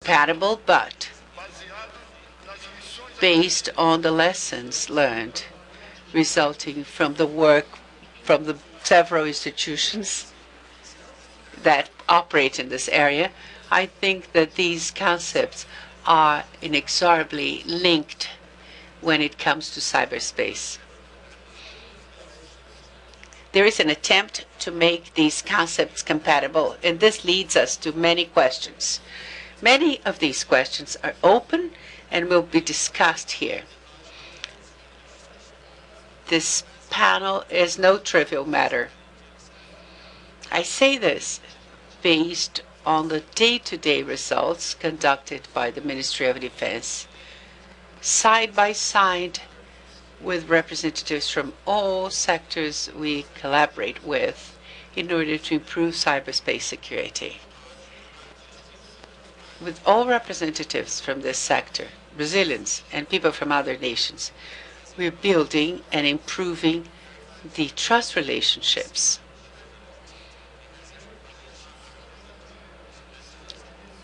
compatible, but based on the lessons learned resulting from the work from the several institutions that operate in this area, I think that these concepts are inexorably linked when it comes to cyberspace. There is an attempt to make these concepts compatible, and this leads us to many questions. Many of these questions are open and will be discussed here. This panel is no trivial matter. I say this based on the day-to-day results conducted by the Ministry of Defense, side by side with representatives from all sectors we collaborate with in order to improve cyberspace security. With all representatives from this sector, Brazilians and people from other nations, we're building and improving the trust relationships.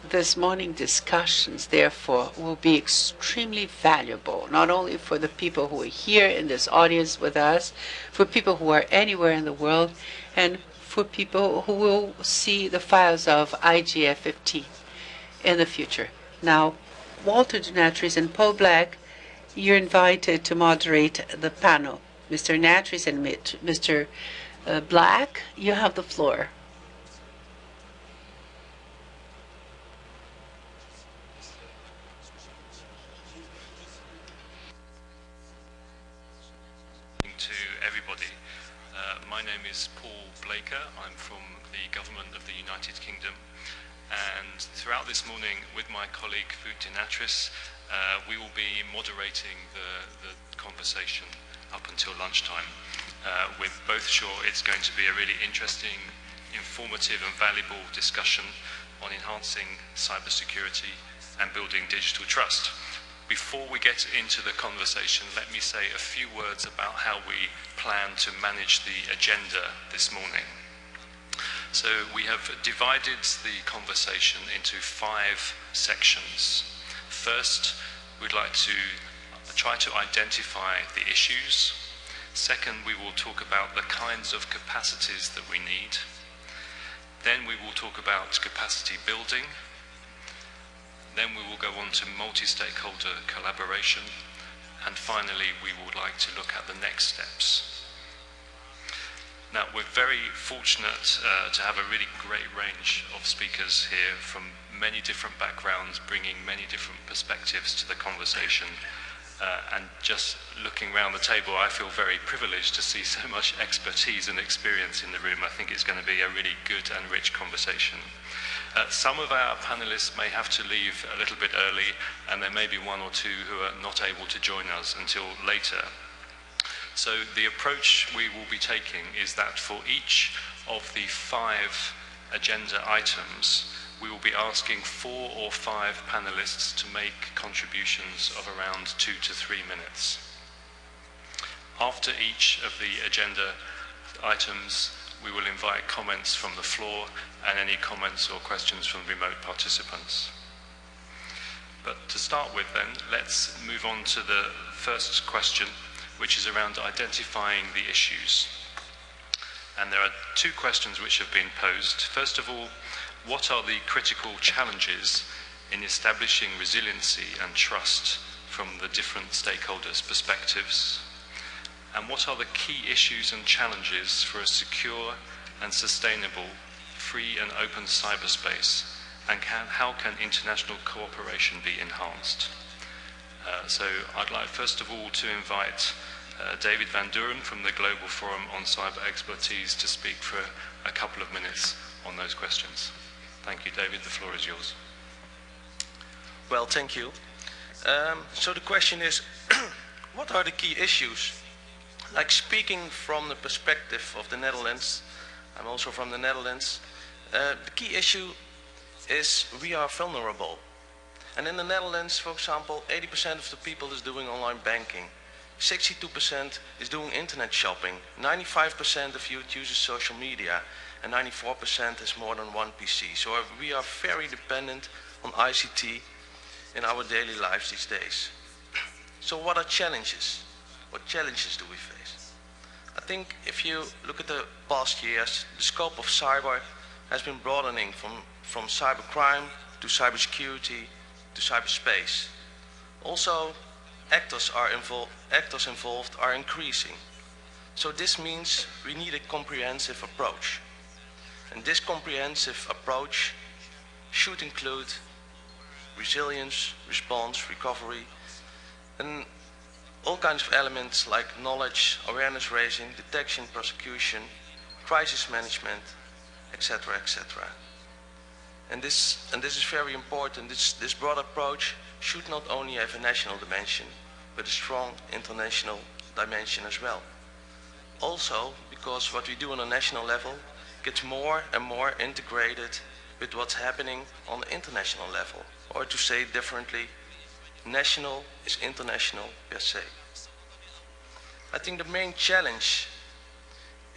This morning discussions, therefore, will be extremely valuable, not only for the people who are here in this audience with us, for people who are anywhere in the world, and for people who will see the files of IGF 15 in the future. Now, Walter de Natris and Paul Black, you're invited to moderate the panel. Mr. Natris and Mr. Black, you have the floor. To everybody. My name is Paul Blaker. I'm from the government of the United Kingdom, and throughout this morning with my colleague Walter de Natris, we will be moderating the conversation up until lunchtime. We're both sure it's going to be a really interesting, informative and valuable discussion on enhancing cybersecurity and building digital trust. Before we get into the conversation, let me say a few words about how we plan to manage the agenda this morning. So we have divided the conversation into 5 sections. First, we'd like to try to identify the issues. Second, we will talk about the kinds of capacities that we need. Then we will talk about capacity building. Then we will go on to multi-stakeholder collaboration, and finally we would like to look at the next steps. Now, we're very fortunate to have a really great range of speakers here from many different backgrounds, bringing many different perspectives to the conversation. And just looking around the table, I feel very privileged to see so much expertise and experience in the room. I think it's going to be a really good and rich conversation. Some of our panelists may have to leave a little bit early, and there may be 1 or 2 who are not able to join us until later. So the approach we will be taking is that for each of the 5 agenda items, we will be asking 4 or 5 panelists to make contributions of around 2 to 3 minutes. After each of the agenda items, we will invite comments from the floor and any comments or questions from remote participants. But to start with then, let's move on to the first question, which is around identifying the issues. And there are 2 questions which have been posed. First of all, what are the critical challenges in establishing resiliency and trust from the different stakeholders' perspectives? And what are the key issues and challenges for a secure and sustainable, free and open cyberspace? And how can international cooperation be enhanced? So I'd like first of all to invite David Van Duren from the Global Forum on Cyber Expertise to speak for a couple of minutes on those questions. Thank you, David. The floor is yours. Well, thank you. So the question is, what are the key issues? Like, speaking from the perspective of the Netherlands, I'm also from the Netherlands, the key issue is we are vulnerable. And in the Netherlands, for example, 80% of the people is doing online banking. 62% is doing internet shopping. 95% of youth uses social media. And 94% has more than one PC. So we are very dependent on ICT in our daily lives these days. So what are challenges? What challenges do we face? I think if you look at the past years, the scope of cyber has been broadening from cybercrime to cybersecurity to cyberspace. Also, actors involved are increasing. So this means we need a comprehensive approach. And this comprehensive approach should include resilience, response, recovery, and all kinds of elements like knowledge, awareness raising, detection, prosecution, crisis management, etc., etc. And this is very important. This broad approach should not only have a national dimension, but a strong international dimension as well. Also, because what we do on a national level gets more and more integrated with what's happening on the international level. Or to say it differently, national is international per se. I think the main challenge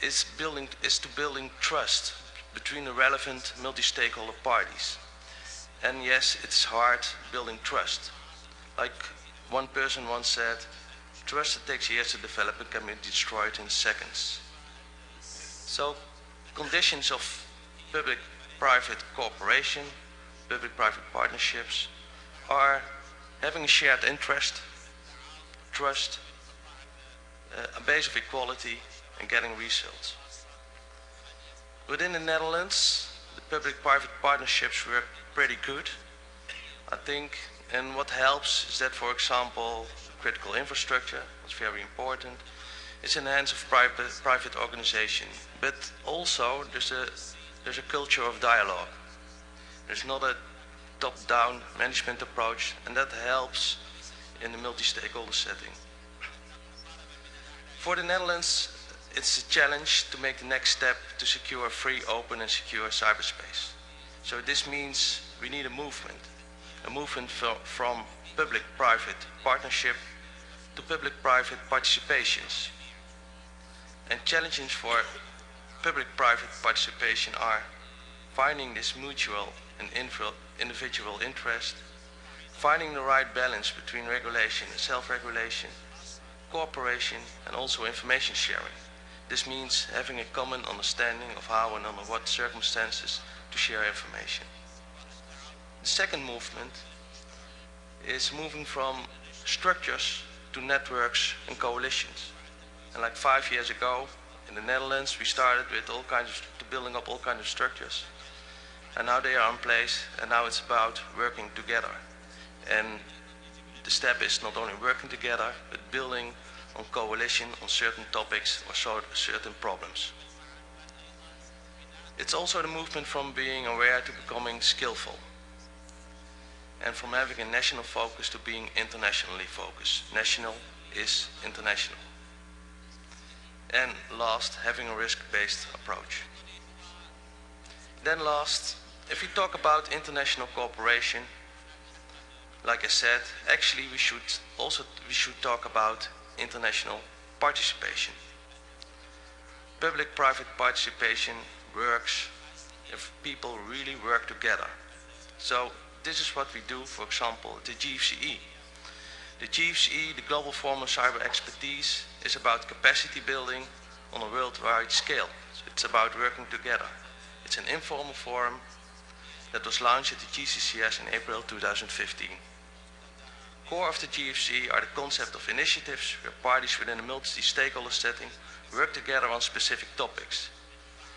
is to building trust between the relevant multi-stakeholder parties. And yes, it's hard building trust. Like one person once said, trust that takes years to develop and can be destroyed in seconds. So conditions of public-private cooperation, public-private partnerships are having a shared interest, trust, a base of equality, and getting results. Within the Netherlands, the public-private partnerships work pretty good, I think, and what helps is that, for example, critical infrastructure is very important. It's an hands of private organization, but also there's a culture of dialogue. There's not a top-down management approach, and that helps in the multi-stakeholder setting. For the Netherlands, it's a challenge to make the next step to secure a free, open and secure cyberspace. So this means we need a movement from public-private partnership to public-private participations. And challenges for public-private participation are finding this mutual and individual interest, finding the right balance between regulation and self-regulation, cooperation and also information sharing. This means having a common understanding of how and under what circumstances to share information. The second movement is moving from structures to networks and coalitions. And like 5 years ago in the Netherlands, we started with building up all kinds of structures. And now they are in place, and now it's about working together. And the step is not only working together, but building on coalition on certain topics or certain problems. It's also the movement from being aware to becoming skillful, and from having a national focus to being internationally focused. National is international. And last, having a risk-based approach. Then last, if we talk about international cooperation, like I said, actually we should talk about international participation. Public-private participation works if people really work together. So this is what we do, for example, at the GFCE. The GFCE, the Global Forum of Cyber Expertise, is about capacity building on a worldwide scale. So it's about working together. It's an informal forum that was launched at the GCCS in April 2015. Core of the GFC are the concept of initiatives where parties within a multi-stakeholder setting work together on specific topics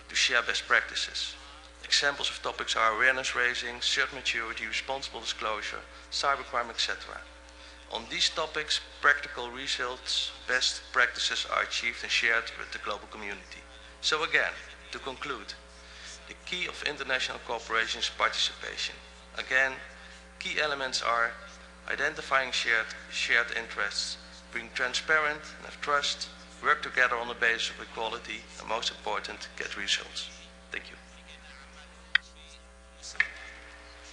to share best practices. Examples of topics are awareness raising, cert maturity, responsible disclosure, cybercrime, etc. On these topics, practical results, best practices are achieved and shared with the global community. So again, to conclude, the key of international cooperation is participation. Again, key elements are identifying shared interests, being transparent and have trust, work together on the basis of equality, and most important, get results. Thank you.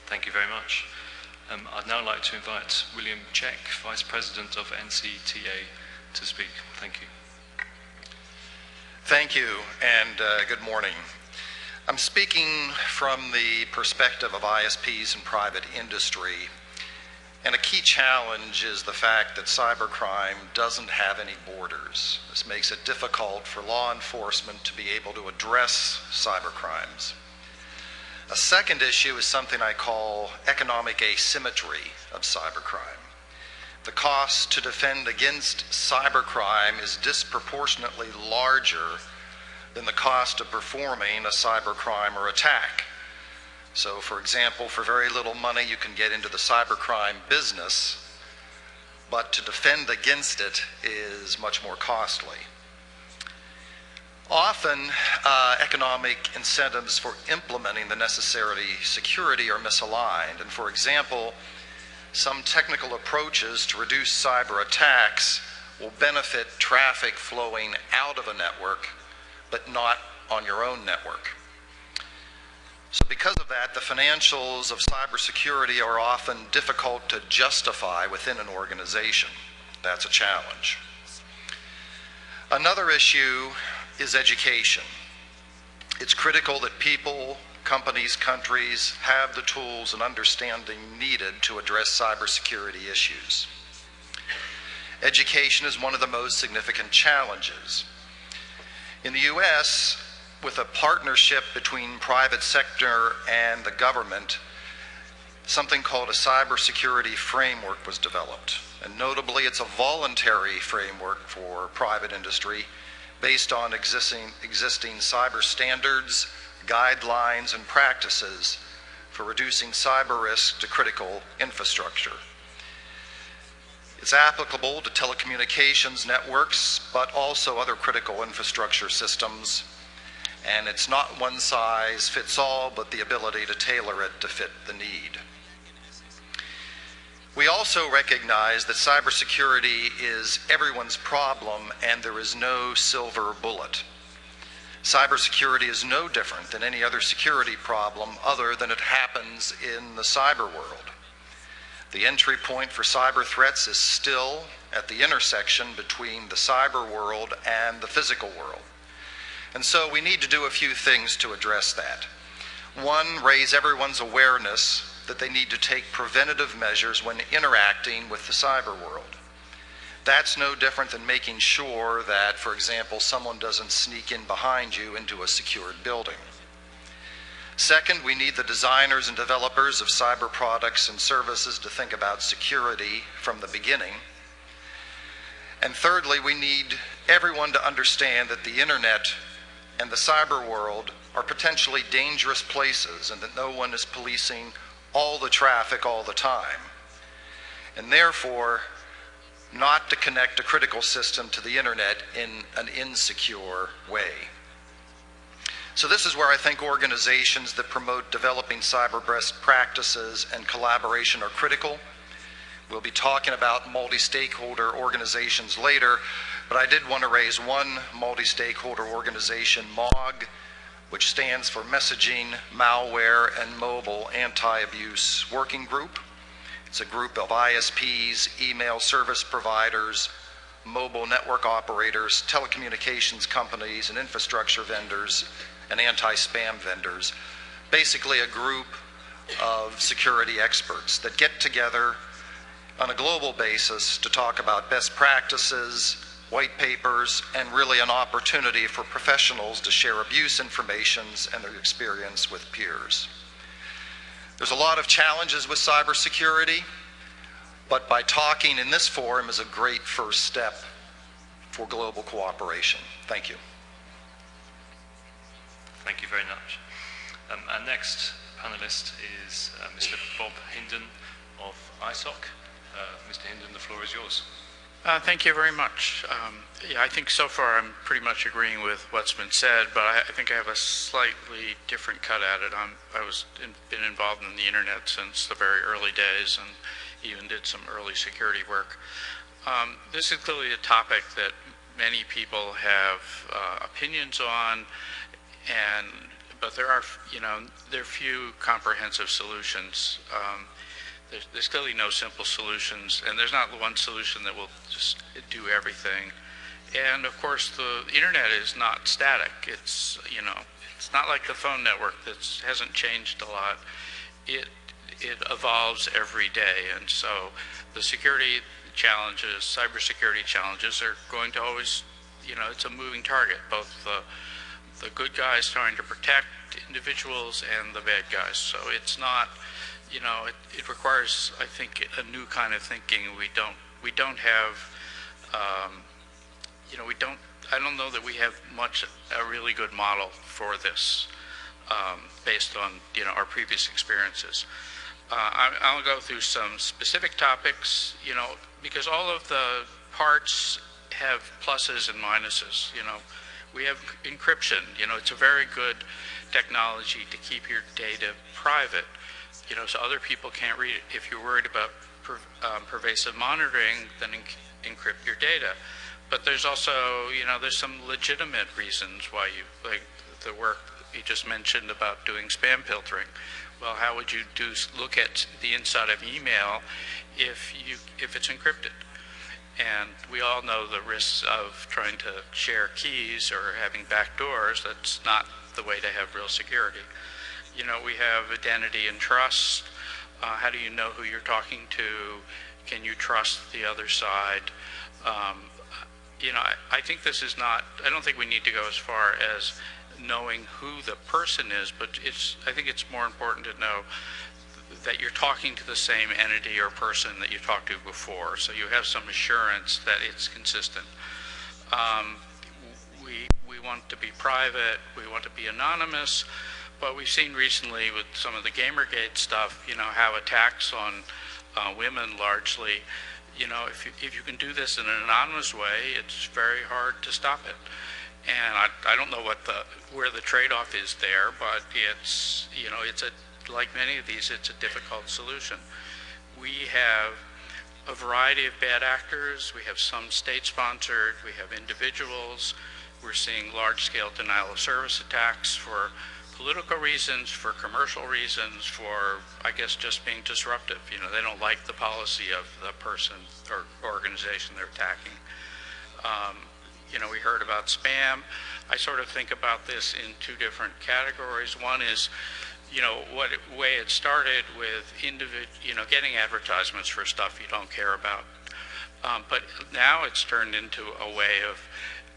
Thank you very much. I'd now like to invite William Check, Vice President of NCTA, to speak. Thank you. Thank you, and good morning. I'm speaking from the perspective of ISPs and private industry, and a key challenge is the fact that cybercrime doesn't have any borders. This makes it difficult for law enforcement to be able to address cybercrimes. A second issue is something I call economic asymmetry of cybercrime. The cost to defend against cybercrime is disproportionately larger than the cost of performing a cybercrime or attack. So, for example, for very little money you can get into the cybercrime business, but to defend against it is much more costly. Often, economic incentives for implementing the necessary security are misaligned. And for example, some technical approaches to reduce cyber attacks will benefit traffic flowing out of a network, but not on your own network. So because of that, the financials of cybersecurity are often difficult to justify within an organization. That's a challenge. Another issue is education. It's critical that people, companies, countries have the tools and understanding needed to address cybersecurity issues. Education is one of the most significant challenges. In the US, with a partnership between private sector and the government, something called a cybersecurity framework was developed. And notably, it's a voluntary framework for private industry based on existing cyber standards, guidelines, and practices for reducing cyber risk to critical infrastructure. It's applicable to telecommunications networks, but also other critical infrastructure systems. And it's not one size fits all, but the ability to tailor it to fit the need. We also recognize that cybersecurity is everyone's problem and there is no silver bullet. Cybersecurity is no different than any other security problem other than it happens in the cyber world. The entry point for cyber threats is still at the intersection between the cyber world and the physical world. And so we need to do a few things to address that. One, raise everyone's awareness that they need to take preventative measures when interacting with the cyber world. That's no different than making sure that, for example, someone doesn't sneak in behind you into a secured building. Second, we need the designers and developers of cyber products and services to think about security from the beginning. And thirdly, we need everyone to understand that the internet and the cyber world are potentially dangerous places and that no one is policing all the traffic all the time. And therefore, not to connect a critical system to the internet in an insecure way. So this is where I think organizations that promote developing cyber best practices and collaboration are critical. We'll be talking about multi-stakeholder organizations later, but I did want to raise one multi-stakeholder organization, MOG, which stands for Messaging, Malware, and Mobile Anti-Abuse Working Group. It's a group of ISPs, email service providers, mobile network operators, telecommunications companies, and infrastructure vendors, and anti-spam vendors. Basically a group of security experts that get together on a global basis to talk about best practices, white papers, and really an opportunity for professionals to share abuse information and their experience with peers. There's a lot of challenges with cybersecurity, but by talking in this forum is a great first step for global cooperation. Thank you. Thank you very much. Our next panelist is Mr. Bob Hinden of ISOC. Mr. Hinden, the floor is yours. Thank you very much. Yeah, I think so far I'm pretty much agreeing with what's been said, but I think I have a slightly different cut at it. Been involved in the internet since the very early days and even did some early security work. This is clearly a topic that many people have opinions on, but there are few comprehensive solutions. There's clearly no simple solutions, and there's not one solution that will just do everything. And of course, the internet is not static. It's, you know, it's not like the phone network that hasn't changed a lot. It evolves every day, and so the security challenges, cybersecurity challenges, are going to always, you know, it's a moving target, both the good guys trying to protect individuals and the bad guys. So it's not, you know, it requires, I think, a new kind of thinking. We don't have, you know, I don't know that we have a really good model for this based on, you know, our previous experiences. I'll go through some specific topics, you know, because all of the parts have pluses and minuses. You know, we have encryption. You know, it's a very good technology to keep your data private, you know, so other people can't read it. If you're worried about pervasive monitoring, then encrypt your data. But there's also, you know, there's some legitimate reasons why you, like the work you just mentioned about doing spam filtering. Well, how would you look at the inside of email if it's encrypted? And we all know the risks of trying to share keys or having backdoors. That's not the way to have real security. You know, we have identity and trust. How do you know who you're talking to? Can you trust the other side? You know, I think this is not, I don't think we need to go as far as knowing who the person is, but I think it's more important to know that you're talking to the same entity or person that you talked to before, so you have some assurance that it's consistent. We want to be private, we want to be anonymous, but we've seen recently with some of the Gamergate stuff, you know, how attacks on women largely, you know, if you can do this in an anonymous way, it's very hard to stop it. And I don't know where the trade-off is there, but it's, you know, like many of these, it's a difficult solution. We have a variety of bad actors. We have some state-sponsored. We have individuals. We're seeing large-scale denial of service attacks for political reasons, for commercial reasons, for, I guess, just being disruptive. You know, they don't like the policy of the person or organization they're attacking. You know, we heard about spam. I sort of think about this in two different categories. One is, you know, way it started with you know, getting advertisements for stuff you don't care about. But now it's turned into a way of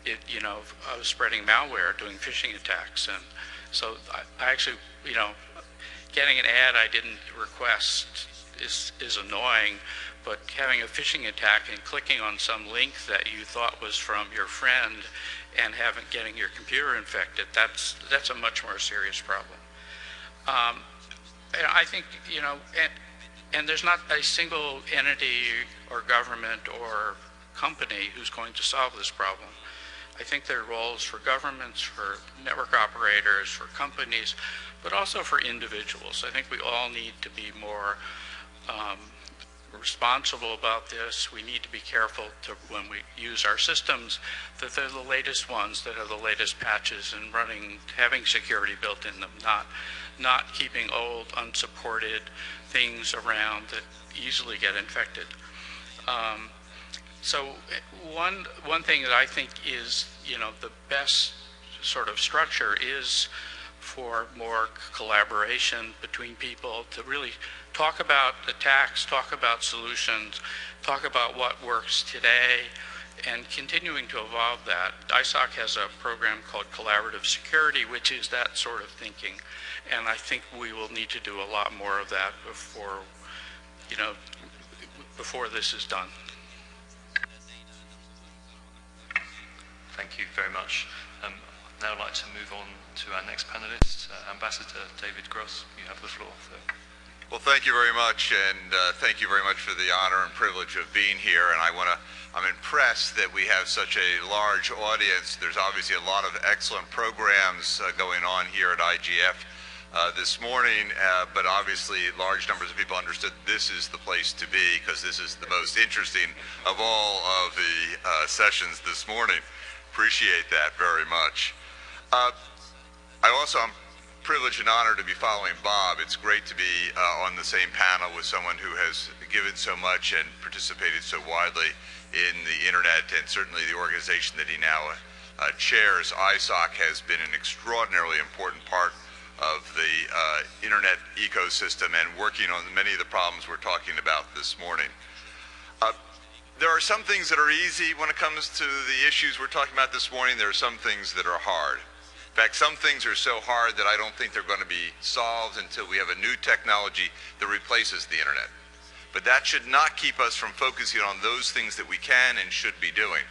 you know, of spreading malware, doing phishing attacks. And so I actually, you know, getting an ad I didn't request is annoying, but having a phishing attack and clicking on some link that you thought was from your friend and getting your computer infected, that's a much more serious problem. And I think, you know, and there's not a single entity or government or company who's going to solve this problem. I think there are roles for governments, for network operators, for companies, but also for individuals. I think we all need to be more responsible about this. We need to be careful when we use our systems that they're the latest ones, that are the latest patches and having security built in them, not keeping old, unsupported things around that easily get infected. So one thing that I think is, you know, the best sort of structure is for more collaboration between people to really talk about attacks, talk about solutions, talk about what works today, and continuing to evolve that. ISOC has a program called Collaborative Security, which is that sort of thinking, and I think we will need to do a lot more of that before, you know, before this is done. Thank you very much. Now I'd like to move on to our next panelist, Ambassador David Gross. You have the floor. Well, thank you very much, and thank you very much for the honor and privilege of being here. And I'm impressed that we have such a large audience. There's obviously a lot of excellent programs going on here at IGF this morning, but obviously large numbers of people understood this is the place to be because this is the most interesting of all of the sessions this morning. Appreciate that very much. I also am privilege and honor to be following Bob. It's great to be on the same panel with someone who has given so much and participated so widely in the internet, and certainly the organization that he now chairs, ISOC, has been an extraordinarily important part of the internet ecosystem and working on many of the problems we're talking about this morning. There are some things that are easy when it comes to the issues we're talking about this morning. There are some things that are hard. In fact, some things are so hard that I don't think they're going to be solved until we have a new technology that replaces the internet. But that should not keep us from focusing on those things that we can and should be doing.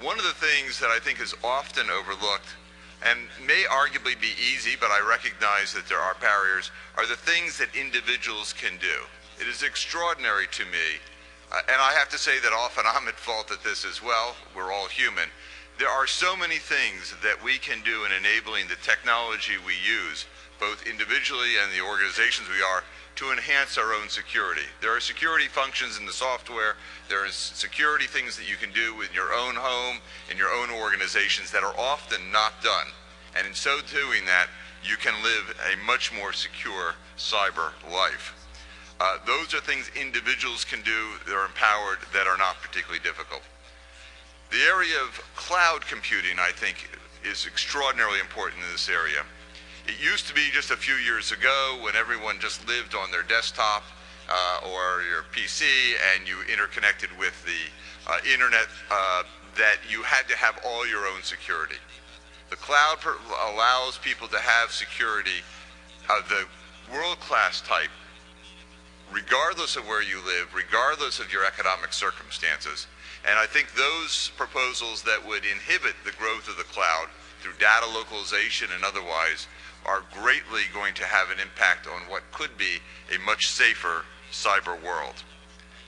One of the things that I think is often overlooked, and may arguably be easy, but I recognize that there are barriers, are the things that individuals can do. It is extraordinary to me, and I have to say that often I'm at fault at this as well. We're all human. There are so many things that we can do in enabling the technology we use, both individually and the organizations we are, to enhance our own security. There are security functions in the software. There are security things that you can do in your own home, in your own organizations, that are often not done. And in so doing that, you can live a much more secure cyber life. Those are things individuals can do that are empowered, that are not particularly difficult. The area of cloud computing, I think, is extraordinarily important in this area. It used to be just a few years ago when everyone just lived on their desktop or your PC, and you interconnected with the internet, that you had to have all your own security. The cloud allows people to have security of the world-class type, regardless of where you live, regardless of your economic circumstances. And I think those proposals that would inhibit the growth of the cloud through data localization and otherwise are greatly going to have an impact on what could be a much safer cyber world.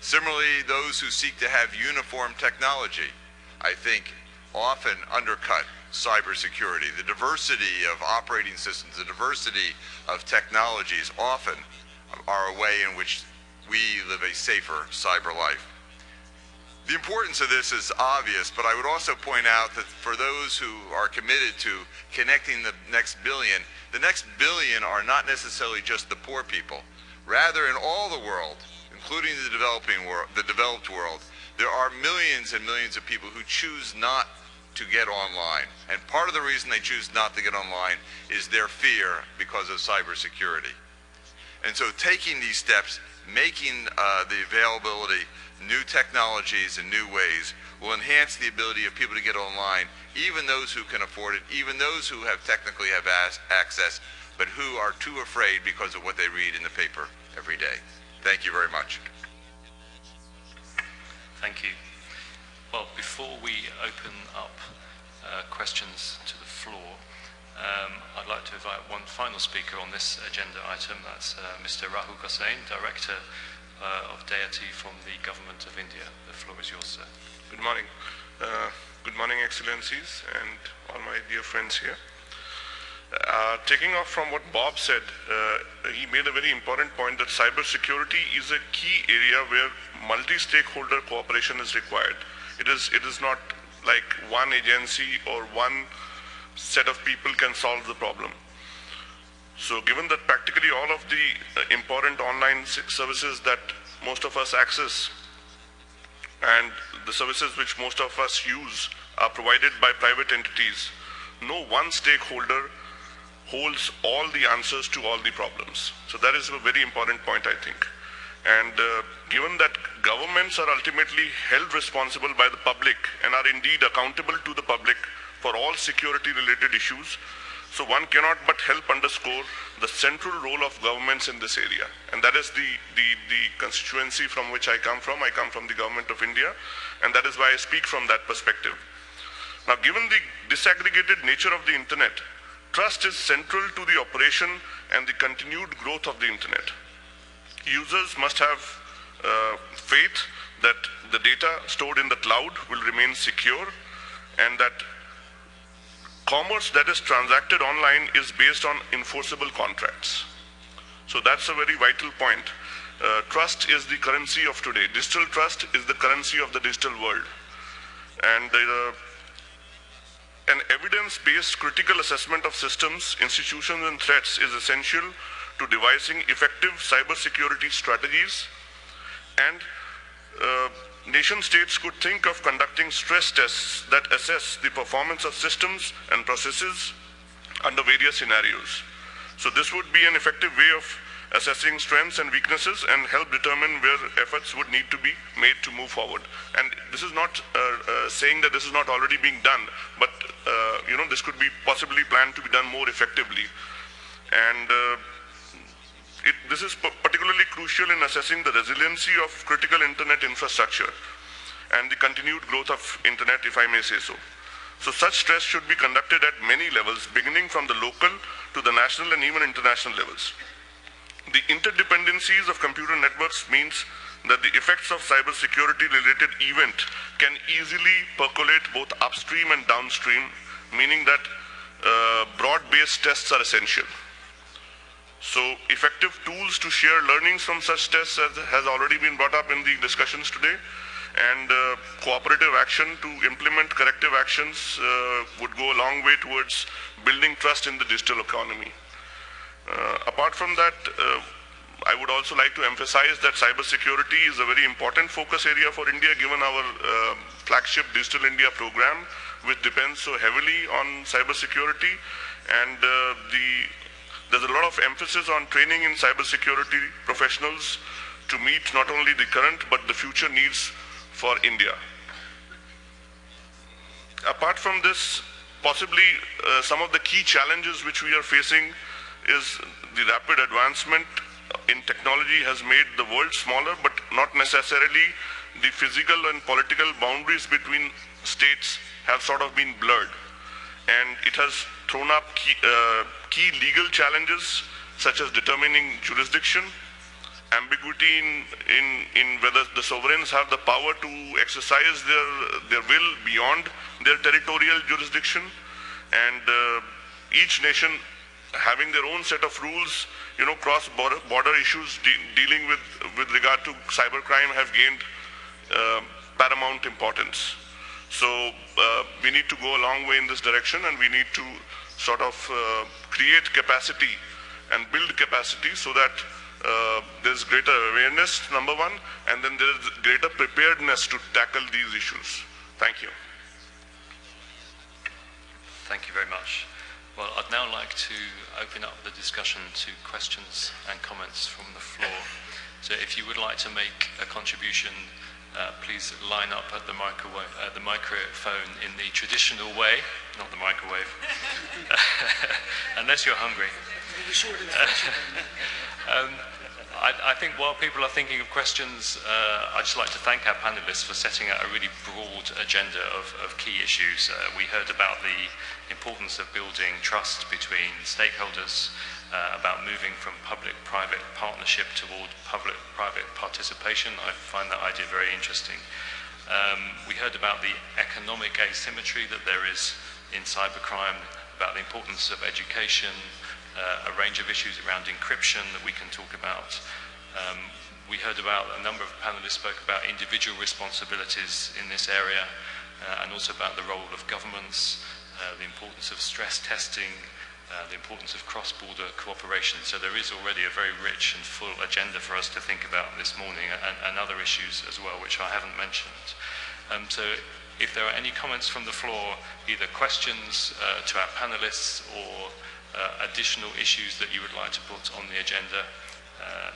Similarly, those who seek to have uniform technology, I think, often undercut cybersecurity. The diversity of operating systems, the diversity of technologies often are a way in which we live a safer cyber life. The importance of this is obvious, but I would also point out that for those who are committed to connecting the next billion are not necessarily just the poor people. Rather, in all the world, including the developed world, there are millions and millions of people who choose not to get online. And part of the reason they choose not to get online is their fear because of cybersecurity. And so taking these steps, making the availability, new technologies and new ways, will enhance the ability of people to get online, even those who can afford it, even those who technically have access, but who are too afraid because of what they read in the paper every day. Thank you very much. Thank you. Well, before we open up questions to the floor, I'd like to invite one final speaker on this agenda item. That's Mr. Rahul Gosain, Director of Deity from the Government of India. The floor is yours, sir. Good morning. Good morning, Excellencies, and all my dear friends here. Taking off from what Bob said, he made a very important point that cybersecurity is a key area where multi-stakeholder cooperation is required. It is not like one agency or one set of people can solve the problem. So given that practically all of the important online services that most of us access and the services which most of us use are provided by private entities, no one stakeholder holds all the answers to all the problems. So that is a very important point, I think. And given that governments are ultimately held responsible by the public and are indeed accountable to the public for all security-related issues, so one cannot but help underscore the central role of governments in this area. And that is the constituency from which I come from. I come from the Government of India, and that is why I speak from that perspective. Now, given the disaggregated nature of the internet, trust is central to the operation and the continued growth of the internet. Users must have faith that the data stored in the cloud will remain secure, and that commerce that is transacted online is based on enforceable contracts. So that's a very vital point. Trust is the currency of today. Digital trust is the currency of the digital world. And An evidence-based critical assessment of systems, institutions, and threats is essential to devising effective cybersecurity strategies, and nation states could think of conducting stress tests that assess the performance of systems and processes under various scenarios. So this would be an effective way of assessing strengths and weaknesses and help determine where efforts would need to be made to move forward. And this is not saying that this is not already being done, but this could be possibly planned to be done more effectively. And this is particularly crucial in assessing the resiliency of critical internet infrastructure and the continued growth of internet, if I may say so. So such stress should be conducted at many levels, beginning from the local to the national and even international levels. The interdependencies of computer networks means that the effects of cybersecurity related event can easily percolate both upstream and downstream, meaning that broad-based tests are essential. So effective tools to share learnings from such tests has already been brought up in the discussions today, and cooperative action to implement corrective actions would go a long way towards building trust in the digital economy. Apart from that, I would also like to emphasize that cybersecurity is a very important focus area for India, given our flagship Digital India program, which depends so heavily on cybersecurity. And there's a lot of emphasis on training in cybersecurity professionals to meet not only the current but the future needs for India. Apart from this, possibly some of the key challenges which we are facing is the rapid advancement in technology has made the world smaller, but not necessarily the physical and political boundaries between states have sort of been blurred. And it has thrown up key legal challenges such as determining jurisdiction, ambiguity in whether the sovereigns have the power to exercise their will beyond their territorial jurisdiction, and each nation having their own set of rules, cross-border issues dealing with regard to cybercrime have gained paramount importance. So we need to go a long way in this direction, and we need to sort of create capacity and build capacity so that there's greater awareness, number one, and then there's greater preparedness to tackle these issues. Thank you. Thank you very much. Well, I'd now like to open up the discussion to questions and comments from the floor. So if you would like to make a contribution, please line up at the microphone in the traditional way, not the microwave, unless you're hungry. I think while people are thinking of questions, I'd just like to thank our panelists for setting out a really broad agenda of key issues. We heard about the importance of building trust between stakeholders, about moving from public-private partnership toward public-private participation. I find that idea very interesting. We heard about the economic asymmetry that there is in cybercrime, about the importance of education, a range of issues around encryption that we can talk about. We heard about, a number of panelists spoke about individual responsibilities in this area, and also about the role of governments, the importance of stress testing, the importance of cross-border cooperation. So there is already a very rich and full agenda for us to think about this morning, and other issues as well, which I haven't mentioned. So if there are any comments from the floor, either questions to our panelists or additional issues that you would like to put on the agenda,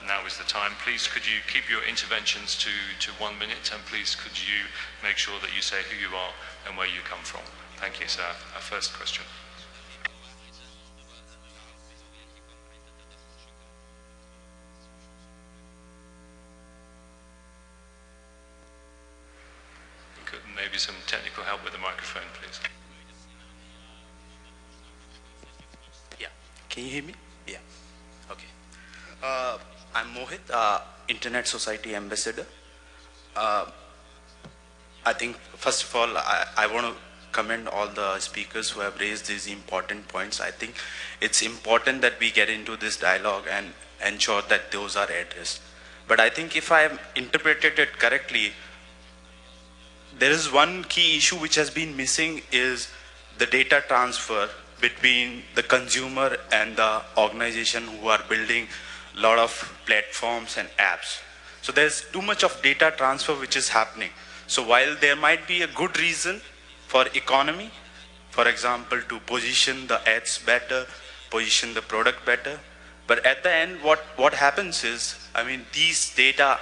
now is the time. Please could you keep your interventions to 1 minute, and please could you make sure that you say who you are and where you come from. Thank you. So our first question. Maybe some technical help with the microphone, please. Yeah. Can you hear me? Yeah. Okay. I'm Mohit, Internet Society Ambassador. I think, first of all, I want to commend all the speakers who have raised these important points. I think it's important that we get into this dialogue and ensure that those are addressed. But I think if I have interpreted it correctly, there is one key issue which has been missing, is the data transfer between the consumer and the organization who are building a lot of platforms and apps. So there's too much of data transfer which is happening. So while there might be a good reason for economy, for example, to position the ads better, position the product better, but at the end, what happens is, I mean, these data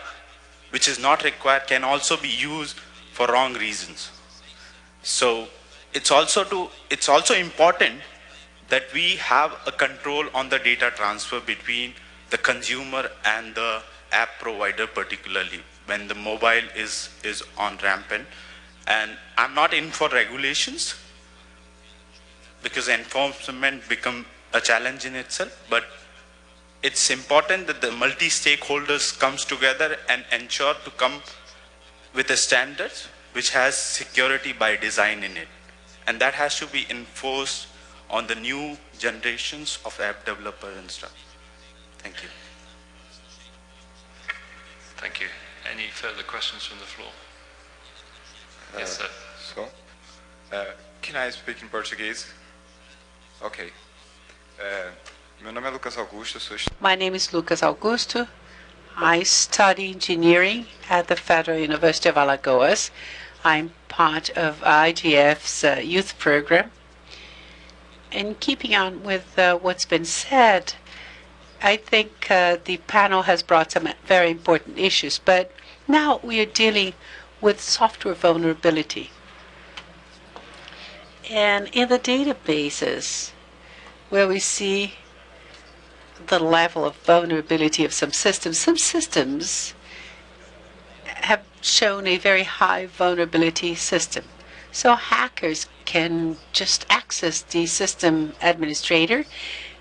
which is not required can also be used for wrong reasons. So it's also important that we have a control on the data transfer between the consumer and the app provider, particularly when the mobile is on rampant. And I'm not in for regulations because enforcement become a challenge in itself, but it's important that the multi-stakeholders comes together and ensure to come with a standard which has security by design in it. And that has to be enforced on the new generations of app developers and stuff. Thank you. Thank you. Any further questions from the floor? Yes, sir. Can I speak in Portuguese? Ok. Meu nome é Lucas Augusto. My name is Lucas Augusto. I study engineering at the Federal University of Alagoas. I'm part of IGF's youth program. And keeping on with what's been said, I think the panel has brought some very important issues, but now we are dealing with software vulnerability. And in the databases, where we see the level of vulnerability of some systems have shown a very high vulnerability system. So hackers can just access the system administrator,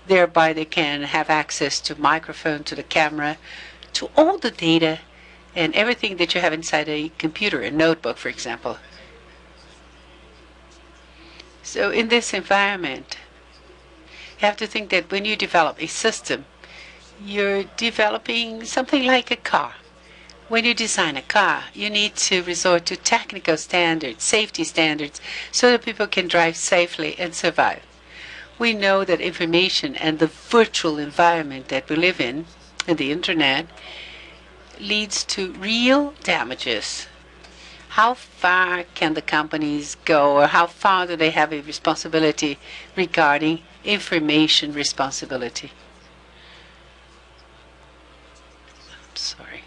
thereby they can have access to microphone, to the camera, to all the data and everything that you have inside a computer, a notebook, for example. So in this environment, you have to think that when you develop a system, you're developing something like a car. When you design a car, you need to resort to technical standards, safety standards, so that people can drive safely and survive. We know that information and the virtual environment that we live in the internet, leads to real damages. How far can the companies go, or how far do they have a responsibility regarding information responsibility? I'm sorry.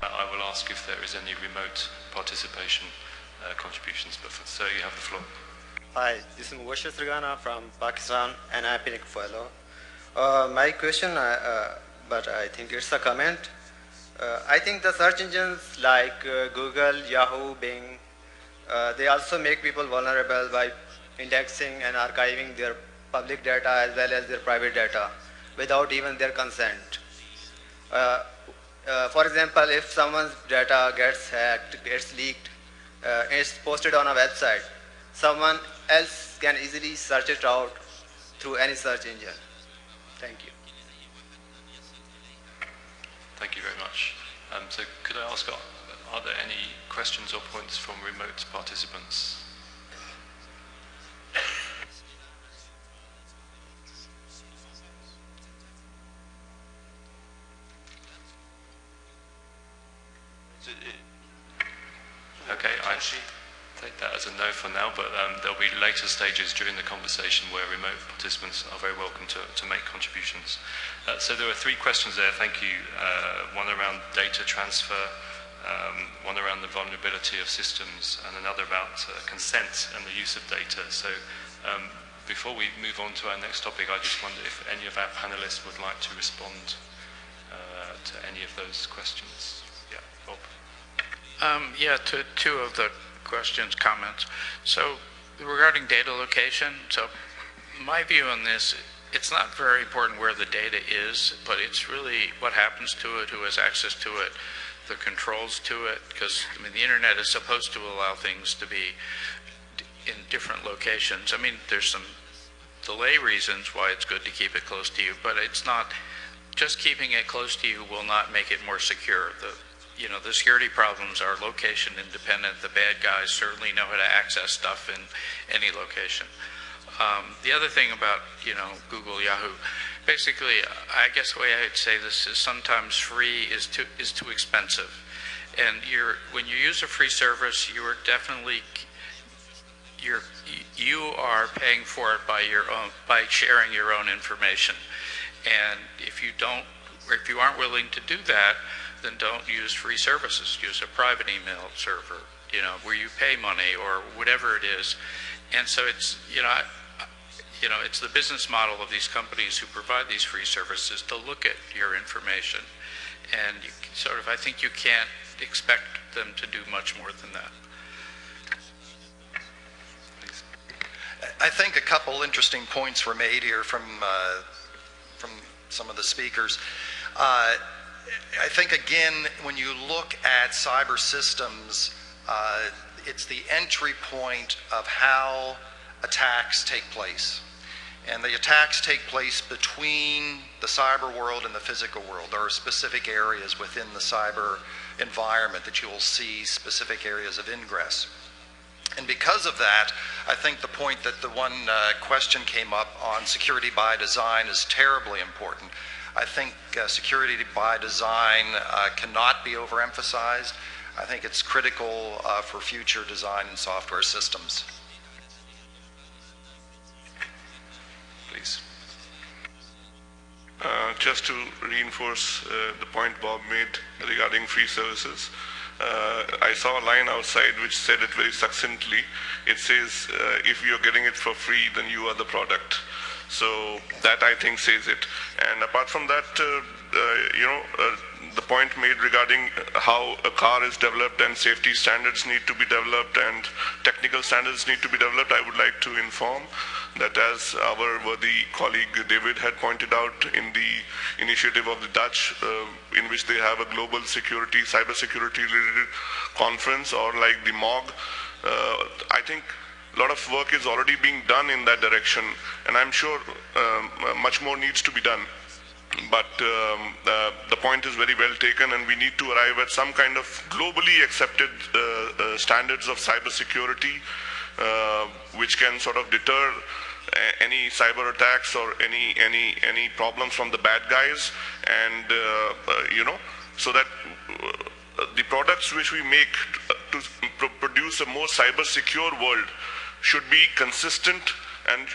I will ask if there is any remote participation contributions, but so you have the floor. Hi, this is Mubashir Sirgana from Pakistan, and I'm a PNIC fellow. My question, but I think it's a comment. I think the search engines like Google, Yahoo, Bing, they also make people vulnerable by indexing and archiving their public data as well as their private data without even their consent. For example, if someone's data gets hacked, gets leaked, it's posted on a website, someone else can easily search it out through any search engine. Thank you. Thank you very much. So could I ask, are there any questions or points from remote participants? Okay, I take that as a no for now, but there'll be later stages during the conversation where remote participants are very welcome to make contributions. So there are three questions there, thank you. One around data transfer, one around the vulnerability of systems, and another about consent and the use of data. So before we move on to our next topic, I just wonder if any of our panelists would like to respond to any of those questions. Yeah, Bob. Yeah, to two of the questions, comments. So regarding data location, so my view on this, it's not very important where the data is, but it's really what happens to it, who has access to it, the controls to it, because I mean the internet is supposed to allow things to be in different locations. I mean there's some delay reasons why it's good to keep it close to you, but it's not, just keeping it close to you will not make it more secure. the security problems are location independent. The bad guys certainly know how to access stuff in any location. The other thing about, Google, Yahoo, basically, I guess the way I'd say this is sometimes free is too expensive. And when you use a free service, you are definitely, you are paying for it by sharing your own information. And if you aren't willing to do that, then don't use free services. Use a private email server, where you pay money or whatever it is. And so it's, it's the business model of these companies who provide these free services to look at your information. And you I think you can't expect them to do much more than that. Please. I think a couple interesting points were made here from some of the speakers. I think, again, when you look at cyber systems, it's the entry point of how attacks take place. And the attacks take place between the cyber world and the physical world. There are specific areas within the cyber environment that you will see specific areas of ingress. And because of that, I think the point that the one question came up on security by design is terribly important. I think security by design cannot be overemphasized. I think it's critical for future design and software systems. Please. Just to reinforce the point Bob made regarding free services, I saw a line outside which said it very succinctly. It says, if you're getting it for free, then you are the product. So that, I think, says it. And apart from that, the point made regarding how a car is developed and safety standards need to be developed and technical standards need to be developed, I would like to inform that, as our worthy colleague David had pointed out in the initiative of the Dutch, in which they have a global security, cybersecurity related conference, or like the MOG, I think a lot of work is already being done in that direction, and I'm sure much more needs to be done. But the point is very well taken, and we need to arrive at some kind of globally accepted standards of cybersecurity, which can sort of deter any cyber attacks or any problems from the bad guys, and so that the products which we make to produce a more cyber secure world should be consistent and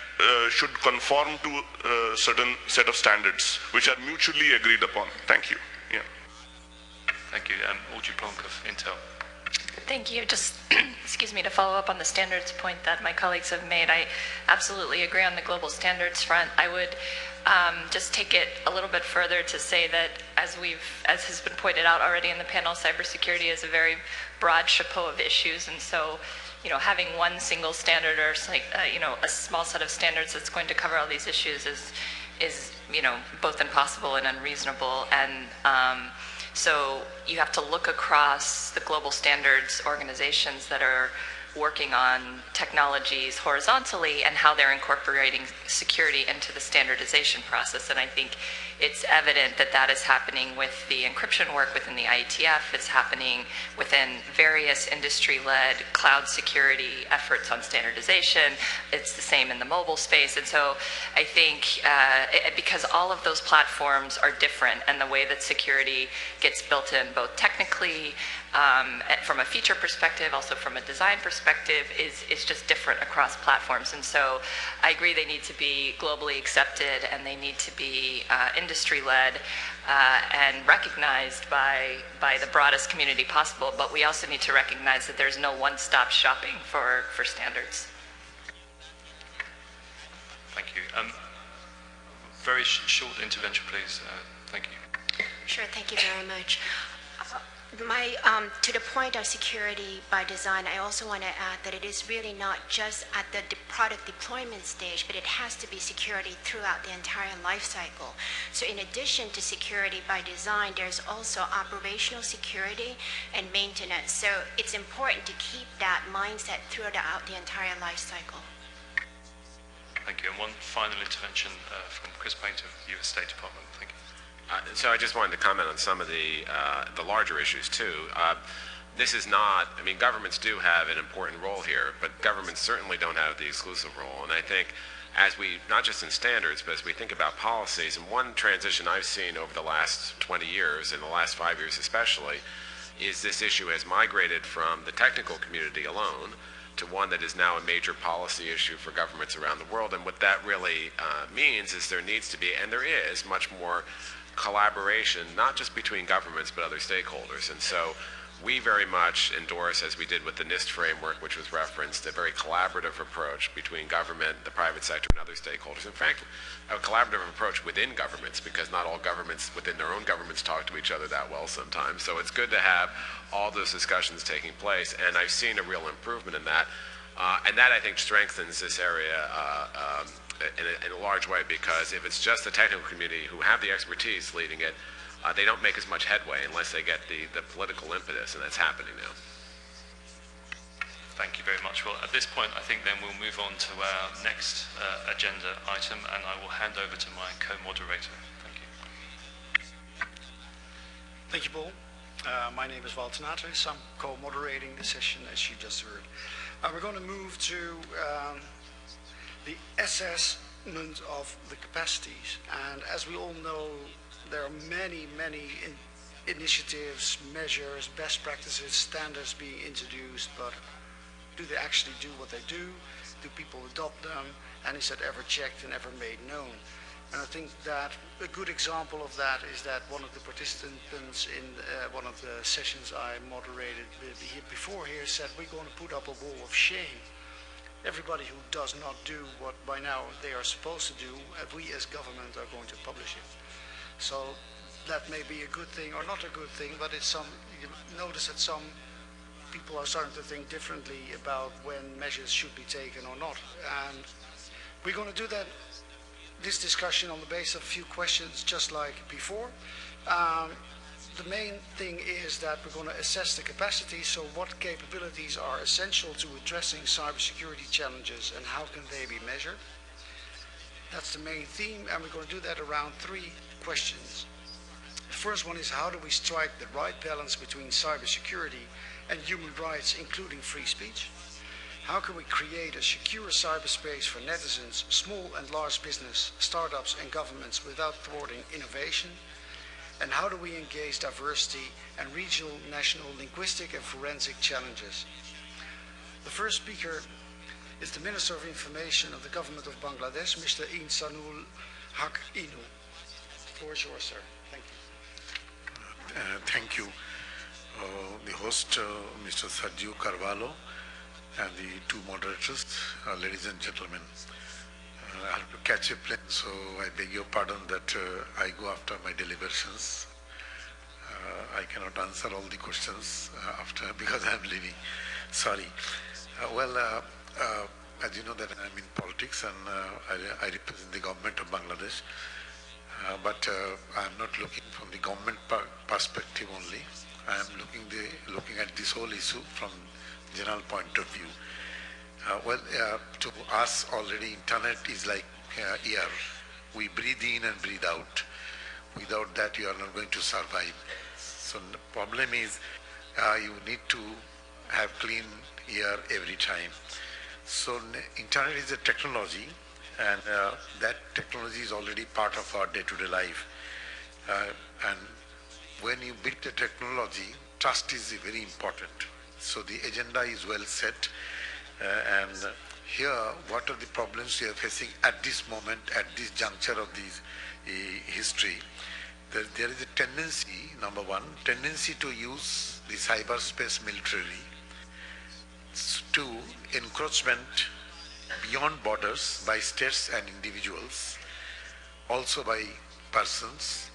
should conform to a certain set of standards which are mutually agreed upon. Thank you. Yeah. Thank you. Audrey Plonk of Intel. Thank you. Just, excuse me, to follow up on the standards point that my colleagues have made, I absolutely agree on the global standards front. I would just take it a little bit further to say that, as has been pointed out already in the panel, cybersecurity is a very broad chapeau of issues, and so having one single standard or a small set of standards that's going to cover all these issues is both impossible and unreasonable. And so you have to look across the global standards organizations that are working on technologies horizontally and how they're incorporating security into the standardization process. And I think it's evident that that is happening with the encryption work within the IETF. It's happening within various industry-led cloud security efforts on standardization. It's the same in the mobile space. And so I think because all of those platforms are different, and the way that security gets built in both technically, from a feature perspective, also from a design perspective, is just different across platforms. And so I agree they need to be globally accepted, and they need to be industry-led and recognized by the broadest community possible. But we also need to recognize that there's no one-stop shopping for standards. Thank you. Very short intervention, please. Thank you. Sure, thank you very much. To the point of security by design, I also want to add that it is really not just at the product deployment stage, but it has to be security throughout the entire life cycle. So in addition to security by design, there's also operational security and maintenance. So it's important to keep that mindset throughout the entire life cycle. Thank you. And one final intervention from Chris Painter of the US State Department. Thank you. So I just wanted to comment on some of the larger issues too. This is not, I mean, governments do have an important role here, but governments certainly don't have the exclusive role. And I think as we, not just in standards, but as we think about policies, and one transition I've seen over the last 20 years, and the last 5 years especially, is this issue has migrated from the technical community alone to one that is now a major policy issue for governments around the world. And what that really means is there needs to be, and there is, much more collaboration, not just between governments, but other stakeholders. And so we very much endorse, as we did with the NIST framework, which was referenced, a very collaborative approach between government, the private sector, and other stakeholders. In fact, a collaborative approach within governments, because not all governments within their own governments talk to each other that well sometimes. So it's good to have all those discussions taking place, and I've seen a real improvement in that. And that, I think, strengthens this area in a large way, because if it's just the technical community who have the expertise leading it, they don't make as much headway unless they get the political impetus, and that's happening now. Thank you very much. Well, at this point, I think then we'll move on to our next agenda item, and I will hand over to my co-moderator. Thank you. Thank you, Paul. My name is Walter Natus. I'm co-moderating the session, as you just heard. We're going to move to the assessment of the capacities. And as we all know, there are many initiatives, measures, best practices, standards being introduced, but do they actually do what they do? Do people adopt them? And is that ever checked and ever made known? And I think that a good example of that is that one of the participants in one of the sessions I moderated before here said, we're going to put up a wall of shame. Everybody who does not do what by now they are supposed to do, we as government are going to publish it. So that may be a good thing or not a good thing, but it's you notice that some people are starting to think differently about when measures should be taken or not. And we're going to do this discussion on the basis of a few questions just like before. The main thing is that we're going to assess the capacity, so what capabilities are essential to addressing cybersecurity challenges and how can they be measured? That's the main theme, and we're going to do that around 3 questions. The first one is, how do we strike the right balance between cybersecurity and human rights, including free speech? How can we create a secure cyberspace for netizens, small and large business, startups and governments without thwarting innovation? And how do we engage diversity and regional, national, linguistic and forensic challenges? The first speaker is the Minister of Information of the Government of Bangladesh, Mr. Insanul Haq Inu. The floor is yours, sir. Thank you. Thank you. The host, Mr. Sergio Carvalho, and the 2 moderators, ladies and gentlemen. I have to catch a plane, so I beg your pardon that I go after my deliberations. I cannot answer all the questions after because I am leaving. Sorry. As you know that I am in politics and I represent the government of Bangladesh. But I am not looking from the government perspective only. I am looking at this whole issue from general point of view. To us already internet is like air. We breathe in and breathe out. Without that you are not going to survive. So the problem is you need to have clean air every time. So internet is a technology, and that technology is already part of our day-to-day life. And when you build a technology, trust is very important. So the agenda is well set. And here, what are the problems we are facing at this moment, at this juncture of this history? There is a tendency, number one, tendency to use the cyberspace militarily. 2, encroachment beyond borders by states and individuals, also by persons.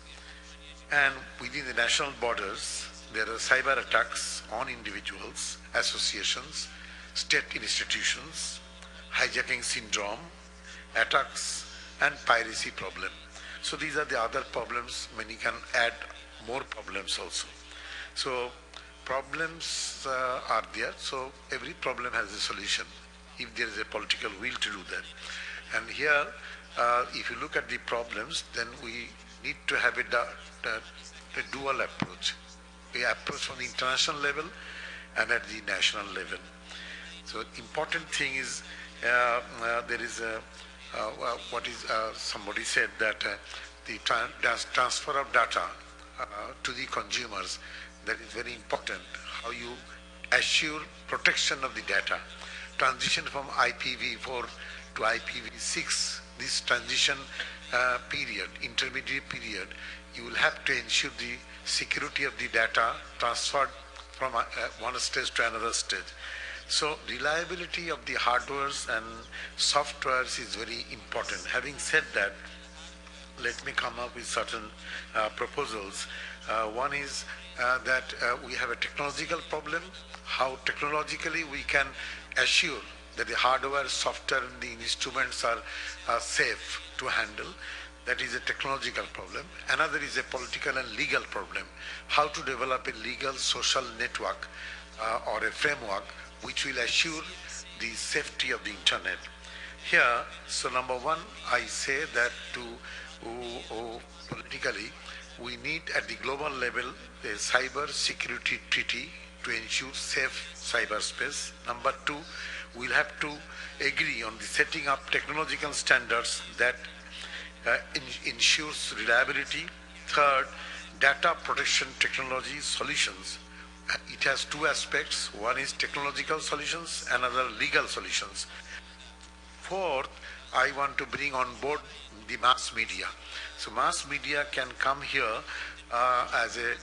And within the national borders, there are cyber attacks on individuals, associations, state institutions, hijacking syndrome, attacks, and piracy problem. So these are the other problems. Many can add more problems also. So problems are there. So every problem has a solution if there is a political will to do that. And here, if you look at the problems, then we need to have a dual approach. We approach from the international level and at the national level. So important thing is there is somebody said that the transfer of data to the consumers, that is very important. How you assure protection of the data. Transition from IPv4 to IPv6, this transition period, intermediate period, you will have to ensure the security of the data transferred from one stage to another stage. So reliability of the hardwares and softwares is very important. Having said that, let me come up with certain proposals. One is that we have a technological problem, how technologically we can assure that the hardware, software and the instruments are safe to handle. That is a technological problem. Another is a political and legal problem. How to develop a legal social network or a framework which will assure the safety of the internet. Here, so number one, I say that politically, we need at the global level a cyber security treaty to ensure safe cyberspace. Number two, we'll have to agree on the setting up technological standards that ensures reliability. Third, data protection technology solutions. It has two aspects. One is technological solutions, another legal solutions. Fourth, I want to bring on board the mass media. So mass media can come here as a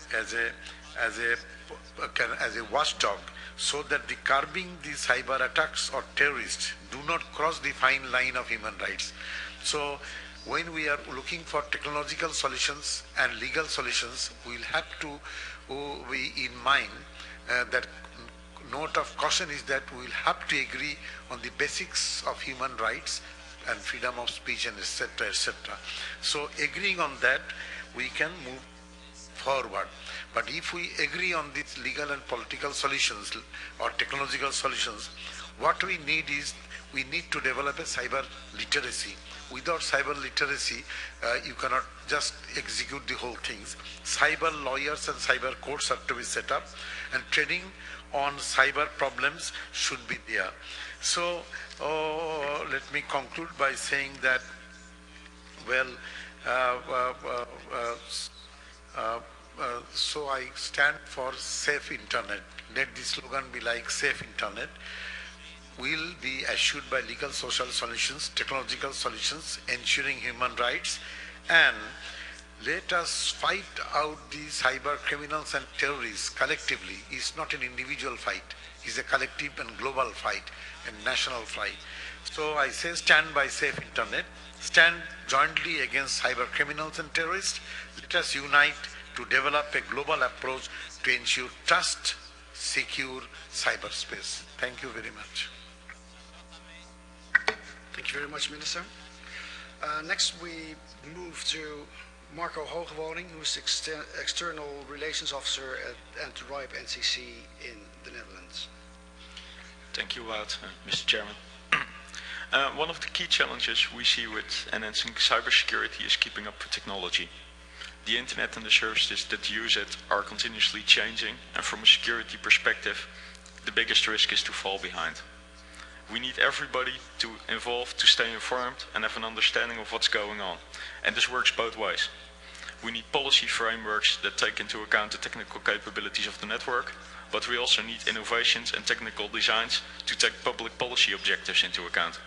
watchdog, so that the curbing the cyber attacks or terrorists do not cross the fine line of human rights. So when we are looking for technological solutions and legal solutions, we'll have to be in mind that note of caution is that we'll have to agree on the basics of human rights and freedom of speech and etc., etc. So agreeing on that, we can move forward. But if we agree on these legal and political solutions or technological solutions, what we need is, we need to develop a cyber literacy. Without cyber literacy, you cannot just execute the whole things. Cyber lawyers and cyber courts have to be set up, and training on cyber problems should be there. So let me conclude by saying that, well, so I stand for safe internet. Let the slogan be like safe internet. Will be assured by legal social solutions, technological solutions, ensuring human rights, and let us fight out the cyber criminals and terrorists collectively. It's not an individual fight. It's a collective and global fight, a national fight. So I say stand by safe internet, stand jointly against cyber criminals and terrorists. Let us unite to develop a global approach to ensure trust, secure cyberspace. Thank you very much. Thank you very much, Minister. Next, we move to Marco Hogewoning, who is External Relations Officer at RIPE NCC in the Netherlands. Thank you, Wout, Mr. Chairman. One of the key challenges we see with enhancing cybersecurity is keeping up with technology. The internet and the services that use it are continuously changing, and from a security perspective, the biggest risk is to fall behind. We need everybody to involve to stay informed and have an understanding of what's going on. And this works both ways. We need policy frameworks that take into account the technical capabilities of the network, but we also need innovations and technical designs to take public policy objectives into account.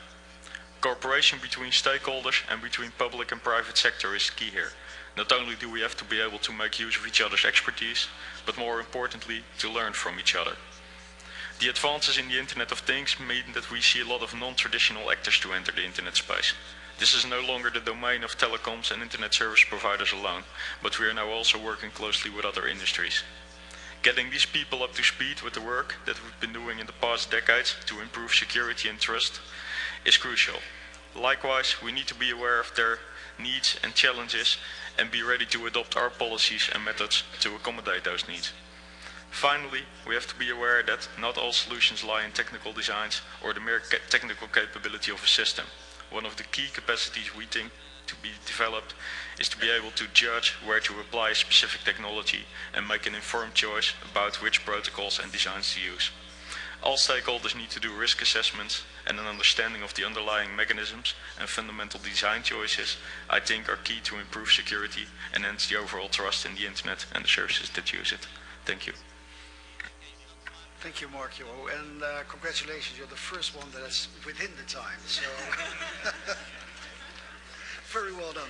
Cooperation between stakeholders and between public and private sector is key here. Not only do we have to be able to make use of each other's expertise, but more importantly, to learn from each other. The advances in the Internet of Things mean that we see a lot of non-traditional actors to enter the Internet space. This is no longer the domain of telecoms and Internet service providers alone, but we are now also working closely with other industries. Getting these people up to speed with the work that we've been doing in the past decades to improve security and trust is crucial. Likewise, we need to be aware of their needs and challenges and be ready to adopt our policies and methods to accommodate those needs. Finally, we have to be aware that not all solutions lie in technical designs or the mere technical capability of a system. One of the key capacities we think to be developed is to be able to judge where to apply specific technology and make an informed choice about which protocols and designs to use. All stakeholders need to do risk assessments, and an understanding of the underlying mechanisms and fundamental design choices, I think, are key to improve security and hence the overall trust in the internet and the services that use it. Thank you. Thank you, Mark, and congratulations, you're the first one that is within the time, so very well done.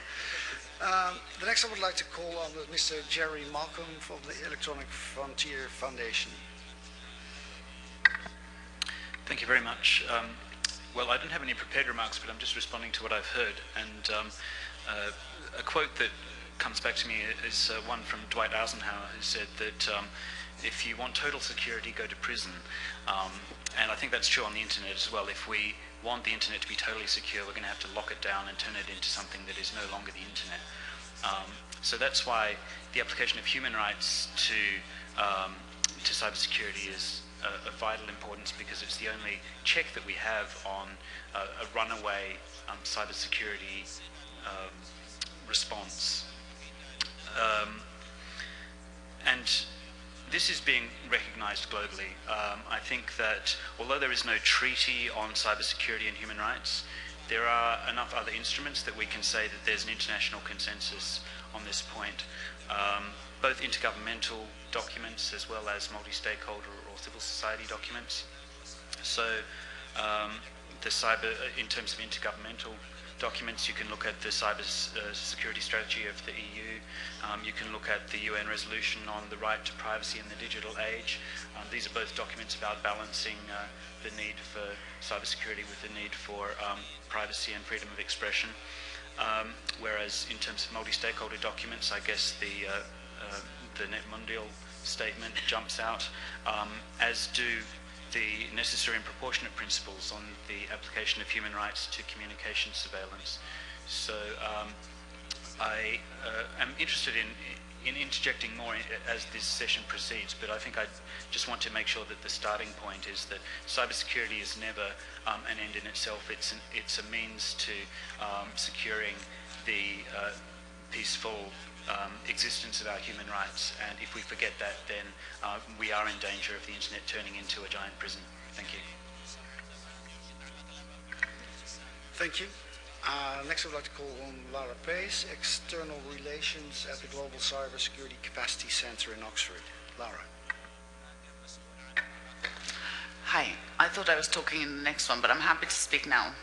The next I would like to call on Mr. Jerry Malcolm from the Electronic Frontier Foundation. Thank you very much. Well, I don't have any prepared remarks, but I'm just responding to what I've heard. And a quote that comes back to me is one from Dwight Eisenhower, who said that if you want total security, go to prison. And I think that's true on the internet as well. If we want the internet to be totally secure, we're going to have to lock it down and turn it into something that is no longer the internet. So that's why the application of human rights to cybersecurity is of vital importance, because it's the only check that we have on a runaway cybersecurity response. And this is being recognized globally. I think that although there is no treaty on cybersecurity and human rights, there are enough other instruments that we can say that there's an international consensus on this point. Both intergovernmental documents as well as multi-stakeholder or civil society documents. So in terms of intergovernmental documents, you can look at the cyber security strategy of the EU. You can look at the UN resolution on the right to privacy in the digital age. These are both documents about balancing the need for cybersecurity with the need for privacy and freedom of expression. Whereas in terms of multi-stakeholder documents, I guess the Net Mundial statement jumps out, as do the necessary and proportionate principles on the application of human rights to communication surveillance. So I am interested in interjecting more as this session proceeds, but I think I just want to make sure that the starting point is that cybersecurity is never an end in itself. It's a means to securing the peaceful existence of our human rights, and if we forget that, then we are in danger of the internet turning into a giant prison. Thank you. Thank you. Next I'd like to call on Lara Pace, External Relations at the Global Cybersecurity Capacity Center in Oxford. Lara. Hi, I thought I was talking in the next one, but I'm happy to speak now,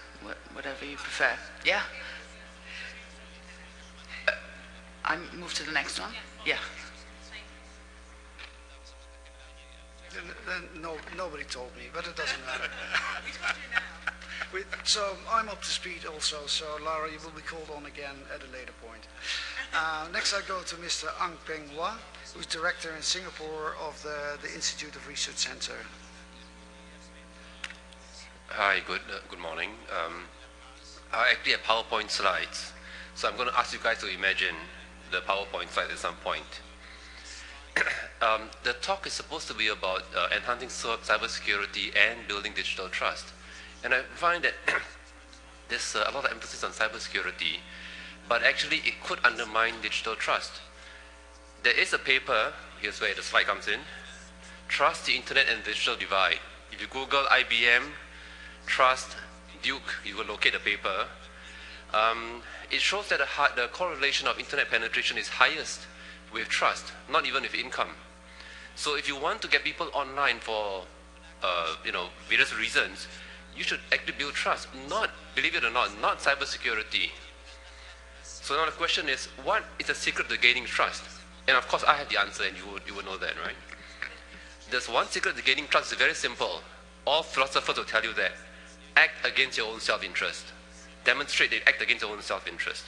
whatever you prefer. Yeah? I move to the next one? Yeah. Nobody told me, but it doesn't matter. So I'm up to speed also, so Lara, you will be called on again at a later point. Next I go to Mr. Ang Peng Hua, who's director in Singapore of the Institute of Research Center. Hi, good morning. I actually have PowerPoint slides, so I'm going to ask you guys to imagine the PowerPoint slide at some point. The talk is supposed to be about enhancing cybersecurity and building digital trust. And I find that there's a lot of emphasis on cybersecurity, but actually it could undermine digital trust. There is a paper, here's where the slide comes in, Trust the Internet and Digital Divide. If you Google IBM, Trust, Duke, you will locate the paper. It shows that the correlation of internet penetration is highest with trust, not even with income. So if you want to get people online for various reasons, you should actually build trust, not, believe it or not cybersecurity. So now the question is, what is the secret to gaining trust? And of course I have the answer, and you would know that, right? There's one secret to gaining trust. It's very simple. All philosophers will tell you that. Act against your own self-interest. Demonstrate that you act against your own self-interest.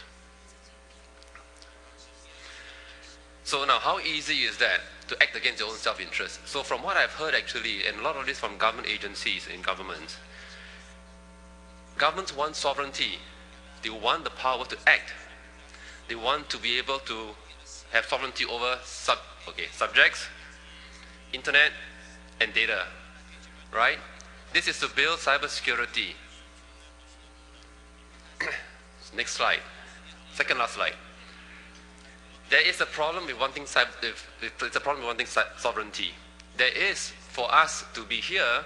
So now, how easy is that, to act against your own self-interest? So from what I've heard actually, and a lot of this from government agencies in governments, governments want sovereignty. They want the power to act. They want to be able to have sovereignty over subjects, internet, and data, right? This is to build cybersecurity. Next slide. Second last slide. There is a problem with wanting sovereignty. There is, for us to be here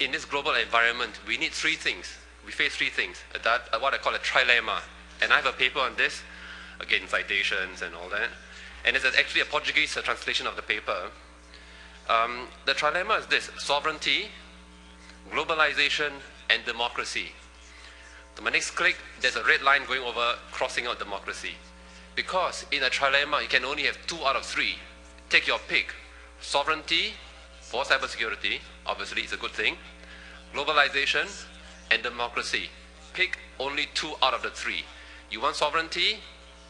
in this global environment, we need three things. We face three things, what I call a trilemma. And I have a paper on this, again, citations and all that. And it's actually a Portuguese translation of the paper. The trilemma is this: sovereignty, globalization, and democracy. To my next click, there's a red line going over, crossing out democracy. Because in a trilemma, you can only have 2 out of 3. Take your pick. Sovereignty for cybersecurity, obviously it's a good thing. Globalization and democracy. Pick only 2 out of the 3. You want sovereignty?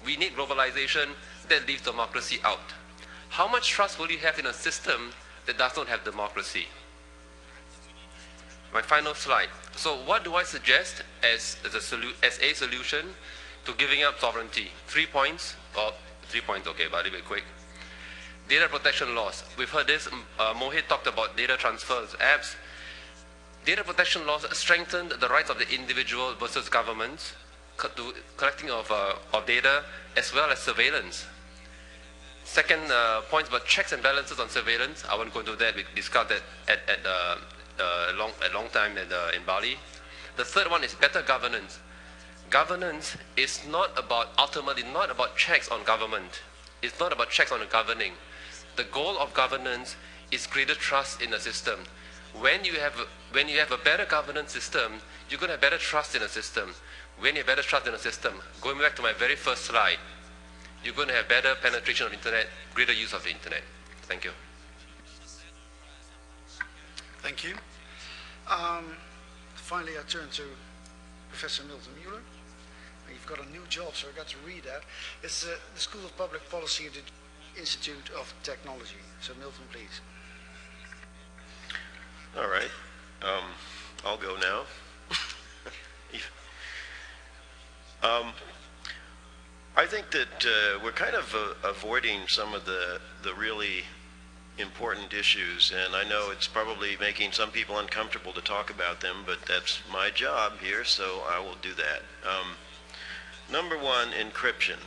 We need globalization. That leaves democracy out. How much trust will you have in a system that does not have democracy? My final slide. So what do I suggest as a solution to giving up sovereignty? 3 points, or 3 points, okay, but a little bit quick. Data protection laws. We've heard this. Mohit talked about data transfers, apps. Data protection laws strengthened the rights of the individual versus governments to collecting of data as well as surveillance. Second point about checks and balances on surveillance. I won't go into that. We discussed that at a long time in Bali. The third one is better governance. Governance is ultimately not about checks on government. It's not about checks on the governing. The goal of governance is greater trust in the system. When you have a better governance system, you're going to have better trust in the system. When you have better trust in the system, going back to my very first slide, you're going to have better penetration of the internet, greater use of the internet. Thank you. Thank you. Finally, I turn to Professor Milton Mueller. You've got a new job, so I got to read that. It's the School of Public Policy at the Institute of Technology. So Milton, please. All right. I'll go now. I think that we're kind of avoiding some of the really important issues, and I know it's probably making some people uncomfortable to talk about them, but that's my job here, so I will do that. Number one, encryption.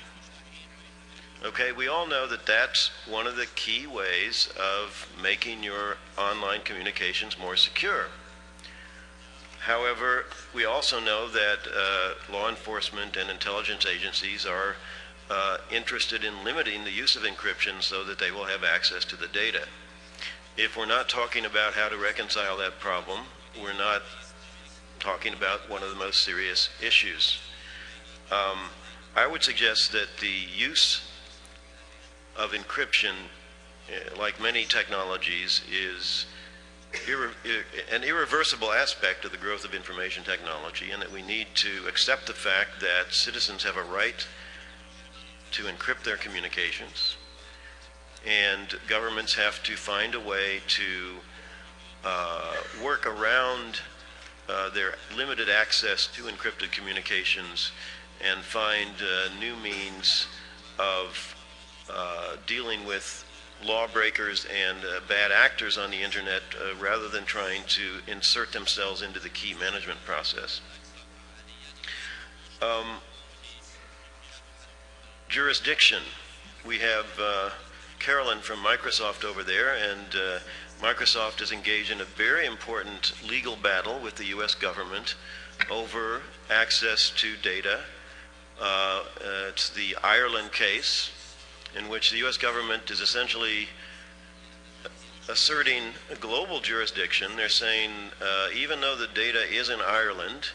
Okay, we all know that that's one of the key ways of making your online communications more secure. However, we also know that law enforcement and intelligence agencies are interested in limiting the use of encryption so that they will have access to the data. If we're not talking about how to reconcile that problem, we're not talking about one of the most serious issues. I would suggest that the use of encryption, like many technologies, is an irreversible aspect of the growth of information technology, and that we need to accept the fact that citizens have a right to encrypt their communications, and governments have to find a way to work around their limited access to encrypted communications and find new means of dealing with lawbreakers and bad actors on the internet rather than trying to insert themselves into the key management process. Jurisdiction. We have Carolyn from Microsoft over there, and Microsoft is engaged in a very important legal battle with the US government over access to data. It's the Ireland case, in which the US government is essentially asserting a global jurisdiction. They're saying even though the data is in Ireland,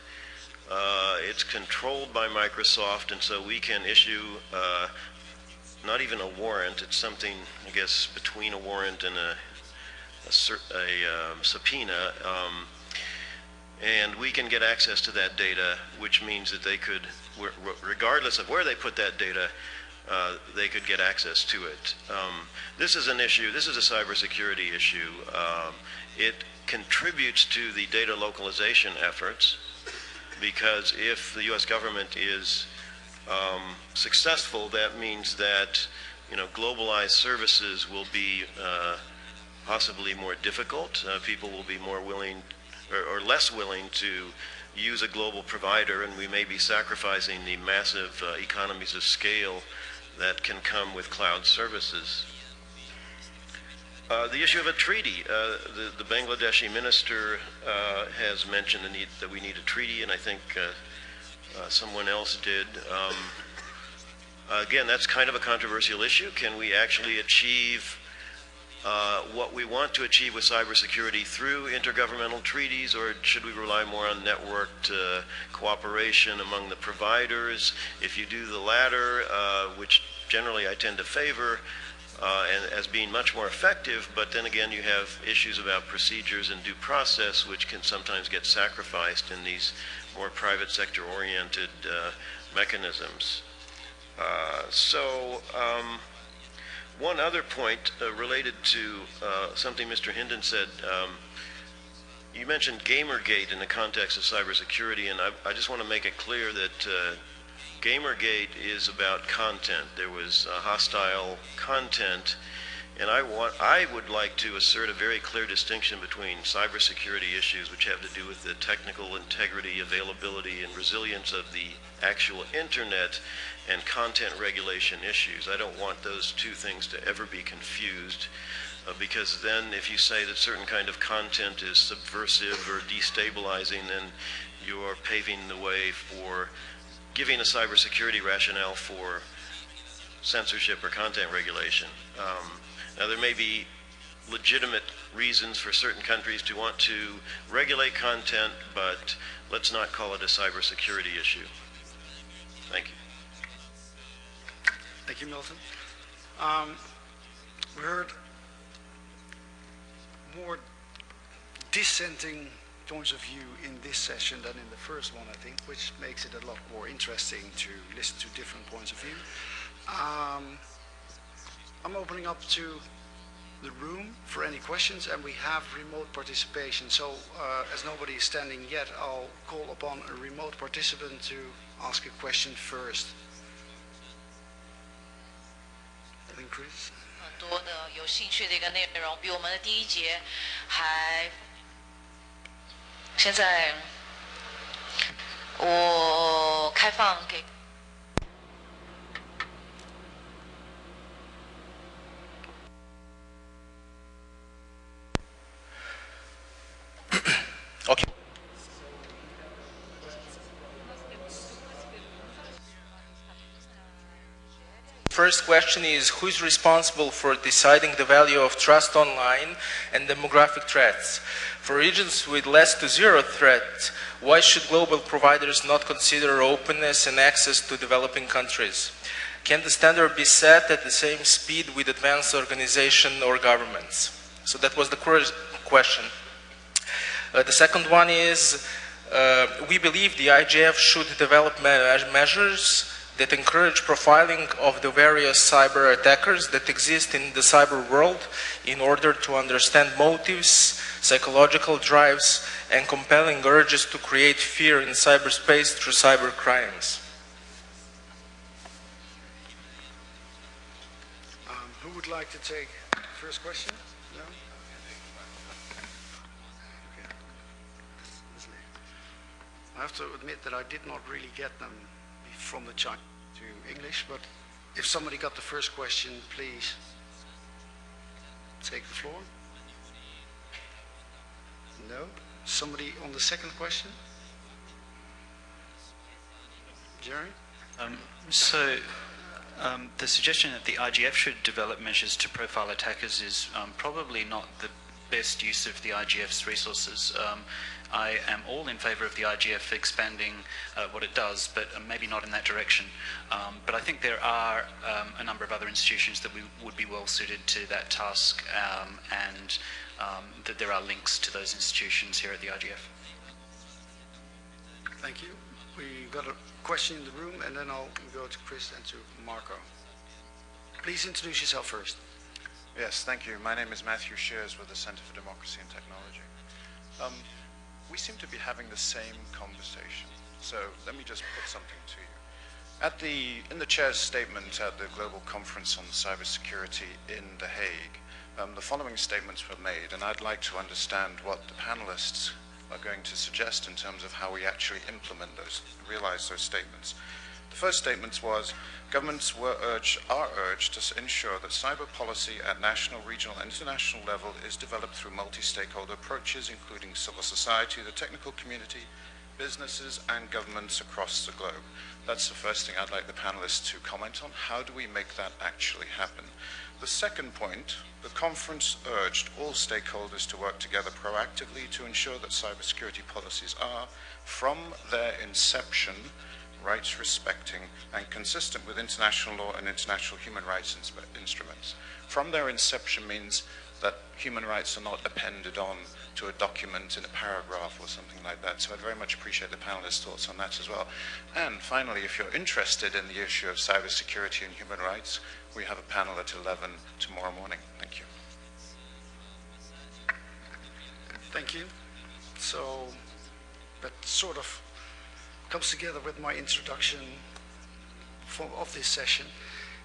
it's controlled by Microsoft, and so we can issue not even a warrant. It's something, I guess, between a warrant and a subpoena, and we can get access to that data, which means that they could, regardless of where they put that data, they could get access to it. This is an issue, this is a cybersecurity issue. It contributes to the data localization efforts, because if the US government is successful, that means that globalized services will be possibly more difficult. People will be more willing or less willing to use a global provider, and we may be sacrificing the massive economies of scale that can come with cloud services. The issue of a treaty. The Bangladeshi minister has mentioned the need that we need a treaty, and I think someone else did. Again, that's kind of a controversial issue. Can we actually achieve what we want to achieve with cybersecurity through intergovernmental treaties, or should we rely more on networked cooperation among the providers? If you do the latter, which generally I tend to favor, and as being much more effective, but then again you have issues about procedures and due process which can sometimes get sacrificed in these more private sector oriented mechanisms. One other point related to something Mr. Hinden said, you mentioned Gamergate in the context of cybersecurity, and I just want to make it clear that Gamergate is about content. There was hostile content, and I would like to assert a very clear distinction between cybersecurity issues, which have to do with the technical integrity, availability, and resilience of the actual internet, and content regulation issues. I don't want those two things to ever be confused, because then if you say that certain kind of content is subversive or destabilizing, then you are paving the way for giving a cybersecurity rationale for censorship or content regulation. Now there may be legitimate reasons for certain countries to want to regulate content, but let's not call it a cybersecurity issue. Thank you. Thank you, Milton. We heard more dissenting points of view in this session than in the first one, I think, which makes it a lot more interesting to listen to different points of view. I'm opening up to the room for any questions, and we have remote participation. So as nobody is standing yet, I'll call upon a remote participant to ask a question first. I think Chris. 很多的有兴趣的一个内容，比我们的第一节还。现在我开放给。Okay. First question is, who is responsible for deciding the value of trust online and demographic threats? For regions with less to zero threat, why should global providers not consider openness and access to developing countries? Can the standard be set at the same speed with advanced organizations or governments? So that was the first question. The second one is, we believe the IGF should develop measures that encourage profiling of the various cyber attackers that exist in the cyber world in order to understand motives, psychological drives, and compelling urges to create fear in cyberspace through cyber crimes. Who would like to take the first question? No? Okay. I have to admit that I did not really get them from the Chinese to English, but if somebody got the first question, please take the floor. No? Somebody on the second question? Jerry? The suggestion that the IGF should develop measures to profile attackers is probably not the best use of the IGF's resources. I am all in favour of the IGF expanding what it does, but maybe not in that direction. But I think there are a number of other institutions that would be well suited to that task, and that there are links to those institutions here at the IGF. Thank you. We got a question in the room, and then I'll go to Chris and to Marco. Please introduce yourself first. Yes, thank you. My name is Matthew Shears with the Center for Democracy and Technology. We seem to be having the same conversation, so let me just put something to you. In the chair's statement at the Global Conference on Cybersecurity in The Hague, the following statements were made, and I'd like to understand what the panelists are going to suggest in terms of how we actually implement those, realize those statements. The first statement was, governments are urged to ensure that cyber policy at national, regional, and international level is developed through multi-stakeholder approaches, including civil society, the technical community, businesses, and governments across the globe. That's the first thing I'd like the panelists to comment on. How do we make that actually happen? The second point, the conference urged all stakeholders to work together proactively to ensure that cybersecurity policies are, from their inception, rights respecting and consistent with international law and international human rights instruments. From their inception means that human rights are not appended on to a document in a paragraph or something like that. So I'd very much appreciate the panelists' thoughts on that as well. And finally, if you're interested in the issue of cybersecurity and human rights, we have a panel at 11 tomorrow morning. Thank you. Thank you. So that sort of comes together with my introduction of this session.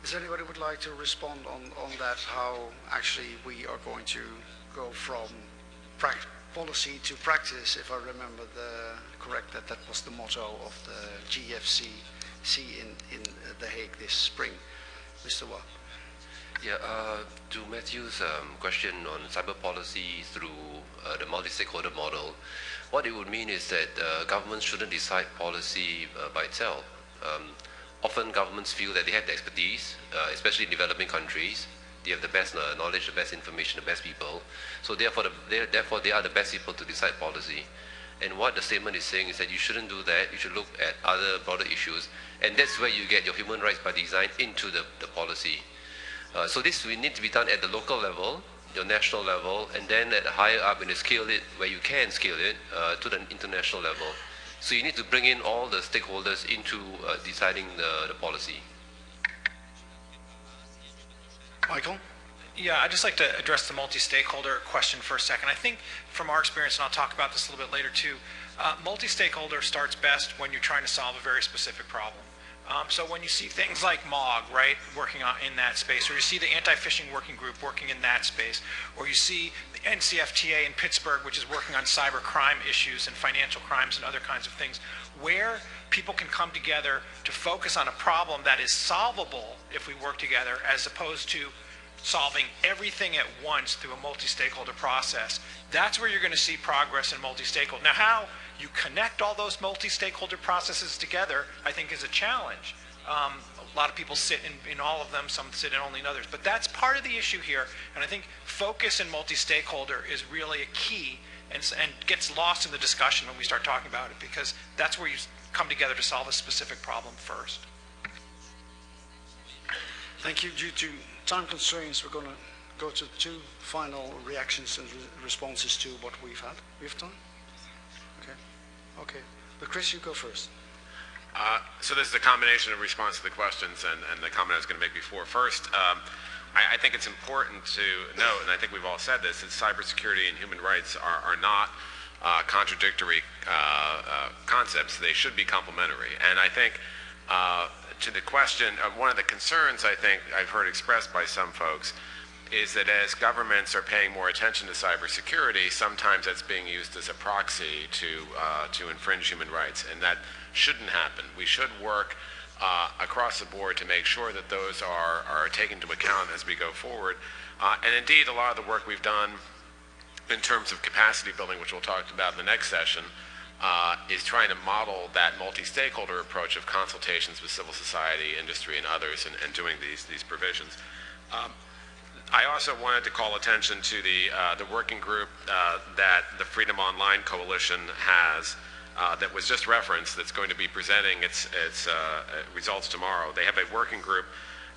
Is there anybody who would like to respond on that, how actually we are going to go from policy to practice, if I remember correct, that was the motto of the GFC in The Hague this spring. Mr. Wa. Yeah, to Matthew's question on cyber policy through the multi-stakeholder model, what it would mean is that governments shouldn't decide policy by itself. Often governments feel that they have the expertise, especially in developing countries. They have the best knowledge, the best information, the best people. So therefore they are the best people to decide policy. And what the statement is saying is that you shouldn't do that. You should look at other broader issues. And that's where you get your human rights by design into the policy. So this will need to be done at the local level, your national level, and then at higher up and scale it where you can scale it to the international level. So you need to bring in all the stakeholders into deciding the policy. Michael? Yeah, I'd just like to address the multi-stakeholder question for a second. I think from our experience, and I'll talk about this a little bit later too, multi-stakeholder starts best when you're trying to solve a very specific problem. So when you see things like MOG, right, working in that space, or you see the anti-phishing working group working in that space, or you see the NCFTA in Pittsburgh, which is working on cyber crime issues and financial crimes and other kinds of things, where people can come together to focus on a problem that is solvable if we work together, as opposed to solving everything at once through a multi-stakeholder process. That's where you're going to see progress in multi-stakeholder. Now, how you connect all those multi-stakeholder processes together, I think, is a challenge. A lot of people sit in all of them, some sit in only in others, but that's part of the issue here. And I think focus in multi-stakeholder is really a key and gets lost in the discussion when we start talking about it, because that's where you come together to solve a specific problem first. Thank you. Due to time constraints, we're going to go to two final reactions and responses to what we've had. We have time? Okay. But Chris, you go first. So this is a combination of response to the questions and the comment I was going to make before. First, I think it's important to note, and I think we've all said this, that cybersecurity and human rights are not contradictory concepts. They should be complementary. And I think to the question, one of the concerns I think I've heard expressed by some folks is that as governments are paying more attention to cybersecurity, sometimes that's being used as a proxy to infringe human rights, and that shouldn't happen. We should work across the board to make sure that those are taken into account as we go forward. And indeed, a lot of the work we've done in terms of capacity building, which we'll talk about in the next session, is trying to model that multi-stakeholder approach of consultations with civil society, industry, and others, and doing these provisions. I also wanted to call attention to the working group that the Freedom Online Coalition has that was just referenced, that's going to be presenting its results tomorrow. They have a working group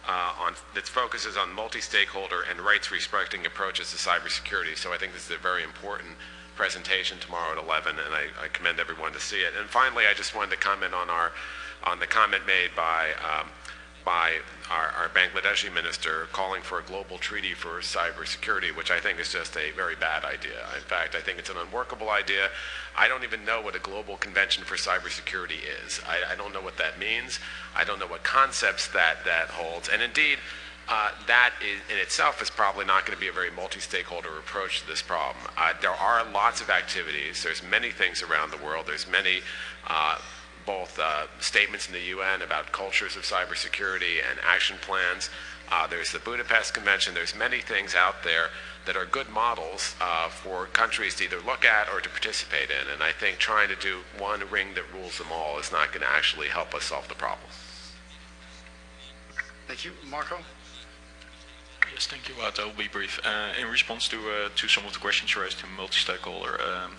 that focuses on multi-stakeholder and rights-respecting approaches to cybersecurity. So I think this is a very important presentation tomorrow at 11, and I commend everyone to see it. And finally, I just wanted to comment on the comment made by our Bangladeshi minister calling for a global treaty for cybersecurity, which I think is just a very bad idea. In fact, I think it's an unworkable idea. I don't even know what a global convention for cybersecurity is. I don't know what that means. I don't know what concepts that holds. And indeed, that in itself is probably not going to be a very multi-stakeholder approach to this problem. There are lots of activities. There's many things around the world. There's many both statements in the UN about cultures of cybersecurity and action plans. There's the Budapest Convention. There's many things out there that are good models for countries to either look at or to participate in. And I think trying to do one ring that rules them all is not going to actually help us solve the problem. Thank you. Marco? Yes, thank you, Wout. I'll be brief. In response to some of the questions raised in multi-stakeholder,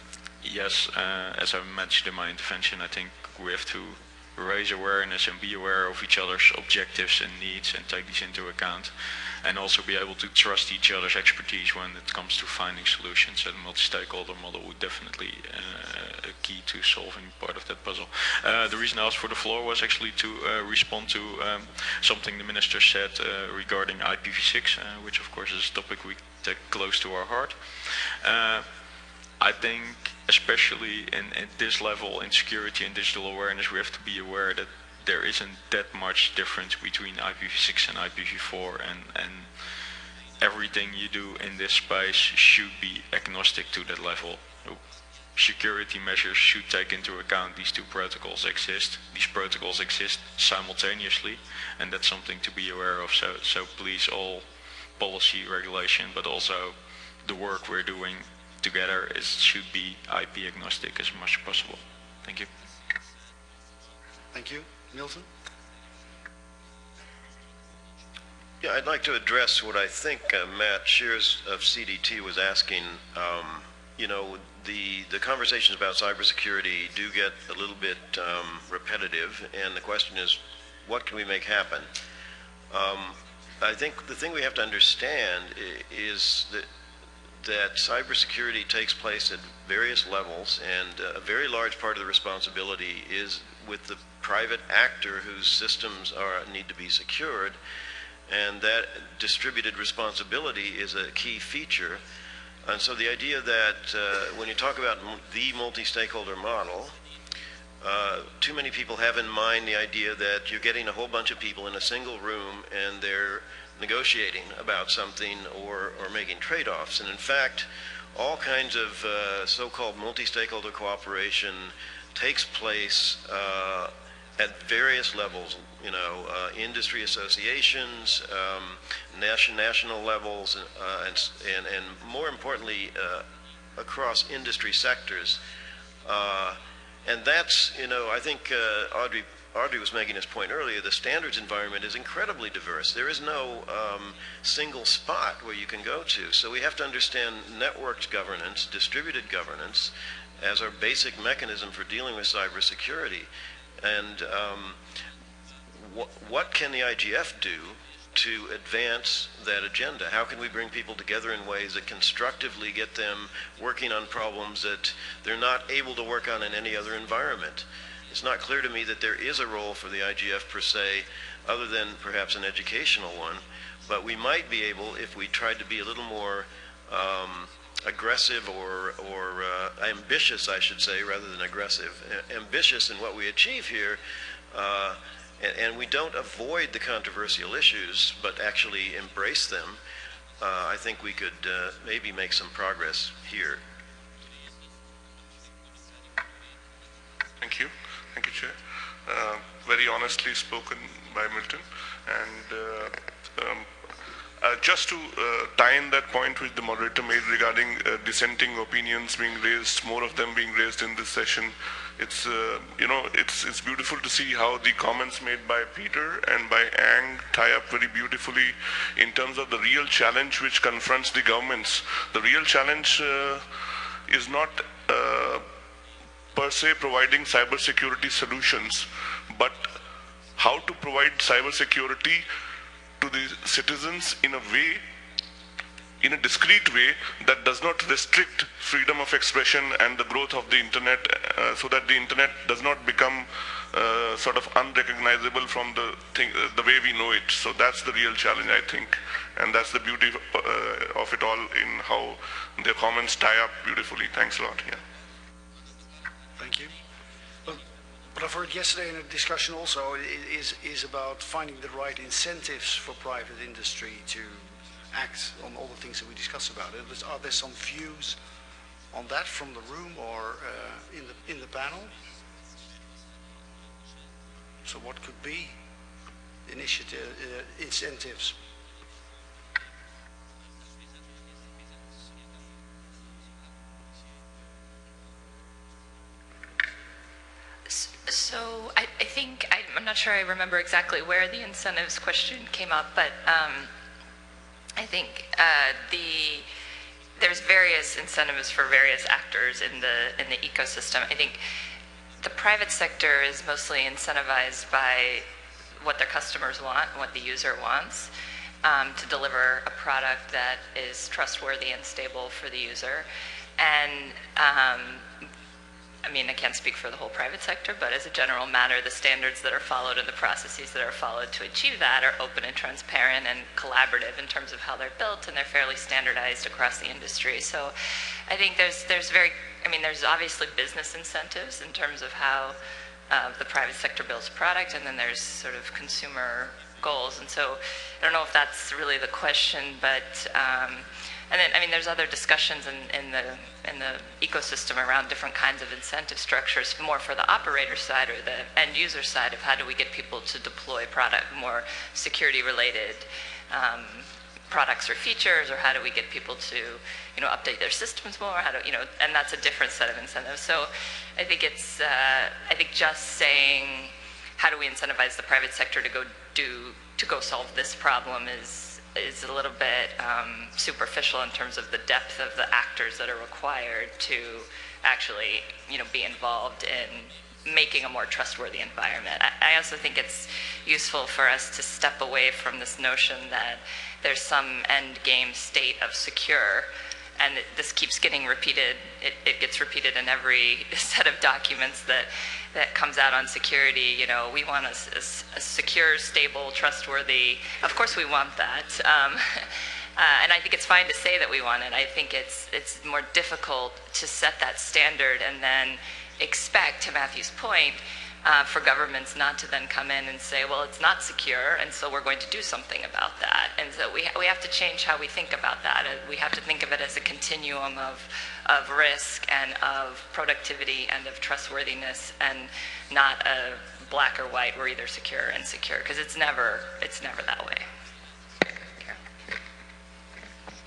yes, as I mentioned in my intervention, I think we have to raise awareness and be aware of each other's objectives and needs and take these into account, and also be able to trust each other's expertise when it comes to finding solutions. And the multi-stakeholder model would definitely a key to solving part of that puzzle. The reason I asked for the floor was actually to respond to something the minister said regarding IPv6, which of course is a topic we take close to our heart. I think especially at this level in security and digital awareness, we have to be aware that there isn't that much difference between IPv6 and IPv4, and everything you do in this space should be agnostic to that level. So security measures should take into account these two protocols exist. These protocols exist simultaneously, and that's something to be aware of. So please, all policy regulation, but also the work we're doing together should be IP agnostic as much as possible. Thank you. Thank you. Milton? Yeah, I'd like to address what I think Matt Shears of CDT was asking. You know, the conversations about cybersecurity do get a little bit repetitive, and the question is, what can we make happen? I think the thing we have to understand is that cybersecurity takes place at various levels, and a very large part of the responsibility is with the private actor whose systems need to be secured, and that distributed responsibility is a key feature. And so the idea that when you talk about the multi-stakeholder model, too many people have in mind the idea that you're getting a whole bunch of people in a single room and they're negotiating about something or making trade-offs. And in fact, all kinds of so-called multi-stakeholder cooperation takes place at various levels, you know, industry associations, national levels, and more importantly, across industry sectors. And that's, you know, I think Audrey was making this point earlier, the standards environment is incredibly diverse. There is no single spot where you can go to. So we have to understand networked governance, distributed governance, as our basic mechanism for dealing with cybersecurity. And what can the IGF do to advance that agenda? How can we bring people together in ways that constructively get them working on problems that they're not able to work on in any other environment? It's not clear to me that there is a role for the IGF per se, other than perhaps an educational one, but we might be able, if we tried to be a little more aggressive or ambitious, I should say, rather than aggressive, ambitious in what we achieve here, and we don't avoid the controversial issues, but actually embrace them, I think we could maybe make some progress here. Thank you. Thank you, Chair. Very honestly spoken by Milton. And just to tie in that point which the moderator made regarding dissenting opinions being raised, more of them being raised in this session, it's you know, it's beautiful to see how the comments made by Peter and by Ang tie up very beautifully in terms of the real challenge which confronts the governments. The real challenge is not per se providing cybersecurity solutions, but how to provide cybersecurity to the citizens in a way, in a discrete way, that does not restrict freedom of expression and the growth of the internet, so that the internet does not become sort of unrecognizable from the way we know it. So that's the real challenge, I think, and that's the beauty of it all in how their comments tie up beautifully. Thanks a lot. Yeah. Thank you. Well, what I've heard yesterday in a discussion also is about finding the right incentives for private industry to act on all the things that we discussed about it. Are there some views on that from the room or in the panel? So what could be initiative incentives? So I think, I'm not sure I remember exactly where the incentives question came up, but I think there's various incentives for various actors in the ecosystem. I think the private sector is mostly incentivized by what their customers want, what the user wants, to deliver a product that is trustworthy and stable for the user. And I mean, I can't speak for the whole private sector, but as a general matter, the standards that are followed and the processes that are followed to achieve that are open and transparent and collaborative in terms of how they're built, and they're fairly standardized across the industry. So I think there's obviously business incentives in terms of how the private sector builds product, and then there's sort of consumer goals. And so I don't know if that's really the question, but and then, I mean, there's other discussions in the ecosystem around different kinds of incentive structures, more for the operator side or the end user side of how do we get people to deploy product, more security-related products or features, or how do we get people to, update their systems more? How do and that's a different set of incentives. So I think it's, I think just saying how do we incentivize the private sector to go solve this problem is a little bit superficial in terms of the depth of the actors that are required to actually, be involved in making a more trustworthy environment. I also think it's useful for us to step away from this notion that there's some end game state of secure, and this keeps getting repeated. It gets repeated in every set of documents that comes out on security. We want a secure, stable, trustworthy. Of course we want that. And I think it's fine to say that we want it. I think it's more difficult to set that standard and then expect, to Matthew's point, for governments not to then come in and say, well, it's not secure, and so we're going to do something about that. And so we have to change how we think about that. We have to think of it as a continuum of risk and of productivity and of trustworthiness, and not a black or white, we're either secure or insecure, because it's never that way.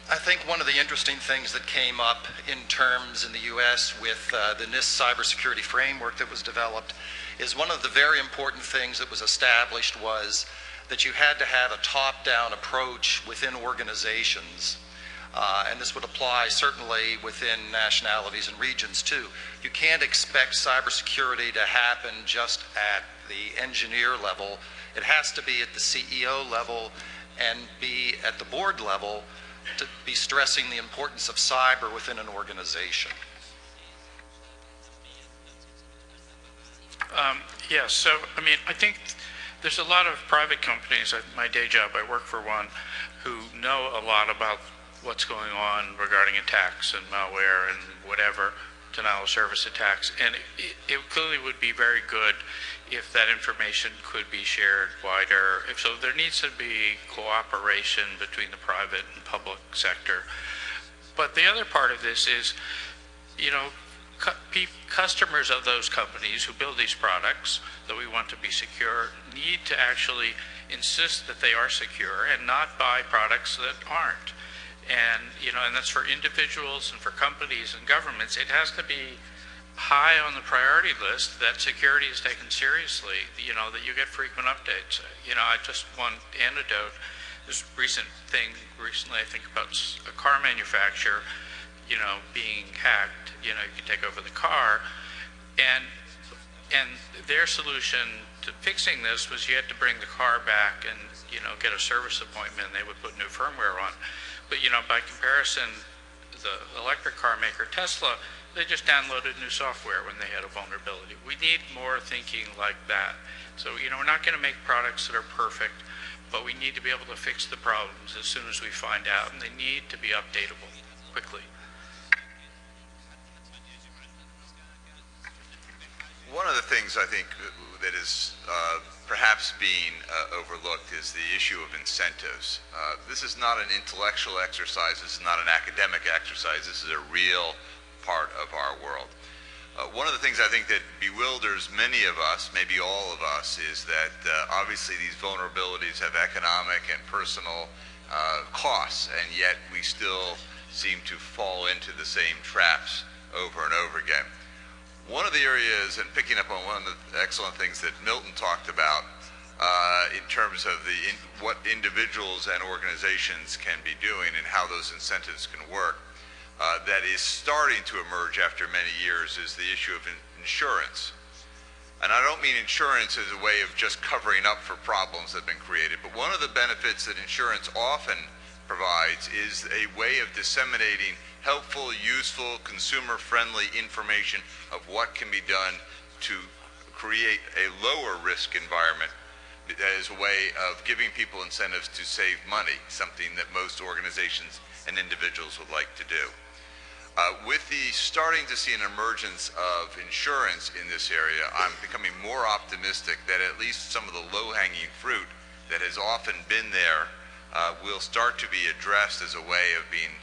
I think one of the interesting things that came up in terms in the U.S. with the NIST cybersecurity framework that was developed is one of the very important things that was established was that you had to have a top-down approach within organizations. And this would apply certainly within nationalities and regions too. You can't expect cybersecurity to happen just at the engineer level. It has to be at the CEO level and be at the board level to be stressing the importance of cyber within an organization. Yeah, so, I mean, I think there's a lot of private companies, at my day job, I work for one, who know a lot about what's going on regarding attacks and malware and whatever, denial of service attacks, and it clearly would be very good if that information could be shared wider. So there needs to be cooperation between the private and public sector. But the other part of this is, customers of those companies who build these products that we want to be secure need to actually insist that they are secure and not buy products that aren't. And, and that's for individuals and for companies and governments. It has to be high on the priority list that security is taken seriously, that you get frequent updates. I just one anecdote, this recently I think about a car manufacturer, being hacked, you could take over the car, and their solution to fixing this was you had to bring the car back and, get a service appointment, and they would put new firmware on. But, by comparison, the electric car maker Tesla, they just downloaded new software when they had a vulnerability. We need more thinking like that. So, we're not going to make products that are perfect, but we need to be able to fix the problems as soon as we find out, and they need to be updatable quickly. One of the things I think that is perhaps being overlooked is the issue of incentives. This is not an intellectual exercise. This is not an academic exercise. This is a real part of our world. One of the things I think that bewilders many of us, maybe all of us, is that obviously these vulnerabilities have economic and personal costs, and yet we still seem to fall into the same traps over and over again. One of the areas, and picking up on one of the excellent things that Milton talked about in terms of what individuals and organizations can be doing and how those incentives can work, that is starting to emerge after many years is the issue of insurance. And I don't mean insurance as a way of just covering up for problems that have been created, but one of the benefits that insurance often provides is a way of disseminating helpful, useful, consumer-friendly information of what can be done to create a lower risk environment as a way of giving people incentives to save money, something that most organizations and individuals would like to do. With the starting to see an emergence of insurance in this area, I'm becoming more optimistic that at least some of the low-hanging fruit that has often been there will start to be addressed as a way of being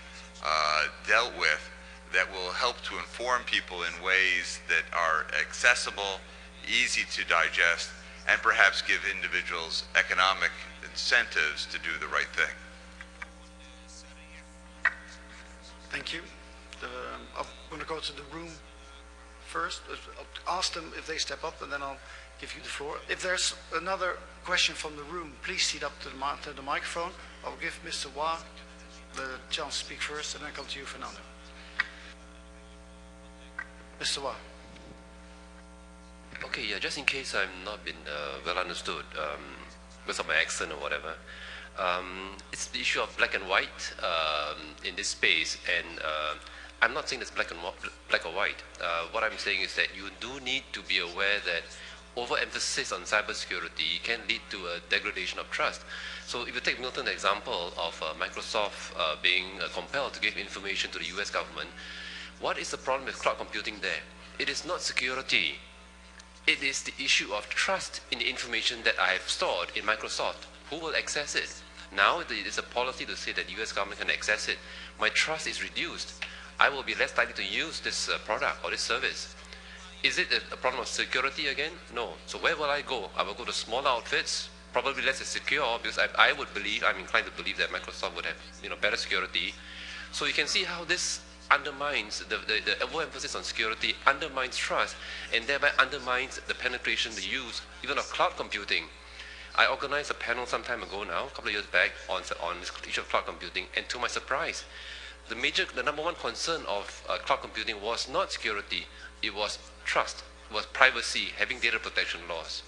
dealt with that will help to inform people in ways that are accessible, easy to digest, and perhaps give individuals economic incentives to do the right thing. Thank you. I'm going to go to the room first. I'll ask them if they step up, and then I'll give you the floor. If there's another question from the room, please sit up to the microphone. I'll give Mr. Wah the chance to speak first, and then come to you, Fernando. Mr. Wah. Okay, yeah, just in case I'm not been well understood because of my accent or whatever, it's the issue of black and white in this space, and I'm not saying it's black or white. What I'm saying is that you do need to be aware that overemphasis on cybersecurity can lead to a degradation of trust. So if you take Milton's example of Microsoft being compelled to give information to the US government, what is the problem with cloud computing there? It is not security. It is the issue of trust in the information that I have stored in Microsoft. Who will access it? Now it is a policy to say that the US government can access it. My trust is reduced. I will be less likely to use this product or this service. Is it a problem of security again? No. So where will I go? I will go to smaller outfits, probably less secure, because I would believe, I'm inclined to believe that Microsoft would have better security. So you can see how this undermines, the overemphasis on security undermines trust, and thereby undermines the penetration, the use, even of cloud computing. I organized a panel some time ago now, a couple of years back, on this issue of cloud computing, and to my surprise, the number one concern of cloud computing was not security, it was trust, it was privacy, having data protection laws.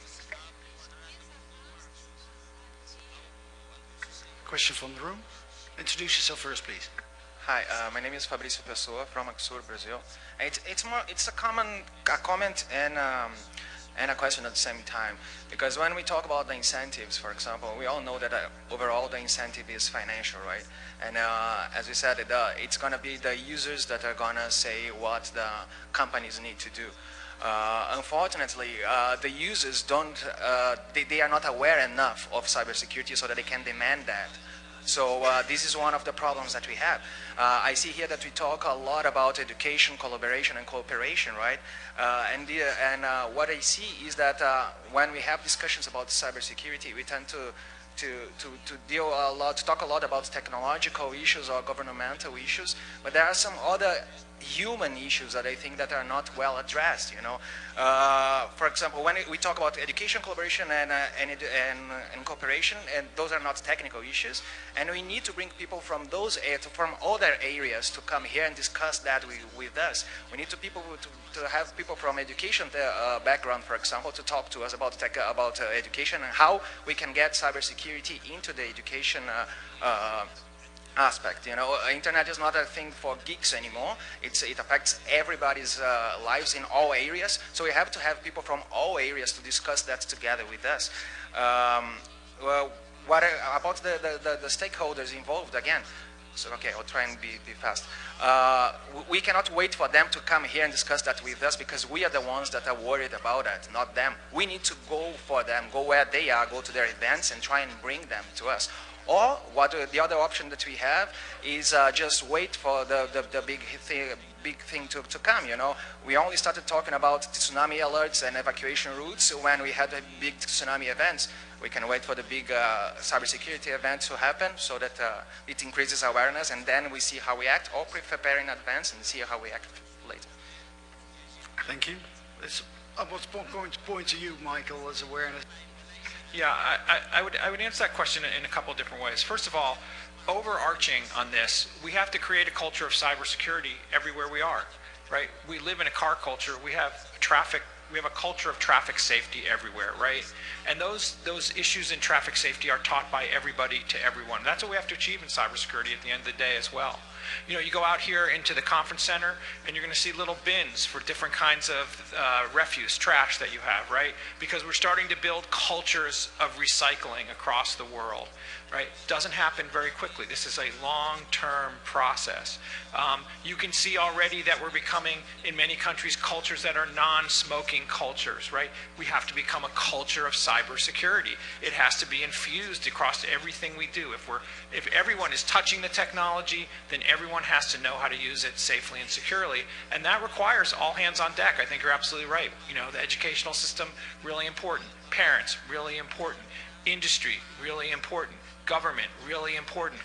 Question from the room? Introduce yourself first, please. Hi, my name is Fabrício Pessoa from Axur, Brazil. It's a comment and a question at the same time, because when we talk about the incentives, for example, we all know that overall the incentive is financial, right? And as we said, it's going to be the users that are going to say what the companies need to do. Unfortunately, the users they are not aware enough of cybersecurity so that they can demand that. So this is one of the problems that we have. I see here that we talk a lot about education, collaboration, and cooperation, right? And what I see is that when we have discussions about cybersecurity, we tend to talk a lot about technological issues or governmental issues, but there are some other human issues that I think that are not well addressed, you know. For example, when we talk about education, collaboration, and cooperation, and those are not technical issues, and we need to bring people from from other areas to come here and discuss that with us. We need to have people from education background, for example, to talk to us about education and how we can get cybersecurity into the education aspect. You know, internet is not a thing for geeks anymore. It affects everybody's lives in all areas. So we have to have people from all areas to discuss that together with us. What about the stakeholders involved again? So, okay, I'll try and be fast. We cannot wait for them to come here and discuss that with us because we are the ones that are worried about it, not them. We need to go for them, go where they are, go to their events and try and bring them to us. Or the other option that we have is just wait for the big thing to come, you know. We only started talking about the tsunami alerts and evacuation routes when we had a big tsunami events. We can wait for the big cybersecurity event to happen so that it increases awareness, and then we see how we act, or prepare in advance and see how we act later. Thank you. I was going to point to you, Michael, as awareness. Yeah, I would answer that question in a couple of different ways. First of all, overarching on this, we have to create a culture of cybersecurity everywhere we are, right? We live in a car culture. We have a culture of traffic safety everywhere, right? And those issues in traffic safety are taught by everybody to everyone. That's what we have to achieve in cybersecurity at the end of the day as well. You know, you go out here into the conference center and you're going to see little bins for different kinds of refuse, trash that you have, right? Because we're starting to build cultures of recycling across the world, right? Doesn't happen very quickly. This is a long-term process. You can see already that we're becoming, in many countries, cultures that are non-smoking cultures, right? We have to become a culture of cybersecurity. It has to be infused across everything we do. If everyone is touching the technology, then everyone has to know how to use it safely and securely, and that requires all hands on deck. I think you're absolutely right. You know, the educational system, really important. Parents, really important. Industry, really important. Government, really important.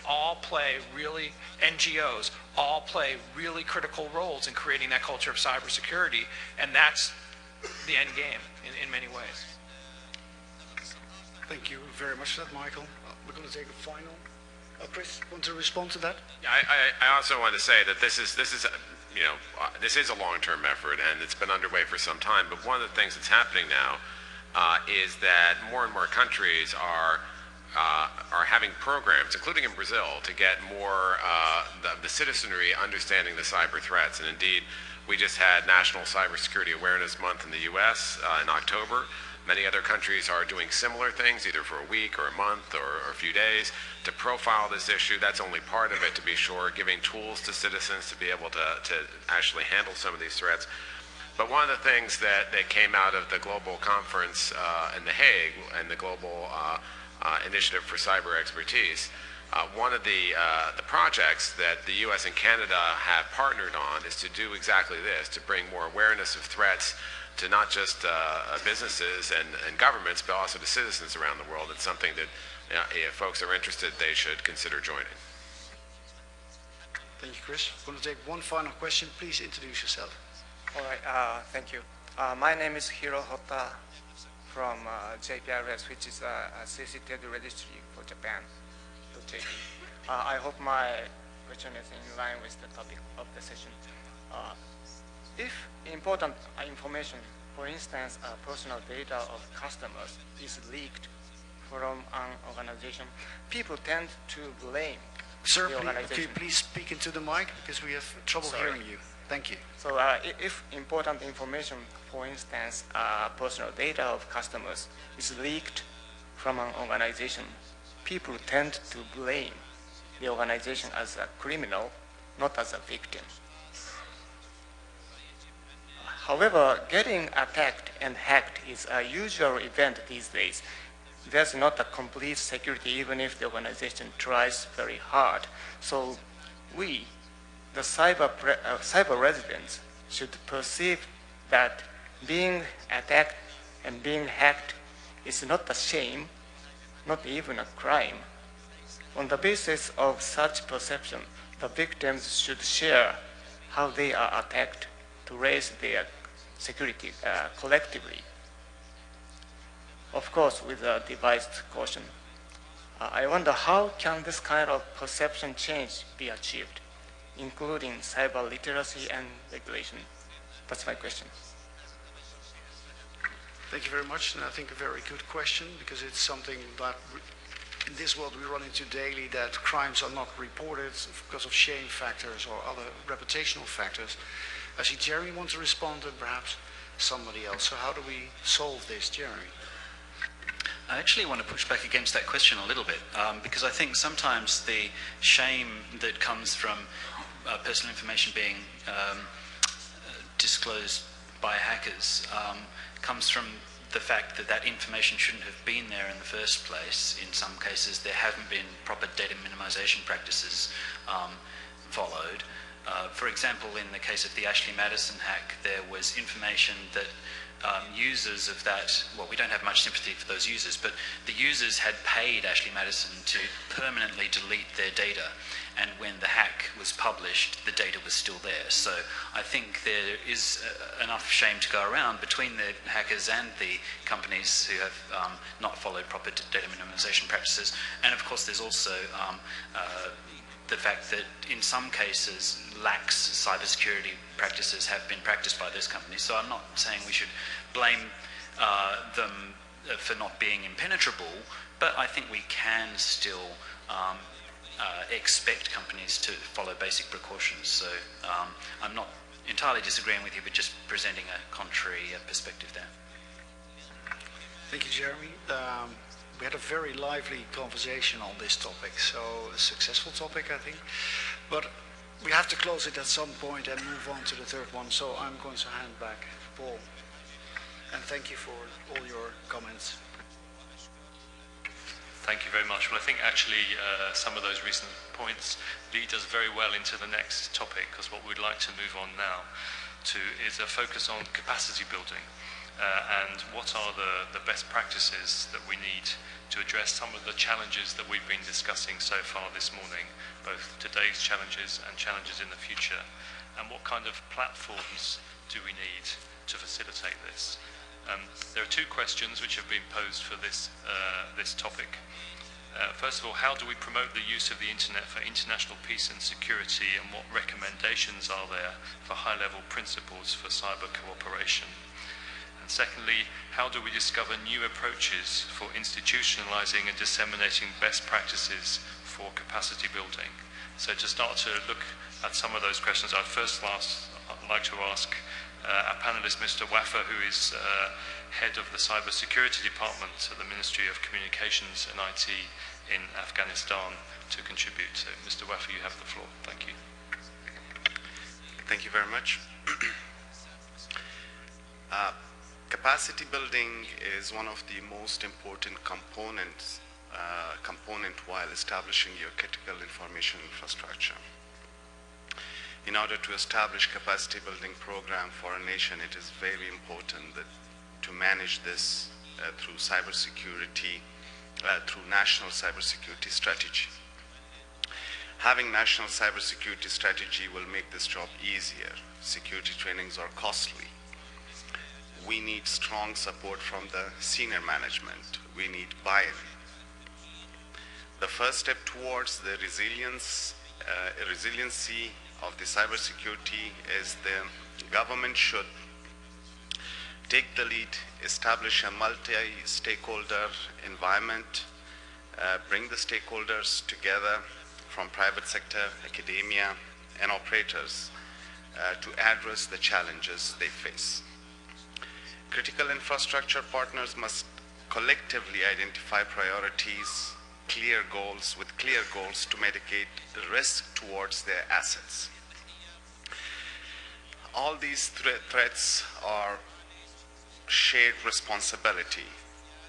NGOs, all play really critical roles in creating that culture of cybersecurity, and that's the end game in many ways. Thank you very much for that, Michael. We're going to take a final. Chris, want to respond to that? Yeah, I also want to say that this is a long-term effort, and it's been underway for some time. But one of the things that's happening now is that more and more countries are having programs, including in Brazil, to get more the citizenry understanding the cyber threats. And indeed, we just had National Cybersecurity Awareness Month in the U.S. In October. Many other countries are doing similar things, either for a week or a month or a few days, to profile this issue. That's only part of it, to be sure, giving tools to citizens to be able to actually handle some of these threats. But one of the things that came out of the global conference in The Hague and the Global Initiative for Cyber Expertise, one of the projects that the U.S. and Canada have partnered on is to do exactly this, to bring more awareness of threats to not just businesses and governments, but also to citizens around the world. It's something that if folks are interested, they should consider joining. Thank you, Chris. I'm going to take one final question. Please introduce yourself. All right, thank you. My name is Hiro Hotta from JPRS, which is a CCTED registry for Japan. I hope my question is in line with the topic of the session. If important information, for instance, personal data of customers is leaked from an organization, people tend to blame Sir, the organization. could you please speak into the mic because we have trouble hearing you. Thank you. So if important information, for instance, personal data of customers is leaked from an organization, people tend to blame the organization as a criminal, not as a victim. However, getting attacked and hacked is a usual event these days. There's not a complete security even if the organization tries very hard. So we, the cyber residents, should perceive that being attacked and being hacked is not a shame, not even a crime. On the basis of such perception, the victims should share how they are attacked to raise their security collectively. Of course, with a devised caution. I wonder how can this kind of perception change be achieved, including cyber literacy and regulation? That's my question. Thank you very much, and I think a very good question, because it's something that in this world we run into daily, that crimes are not reported because of shame factors or other reputational factors. I see Jeremy wants to respond, and perhaps somebody else. So how do we solve this, Jeremy? I actually want to push back against that question a little bit, because I think sometimes the shame that comes from personal information being disclosed by hackers comes from the fact that that information shouldn't have been there in the first place. In some cases, there haven't been proper data minimization practices followed. For example, in the case of the Ashley Madison hack, there was information that users of that, well, we don't have much sympathy for those users, but the users had paid Ashley Madison to permanently delete their data, and when the hack was published, the data was still there. So I think there is enough shame to go around between the hackers and the companies who have not followed proper data minimization practices. And of course, there's also the fact that in some cases lax cybersecurity practices have been practiced by those companies. So I'm not saying we should blame them for not being impenetrable, but I think we can still expect companies to follow basic precautions. So I'm not entirely disagreeing with you, but just presenting a contrary perspective there. Thank you, Jeremy. We had a very lively conversation on this topic, so a successful topic, I think. But we have to close it at some point and move on to the third one, so I'm going to hand back to Paul. And thank you for all your comments. Thank you very much. Well, I think actually some of those recent points lead us very well into the next topic, because what we'd like to move on now to is a focus on capacity building. And what are the best practices that we need to address some of the challenges that we've been discussing so far this morning, both today's challenges and challenges in the future, and what kind of platforms do we need to facilitate this? There are two questions which have been posed for this topic. First of all, how do we promote the use of the internet for international peace and security, and what recommendations are there for high-level principles for cyber cooperation? And secondly, how do we discover new approaches for institutionalizing and disseminating best practices for capacity building? So to start to look at some of those questions, I'd first like to ask our panelist, Mr. Waffa, who is head of the Cybersecurity Department at the Ministry of Communications and IT in Afghanistan, to contribute. So, Mr. Waffa, you have the floor. Thank you. Thank you very much. Capacity building is one of the most important component while establishing your critical information infrastructure. In order to establish capacity building program for a nation, it is very important that to manage this through cybersecurity, through national cybersecurity strategy. Having national cybersecurity strategy will make this job easier. Security trainings are costly. We need strong support from the senior management. We need buy-in. The first step towards the resiliency of the cybersecurity is the government should take the lead, establish a multi-stakeholder environment, bring the stakeholders together from private sector, academia, and operators to address the challenges they face. Critical infrastructure partners must collectively identify priorities, with clear goals to mitigate the risk towards their assets. All these threats are shared responsibility.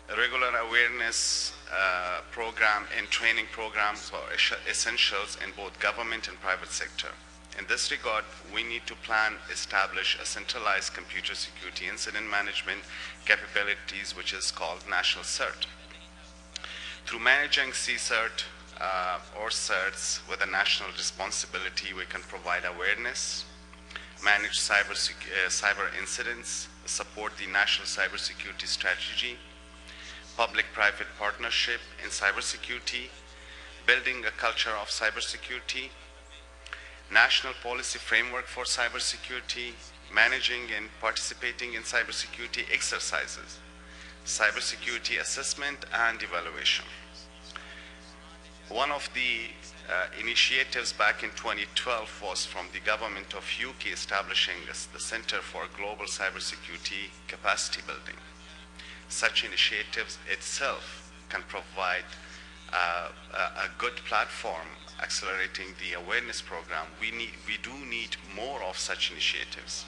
A regular awareness program and training programs are essentials in both government and private sector. In this regard, we need to establish a centralized computer security incident management capabilities, which is called National CERT. Through managing CCERT or CERTs with a national responsibility, we can provide awareness, manage cyber incidents, support the national cybersecurity strategy, public-private partnership in cybersecurity, building a culture of cybersecurity, national policy framework for cybersecurity, managing and participating in cybersecurity exercises, cybersecurity assessment and evaluation. One of the initiatives back in 2012 was from the government of UK establishing the Center for Global Cybersecurity Capacity Building. such initiatives itself can provide a good platform accelerating the awareness program. We do need more of such initiatives.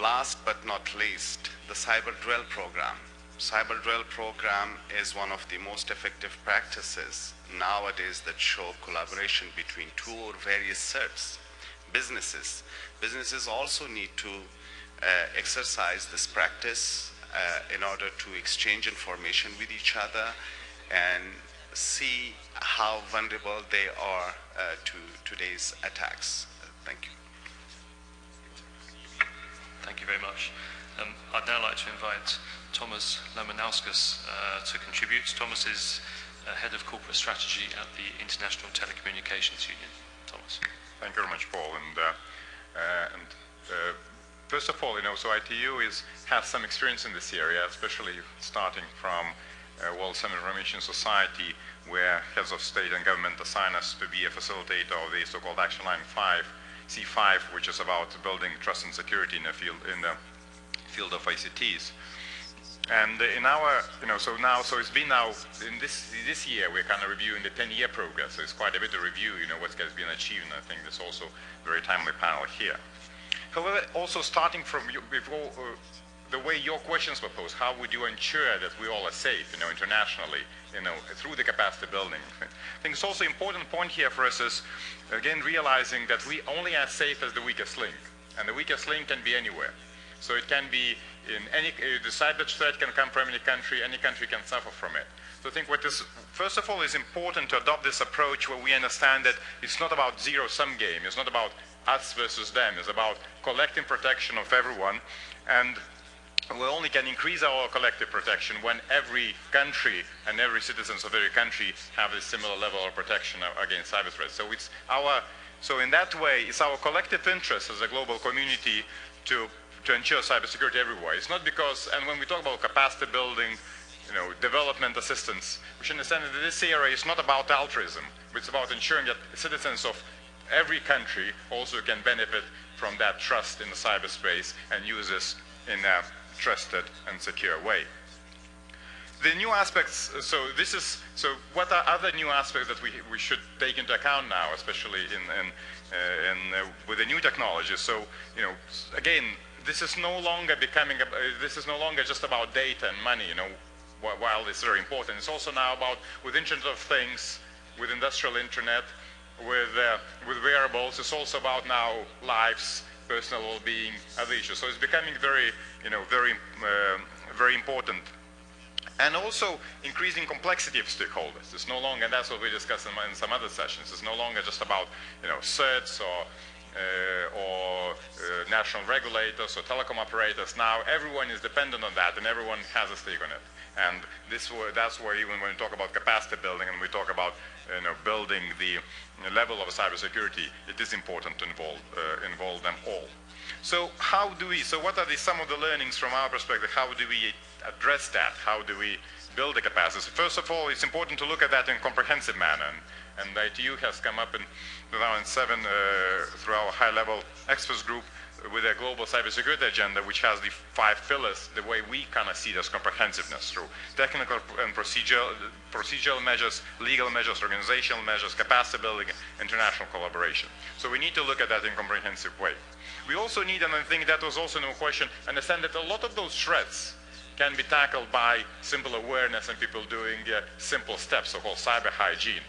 Last but not least, the cyber drill program. Cyber drill program is one of the most effective practices nowadays that show collaboration between two or various CERTs. Businesses also need to exercise this practice in order to exchange information with each other and see how vulnerable they are to today's attacks. Thank you. Thank you very much. I'd now like to invite Thomas Lamanauskas to contribute. Thomas is Head of Corporate Strategy at the International Telecommunications Union. Thomas. Thank you very much, Paul. First of all, so ITU has some experience in this area, especially starting from World Center for Information Society, where heads of state and government assign us to be a facilitator of the so-called Action Line 5, C5, which is about building trust and security in the field of ICTs. And in our, so it's been now, in this year, we're kind of reviewing the 10-year progress. So it's quite a bit to review, what has been achieved, and I think that's also a very timely panel here. However, also starting from the way your questions were posed, how would you ensure that we all are safe, internationally, through the capacity building? I think it's also an important point here for us is, again, realizing that we only are safe as the weakest link, and the weakest link can be anywhere. So it can be in the cyber threat can come from any country can suffer from it. So I think what is, first of all, is important to adopt this approach where we understand that it's not about zero-sum game, it's not about us versus them, it's about collective protection of everyone, and we only can increase our collective protection when every country and every citizens of every country have a similar level of protection against cyber threats. So in that way, it's our collective interest as a global community to ensure cybersecurity everywhere. It's not because, and when we talk about capacity building, development assistance, we should understand that this area is not about altruism, it's about ensuring that citizens of every country also can benefit from that trust in the cyberspace and use this in a trusted and secure way. The new aspects, so what are other new aspects that we should take into account now, especially with the new technologies? So, again, this is no longer just about data and money, while it's very important. It's also now about, with Internet of Things, with industrial internet, with wearables, it's also about now lives, personal well-being, other issues. So it's becoming very, very important. And also increasing complexity of stakeholders. It's no longer, and that's what we discussed in some other sessions, it's no longer just about, CERTs or national regulators or telecom operators. Now everyone is dependent on that and everyone has a stake on it. And that's where even when we talk about capacity building and we talk about building the level of cybersecurity, it is important to involve them all. So what are some of the learnings from our perspective? How do we address that? How do we build the capacity? So first of all, it's important to look at that in a comprehensive manner. And ITU has come up in 2007 through our high-level experts group with a global cybersecurity agenda, which has the 5 pillars, the way we kind of see this comprehensiveness through technical and procedural measures, legal measures, organizational measures, capacity building, international collaboration. So we need to look at that in a comprehensive way. We also need, and I think that was also no question, understand that a lot of those threats can be tackled by simple awareness and people doing simple steps, so-called cyber hygiene.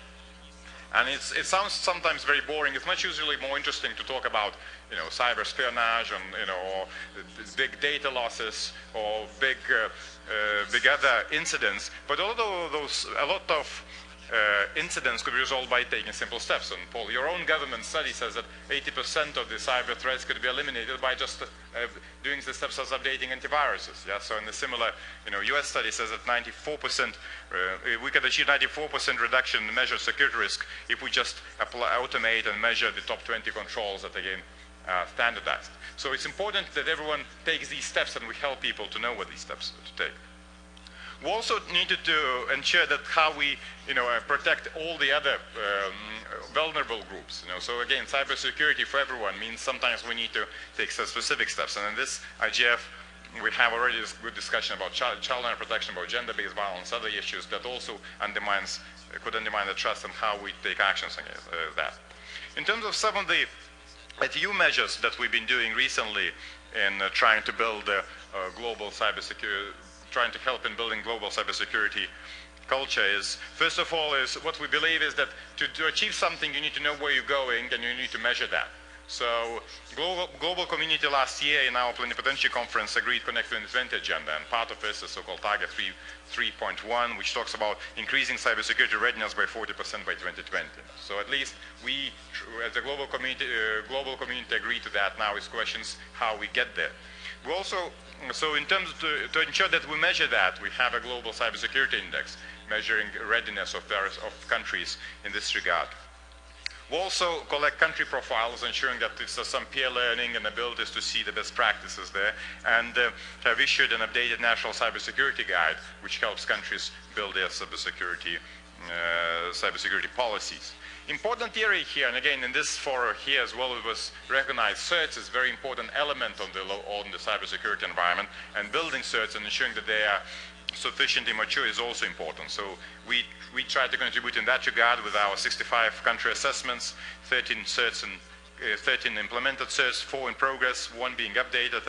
And it sounds sometimes very boring. It's much usually more interesting to talk about, cyber espionage and, or big data losses or big other incidents. But although a lot of incidents could be resolved by taking simple steps. And Paul, your own government study says that 80% of the cyber threats could be eliminated by just doing the steps as updating antiviruses. Yeah. So in the similar, U.S. study says that 94%, we could achieve 94% reduction in measured security risk if we just automate and measure the top 20 controls that again standardized. So it's important that everyone takes these steps and we help people to know what these steps to take. We also needed to ensure that how we, protect all the other vulnerable groups. So again, cybersecurity for everyone means sometimes we need to take some specific steps. And in this IGF we have already this good discussion about child and protection, about gender-based violence, other issues that also could undermine the trust and how we take actions against that. In terms of some of the ITU measures that we've been doing recently in trying to build global cybersecurity, trying to help in building global cybersecurity culture is, first of all, is what we believe is that to achieve something, you need to know where you're going and you need to measure that. So global community last year in our plenipotentiary conference agreed Connect to Invent agenda, and part of this is so-called Target 3.1, which talks about increasing cybersecurity readiness by 40% by 2020. So at least we, as a global community agree to that. Now it's questions how we get there. We also, so in terms to ensure that we measure that, we have a global cybersecurity index measuring readiness of countries in this regard. We also collect country profiles, ensuring that there's some peer learning and abilities to see the best practices there, and have issued an updated national cybersecurity guide, which helps countries build their cybersecurity policies. Important area here, and again in this forum here as well, it was recognized certs is a very important element on the cybersecurity environment, and building certs and ensuring that they are sufficiently mature is also important. So we try to contribute in that regard with our 65 country assessments, 13 certs and 13 implemented certs, 4 in progress, 1 being updated,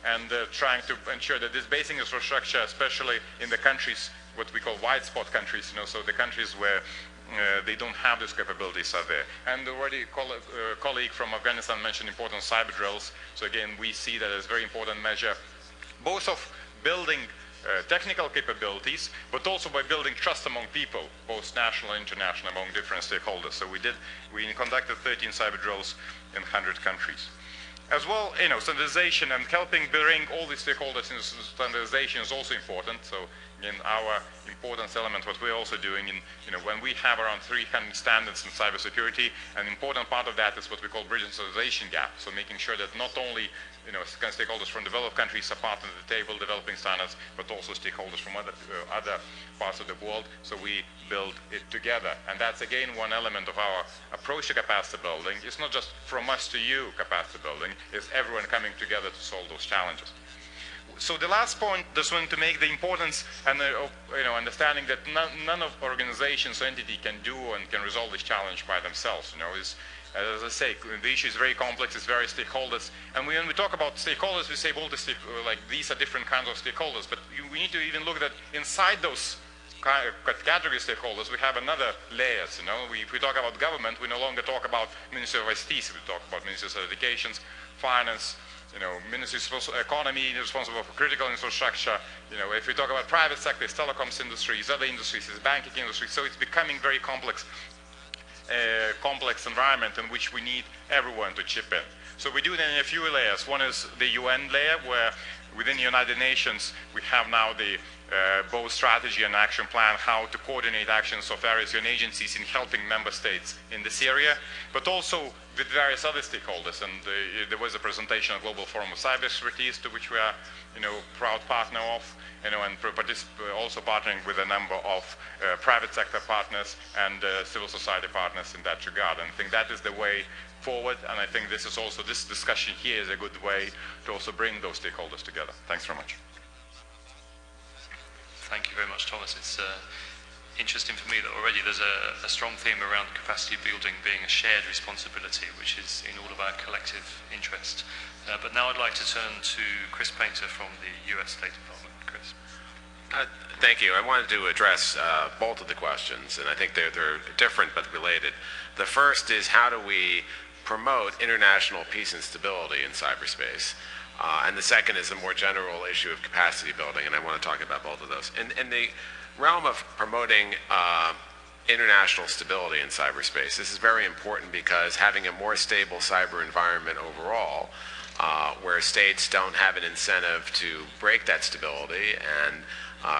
and trying to ensure that this basic infrastructure, especially in the countries, what we call white spot countries, so the countries where they don't have these capabilities are there. And already a colleague from Afghanistan mentioned important cyber drills. So again, we see that as a very important measure, both of building technical capabilities, but also by building trust among people, both national and international, among different stakeholders. So we conducted 13 cyber drills in 100 countries. As well, standardization and helping bring all the stakeholders in standardization is also important. So in our importance element, what we're also doing when we have around 300 standards in cybersecurity, an important part of that is what we call bridging standardization gap. So making sure that not only stakeholders from developed countries are part of the table developing standards, but also stakeholders from other parts of the world, so we build it together. And that's again one element of our approach to capacity building. It's not just from us to you capacity building, it's everyone coming together to solve those challenges. So the last point, just wanted to make the importance and understanding that none of organizations or entity can do and can resolve this challenge by themselves. As I say, the issue is very complex, it's very stakeholders. And when we talk about stakeholders, we say, well, these are different kinds of stakeholders. But we need to even look at inside those category stakeholders, we have another layers. If we talk about government, we no longer talk about Ministry of ICTs, we talk about Ministries of Education, Finance, Ministries of Economy, responsible for critical infrastructure. If we talk about private sectors, telecoms industries, other industries, banking industry. So it's becoming very complex environment in which we need everyone to chip in. So we do that in a few layers. One is the UN layer, where within the United Nations we have now the both strategy and action plan, how to coordinate actions of various UN agencies in helping member states in this area, but also with various other stakeholders. And there was a presentation at Global Forum of Cyber Expertise, to which we are proud partner of, and also partnering with a number of private sector partners and civil society partners in that regard. And I think that is the way forward, and I think this discussion here is a good way to also bring those stakeholders together. Thanks very much. Thank you very much, Thomas. It's interesting for me that already there's a strong theme around capacity building being a shared responsibility, which is in all of our collective interest. But now I'd like to turn to Chris Painter from the US State Department. Chris. Thank you. I wanted to address both of the questions, and I think they're different but related. The first is, how do we promote international peace and stability in cyberspace? And the second is a more general issue of capacity building, and I want to talk about both of those. In the realm of promoting international stability in cyberspace, this is very important because having a more stable cyber environment overall, where states don't have an incentive to break that stability and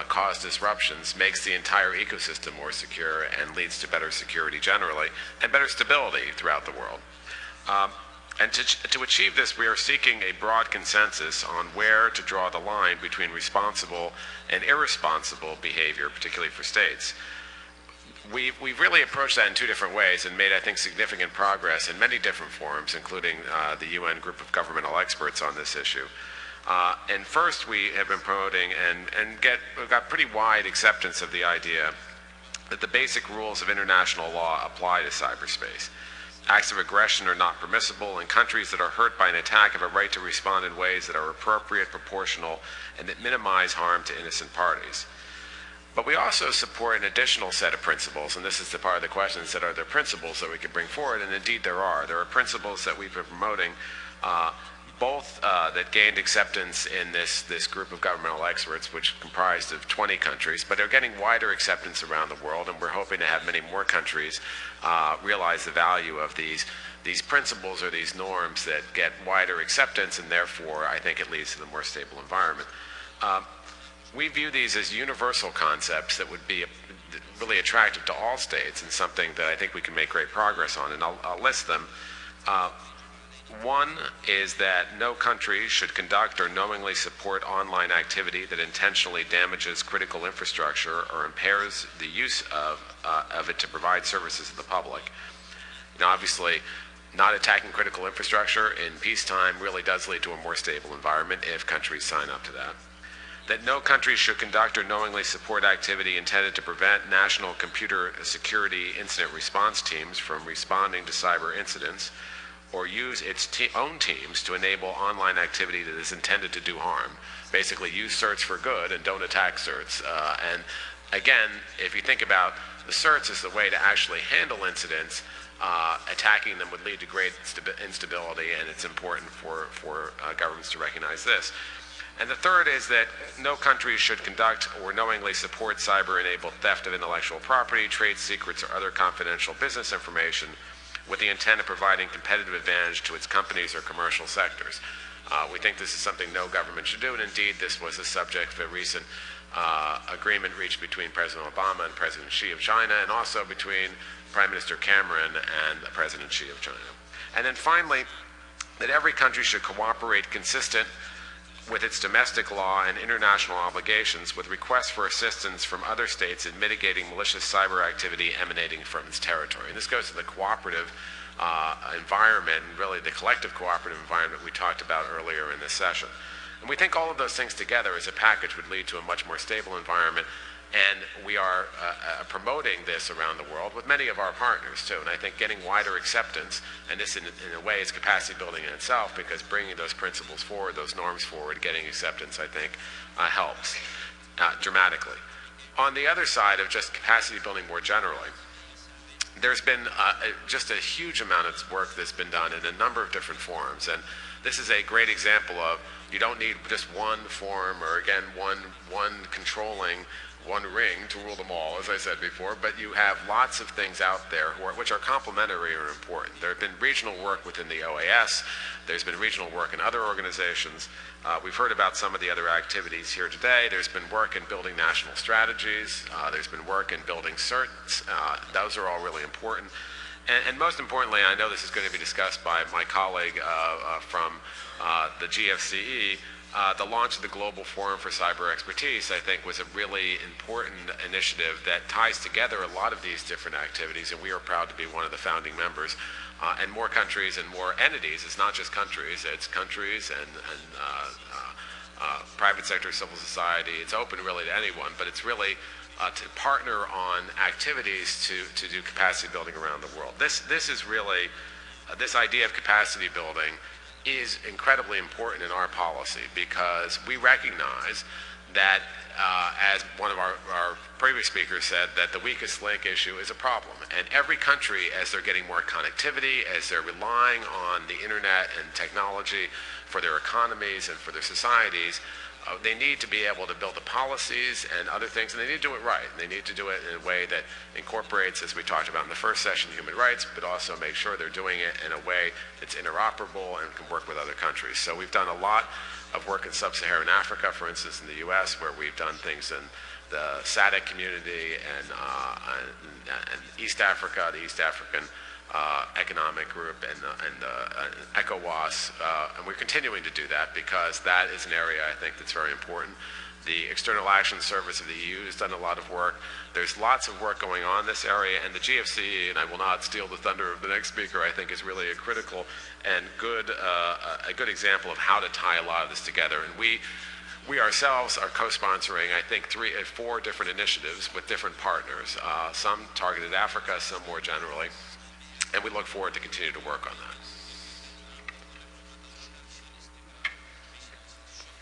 cause disruptions, makes the entire ecosystem more secure and leads to better security generally and better stability throughout the world. And to achieve this, we are seeking a broad consensus on where to draw the line between responsible and irresponsible behavior, particularly for states. We've really approached that in two different ways and made, I think, significant progress in many different forums, including the UN group of governmental experts on this issue. And first, we have been promoting we've got pretty wide acceptance of the idea that the basic rules of international law apply to cyberspace. Acts of aggression are not permissible, and countries that are hurt by an attack have a right to respond in ways that are appropriate, proportional, and that minimize harm to innocent parties. But we also support an additional set of principles, and this is the part of the question that said, are there principles that we can bring forward? And indeed there are. There are principles that we've been promoting, both that gained acceptance in this group of governmental experts, which comprised of 20 countries, but are getting wider acceptance around the world, and we're hoping to have many more countries realize the value of these principles or these norms that get wider acceptance, and therefore I think it leads to the more stable environment. We view these as universal concepts that would be really attractive to all states, and something that I think we can make great progress on, and I'll list them. One is that no country should conduct or knowingly support online activity that intentionally damages critical infrastructure or impairs the use of it to provide services to the public. Obviously, not attacking critical infrastructure in peacetime really does lead to a more stable environment if countries sign up to that. That no country should conduct or knowingly support activity intended to prevent national computer security incident response teams from responding to cyber incidents, or use its own teams to enable online activity that is intended to do harm. Basically, use certs for good and don't attack certs. And again, if you think about the certs as the way to actually handle incidents, attacking them would lead to great instability, and it's important for governments to recognize this. And the third is that no country should conduct or knowingly support cyber-enabled theft of intellectual property, trade secrets, or other confidential business information with the intent of providing competitive advantage to its companies or commercial sectors. We think this is something no government should do, and indeed this was the subject of a recent agreement reached between President Obama and President Xi of China, and also between Prime Minister Cameron and President Xi of China. And then finally, that every country should cooperate consistent with its domestic law and international obligations with requests for assistance from other states in mitigating malicious cyber activity emanating from its territory. And this goes to the cooperative environment, and really the collective cooperative environment we talked about earlier in this session. And we think all of those things together as a package would lead to a much more stable environment, and we are promoting this around the world with many of our partners too. And I think getting wider acceptance, and this in a way is capacity building in itself, because bringing those principles forward, those norms forward, getting acceptance, I think helps dramatically. On the other side of just capacity building more generally, there's been just a huge amount of work that's been done in a number of different forums, and this is a great example of you don't need just one forum or, again, one controlling one ring to rule them all, as I said before, but you have lots of things out there which are complementary or important. There have been regional work within the OAS. There's been regional work in other organizations. We've heard about some of the other activities here today. There's been work in building national strategies. There's been work in building certs. Those are all really important. And most importantly, I know this is going to be discussed by my colleague from the GFCE, the launch of the Global Forum for Cyber Expertise, I think, was a really important initiative that ties together a lot of these different activities, and we are proud to be one of the founding members. And more countries and more entities. It's not just countries, it's countries and private sector, civil society. It's open really to anyone, but it's really to partner on activities to do capacity building around the world. This is really, this idea of capacity building is incredibly important in our policy, because we recognize that, as one of our previous speakers said, that the weakest link issue is a problem. And every country, as they're getting more connectivity, as they're relying on the internet and technology for their economies and for their societies, they need to be able to build the policies and other things, and they need to do it right. They need to do it in a way that incorporates, as we talked about in the first session, human rights, but also make sure they're doing it in a way that's interoperable and can work with other countries. So we've done a lot of work in sub-Saharan Africa, for instance, in the U.S., where we've done things in the SADC community and East Africa, the East African Economic Group, and ECOWAS, and we're continuing to do that because that is an area I think that's very important. The External Action Service of the EU has done a lot of work. There's lots of work going on in this area, and the GFCE, and I will not steal the thunder of the next speaker, I think is really a critical and a good example of how to tie a lot of this together. And we ourselves are co-sponsoring, I think, 4 different initiatives with different partners, some targeted Africa, some more generally, and we look forward to continue to work on that.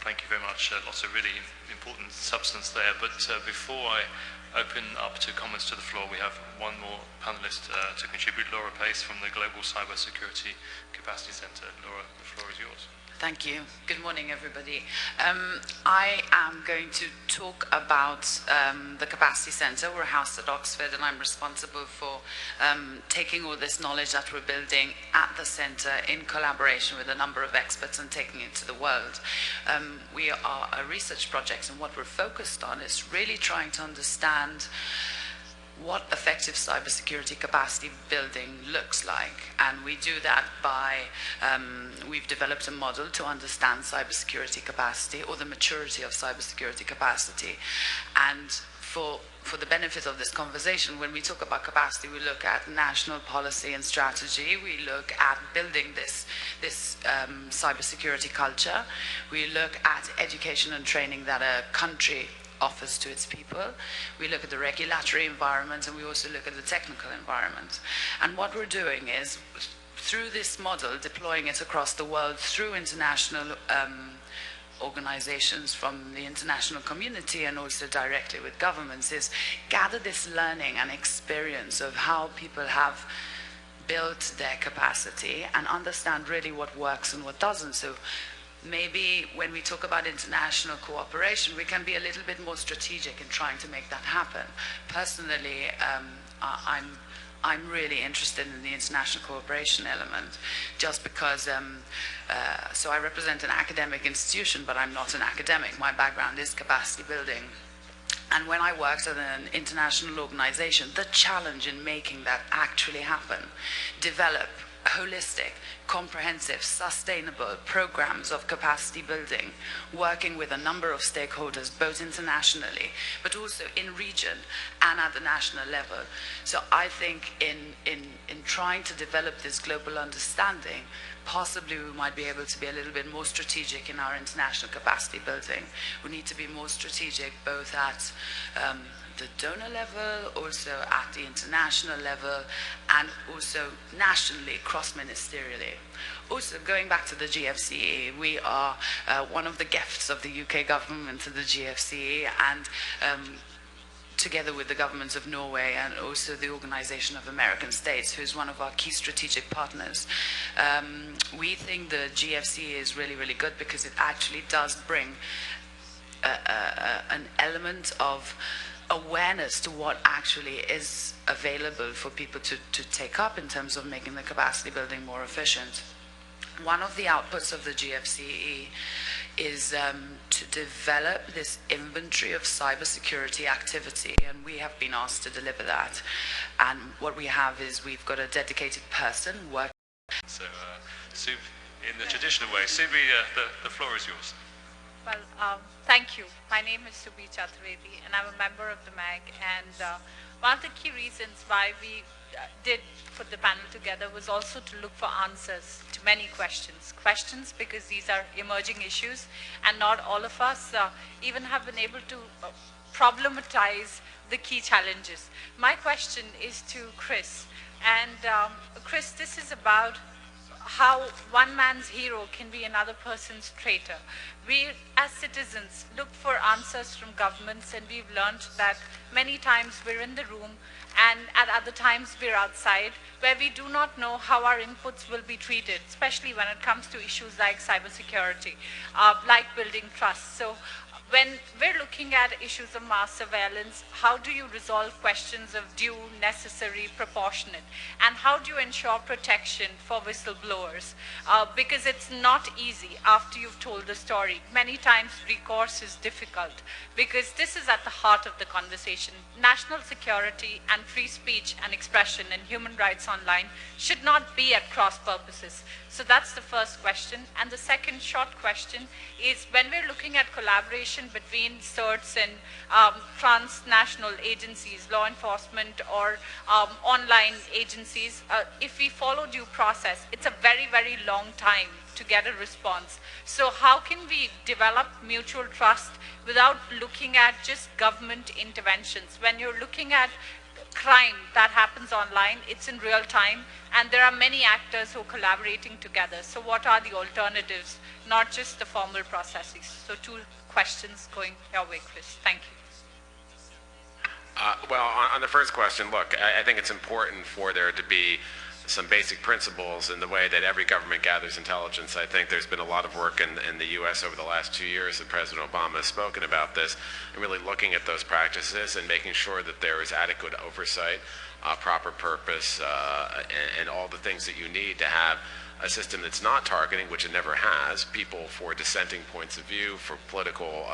Thank you very much. Lots of really important substance there. But before I open up to comments to the floor, we have one more panelist to contribute, Laura Pace from the Global Cybersecurity Capacity Center. Laura, the floor is yours. Thank you. Good morning, everybody. I am going to talk about the Capacity Center. We're housed at Oxford, and I'm responsible for taking all this knowledge that we're building at the center in collaboration with a number of experts and taking it to the world. We are a research project, and what we're focused on is really trying to understand what effective cybersecurity capacity building looks like. And we do that by, we've developed a model to understand cybersecurity capacity, or the maturity of cybersecurity capacity. And for the benefit of this conversation, when we talk about capacity, we look at national policy and strategy. We look at building this cybersecurity culture. We look at education and training that a country offers to its people. We look at the regulatory environment, and we also look at the technical environment. And what we're doing is, through this model, deploying it across the world through international organizations from the international community and also directly with governments, is gather this learning and experience of how people have built their capacity and understand really what works and what doesn't. So maybe when we talk about international cooperation, we can be a little bit more strategic in trying to make that happen. Personally, I'm really interested in the international cooperation element, just because, so I represent an academic institution, but I'm not an academic. My background is capacity building. And when I worked at an international organization, the challenge in making that actually happen, develop holistic, comprehensive, sustainable programs of capacity building, working with a number of stakeholders, both internationally, but also in region and at the national level. So I think in trying to develop this global understanding, possibly we might be able to be a little bit more strategic in our international capacity building. We need to be more strategic both at the donor level, also at the international level, and also nationally, cross-ministerially. Also, going back to the GFCE, we are one of the gifts of the UK government to the GFCE, and together with the governments of Norway and also the Organization of American States, who's one of our key strategic partners. We think the GFCE is really, really good because it actually does bring an element of awareness to what actually is available for people to take up in terms of making the capacity building more efficient. One of the outputs of the GFCE is to develop this inventory of cybersecurity activity, and we have been asked to deliver that. And what we have is we've got a dedicated person working. So, Sub, in the traditional way, Subi, the floor is yours. Well, thank you. My name is Subhi Chaturvedi, and I'm a member of the MAG. And one of the key reasons why we did put the panel together was also to look for answers to many questions. Questions because these are emerging issues, and not all of us even have been able to problematize the key challenges. My question is to Chris. And Chris, this is about how one man's hero can be another person's traitor. We, as citizens, look for answers from governments, and we've learned that many times we're in the room and at other times we're outside, where we do not know how our inputs will be treated, especially when it comes to issues like cybersecurity, like building trust. So when we're looking at issues of mass surveillance, how do you resolve questions of due, necessary, proportionate? And how do you ensure protection for whistleblowers? Because it's not easy after you've told the story. Many times recourse is difficult, because this is at the heart of the conversation. National security and free speech and expression and human rights online should not be at cross purposes. So that's the first question. And the second short question is, when we're looking at collaboration collaboration between certs and transnational agencies, law enforcement or online agencies, if we follow due process, it's a very, very long time to get a response. So how can we develop mutual trust without looking at just government interventions? When you're looking at crime that happens online, it's in real time, and there are many actors who are collaborating together. So what are the alternatives, not just the formal processes? So 2 questions going your way, Chris. Thank you. Well, on the first question, look, I think it's important for there to be some basic principles in the way that every government gathers intelligence. I think there's been a lot of work in the U.S. over the last 2 years, and President Obama has spoken about this, and really looking at those practices and making sure that there is adequate oversight, proper purpose, and all the things that you need to have a system that's not targeting, which it never has, people for dissenting points of view, for political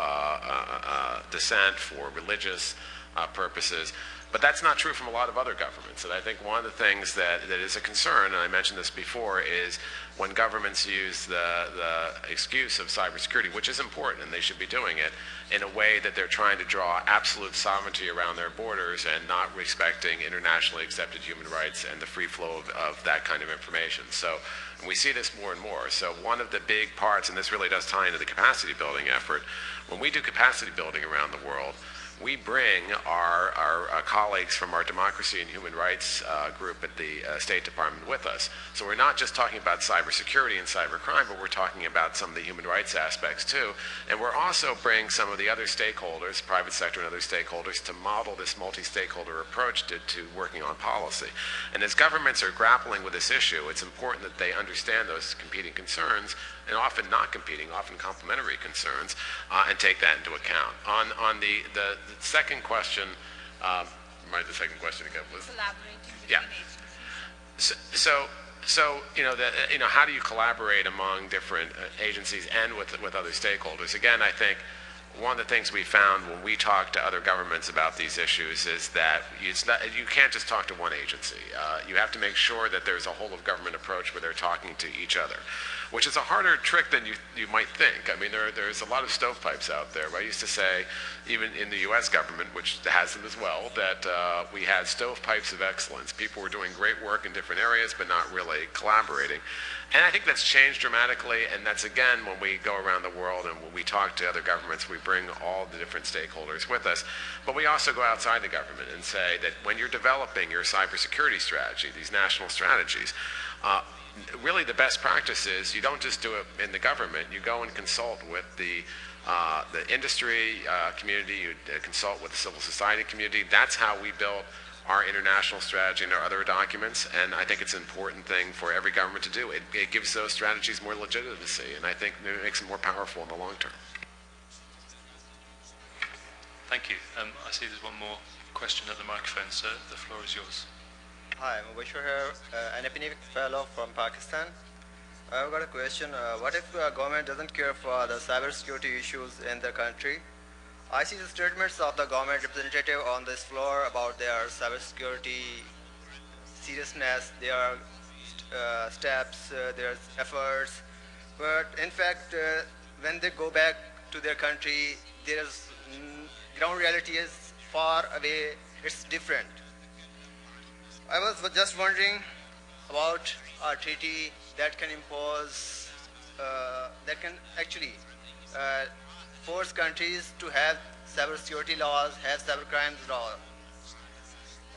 dissent, for religious purposes. But that's not true from a lot of other governments. And I think one of the things that is a concern, and I mentioned this before, is when governments use the excuse of cybersecurity, which is important and they should be doing it, in a way that they're trying to draw absolute sovereignty around their borders and not respecting internationally accepted human rights and the free flow of that kind of information. So we see this more and more. So one of the big parts, and this really does tie into the capacity building effort, when we do capacity building around the world, we bring our colleagues from our democracy and human rights group at the State Department with us. So we're not just talking about cybersecurity and cybercrime, but we're talking about some of the human rights aspects too. And we're also bringing some of the other stakeholders, private sector and other stakeholders, to model this multi-stakeholder approach to working on policy. And as governments are grappling with this issue, it's important that they understand those competing concerns, and often not competing, often complementary concerns, and take that into account. On the second question, remind the second question again was? Collaborating between agencies. So how do you collaborate among different agencies and with other stakeholders? Again, I think one of the things we found when we talk to other governments about these issues is that you can't just talk to one agency. You have to make sure that there's a whole of government approach where they're talking to each other, which is a harder trick than you might think. I mean, there's a lot of stovepipes out there. I used to say, even in the U.S. government, which has them as well, that we had stovepipes of excellence. People were doing great work in different areas, but not really collaborating. And I think that's changed dramatically, and that's, again, when we go around the world and when we talk to other governments, we bring all the different stakeholders with us. But we also go outside the government and say that when you're developing your cybersecurity strategy, these national strategies, really the best practice is you don't just do it in the government. You go and consult with the industry community, you consult with the civil society community. That's how we built our international strategy and our other documents, and I think it's an important thing for every government to do. It gives those strategies more legitimacy, and I think it makes them more powerful in the long term. Thank you. I see there's one more question at the microphone, sir. The floor is yours. Hi, I'm Vishwa here, an epidemic fellow from Pakistan. I've got a question. What if government doesn't care for the cybersecurity issues in the country? I see the statements of the government representative on this floor about their cybersecurity seriousness, their steps, their efforts. But in fact, when they go back to their country, ground reality is far away, it's different. I was just wondering about a treaty that can impose, that can actually force countries to have cybersecurity laws, have cybercrimes laws.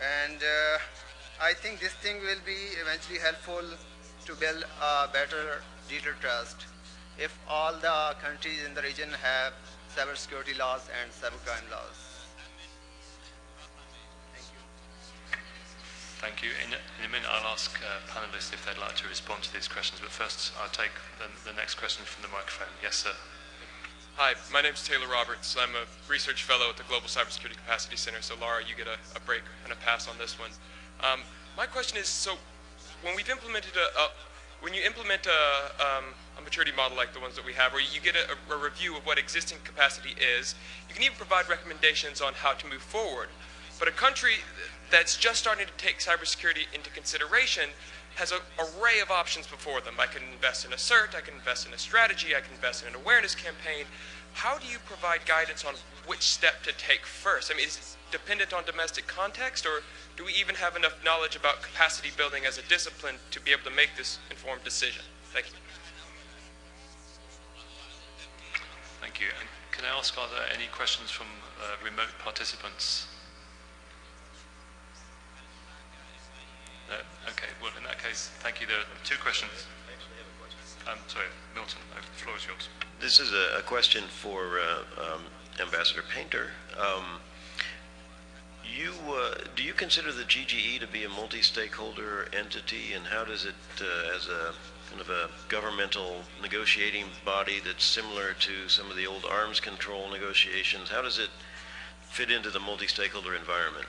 And I think this thing will be eventually helpful to build a better digital trust if all the countries in the region have cybersecurity laws and cybercrime laws. Thank you. In a minute, I'll ask panelists if they'd like to respond to these questions, but first I'll take the next question from the microphone. Yes, sir. Hi, my name is Taylor Roberts. I'm a research fellow at the Global Cybersecurity Capacity Center, so Laura, you get a break and a pass on this one. My question is, so when we've implemented when you implement a maturity model like the ones that we have, where you get a review of what existing capacity is, you can even provide recommendations on how to move forward. But a country that's just starting to take cybersecurity into consideration has an array of options before them. I can invest in a CERT, I can invest in a strategy, I can invest in an awareness campaign. how do you provide guidance on which step to take first? I mean, is it dependent on domestic context, or do we even have enough knowledge about capacity building as a discipline to be able to make this informed decision? Thank you. Thank you. And can I ask, are there any questions from remote participants? No? Okay, well in that case, thank you. There are two questions. Sorry, Milton, the floor is yours. This is a question for Ambassador Painter. Do you consider the GGE to be a multi-stakeholder entity, and how does it, as a kind of a governmental negotiating body that's similar to some of the old arms control negotiations, how does it fit into the multi-stakeholder environment?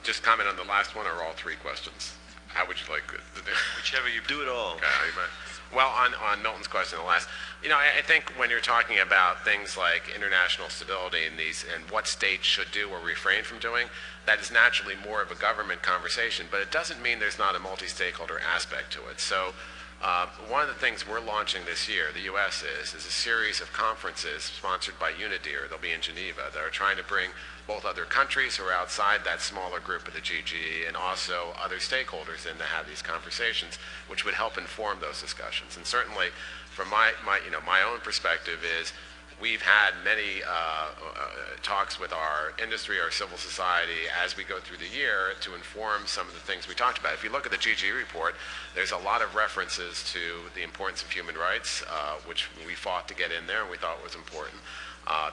Just comment on the last one, or all three questions? How would you like to do? Whichever you do it all. Okay, well, on Milton's question, the last, I think when you're talking about things like international stability and what states should do or refrain from doing, that is naturally more of a government conversation, but it doesn't mean there's not a multi-stakeholder aspect to it. So one of the things we're launching this year, the U.S. is a series of conferences sponsored by UNIDIR. They'll be in Geneva. That are trying to bring both other countries who are outside that smaller group of the GGE and also other stakeholders in to have these conversations, which would help inform those discussions. And certainly, from my own perspective, is we've had many talks with our industry, our civil society, as we go through the year to inform some of the things we talked about. If you look at the GGE report, there's a lot of references to the importance of human rights, which we fought to get in there and we thought was important.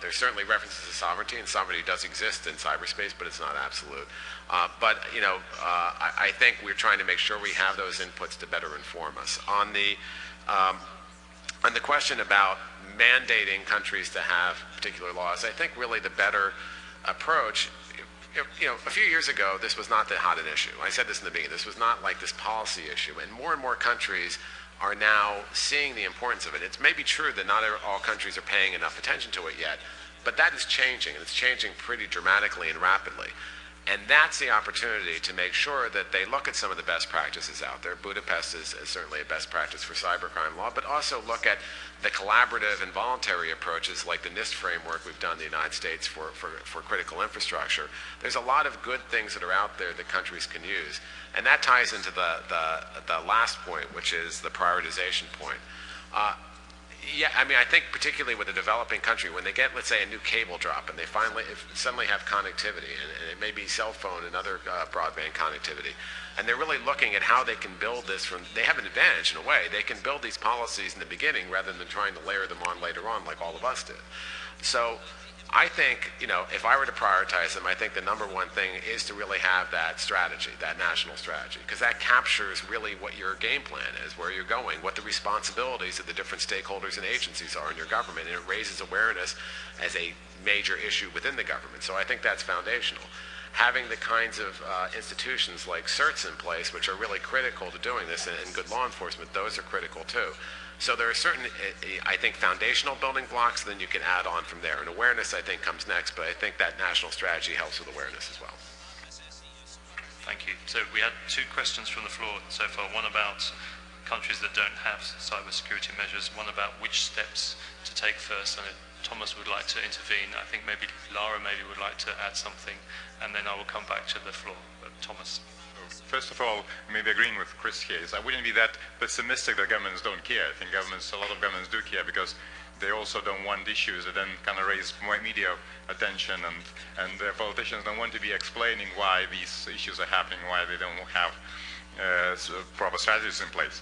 There's certainly references to sovereignty, and sovereignty does exist in cyberspace, but it's not absolute. But I think we're trying to make sure we have those inputs to better inform us. On the question about mandating countries to have particular laws, I think really the better approach, a few years ago, this was not that hot an issue. I said this in the beginning. This was not like this policy issue, and more countries are now seeing the importance of it. It may be true that not all countries are paying enough attention to it yet, but that is changing, and it's changing pretty dramatically and rapidly. And that's the opportunity to make sure that they look at some of the best practices out there. Budapest is certainly a best practice for cybercrime law, but also look at the collaborative and voluntary approaches like the NIST framework we've done in the United States for critical infrastructure. There's a lot of good things that are out there that countries can use. And that ties into the last point, which is the prioritization point. Yeah, I mean, I think particularly with a developing country, when they get, let's say, a new cable drop and they suddenly have connectivity, and it may be cell phone and other broadband connectivity, and they're really looking at how they can build this they have an advantage in a way. They can build these policies in the beginning rather than trying to layer them on later on like all of us did. So I think, if I were to prioritize them, I think the number one thing is to really have that strategy, that national strategy, because that captures really what your game plan is, where you're going, what the responsibilities of the different stakeholders and agencies are in your government, and it raises awareness as a major issue within the government. So I think that's foundational. Having the kinds of institutions like CERTs in place, which are really critical to doing this, and good law enforcement, those are critical too. So there are certain, I think, foundational building blocks, then you can add on from there. And awareness, I think, comes next, but I think that national strategy helps with awareness as well. Thank you. So we had two questions from the floor so far, one about countries that don't have cybersecurity measures, one about which steps to take first. And Thomas would like to intervene. I think maybe Lara would like to add something, and then I will come back to the floor. But Thomas. First of all, maybe agreeing with Chris here, is I wouldn't be that pessimistic that governments don't care. I think a lot of governments do care, because they also don't want issues that then kind of raise more media attention, and their politicians don't want to be explaining why these issues are happening, why they don't have proper strategies in place.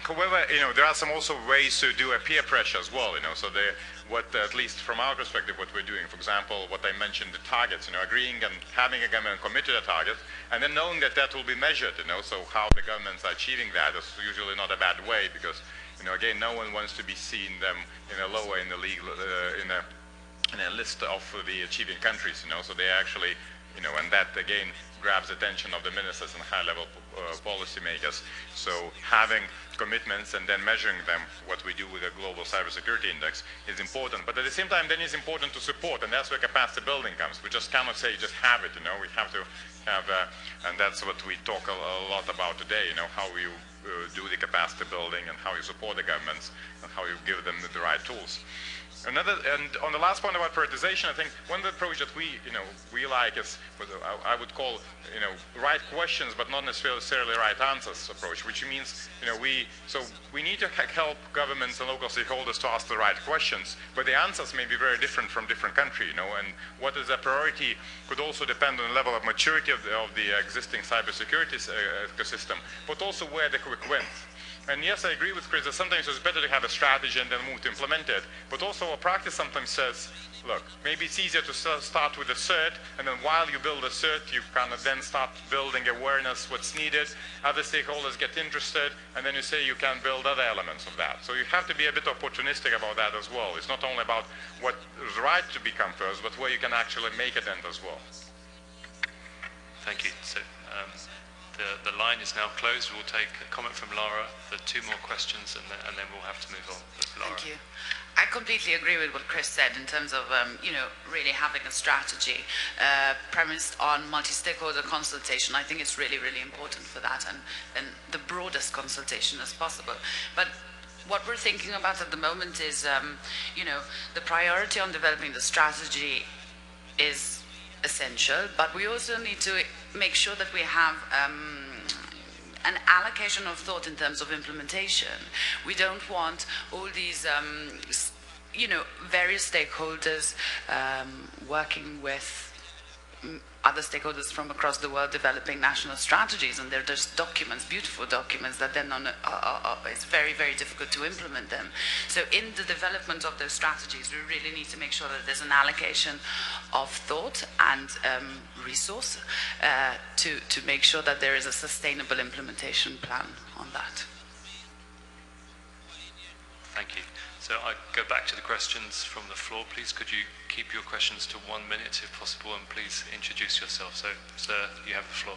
However, there are some also ways to do a peer pressure as well, so at least from our perspective, what we're doing, for example, what I mentioned, the targets, agreeing and having a government commit to the target, and then knowing that will be measured, so how the governments are achieving that is usually not a bad way, because, again, no one wants to be seen them lower in the league, in a list of the achieving countries, so they actually, and that again grabs attention of the ministers and high-level policymakers. So having commitments and then measuring them, what we do with a global cybersecurity index, is important. But at the same time, then it's important to support, and that's where capacity building comes. We just cannot say, just have it, we have to have, and that's what we talk a lot about today, how you do the capacity building and how you support the governments and how you give them the right tools. And on the last point about prioritization, I think one of the approach that we like is what I would call, right questions, but not necessarily right answers approach, which means, we need to help governments and local stakeholders to ask the right questions, but the answers may be very different from different countries, and what is a priority could also depend on the level of maturity of the existing cybersecurity ecosystem, but also where the quick wins. And yes, I agree with Chris that sometimes it's better to have a strategy and then move to implement it. But also our practice sometimes says, look, maybe it's easier to start with a cert, and then while you build a cert, you kind of then start building awareness, what's needed, other stakeholders get interested, and then you say you can build other elements of that. So you have to be a bit opportunistic about that as well. It's not only about what is right to become first, but where you can actually make it end as well. Thank you. So, the line is now closed. We'll take a comment from Lara, the 2 more questions, and then we'll have to move on. Lara. Thank you. I completely agree with what Chris said in terms of, really having a strategy premised on multi-stakeholder consultation. I think it's really, really important for that, and the broadest consultation as possible. But what we're thinking about at the moment is, the priority on developing the strategy is essential, but we also need to make sure that we have an allocation of thought in terms of implementation. We don't want all these, various stakeholders working with other stakeholders from across the world developing national strategies, and they're just documents, beautiful documents, that then it's very, very difficult to implement them. So in the development of those strategies, we really need to make sure that there's an allocation of thought and resource to make sure that there is a sustainable implementation plan on that. Thank you. So I go back to the questions from the floor, please. Could you keep your questions to 1 minute if possible, and please introduce yourself. So, sir, you have the floor.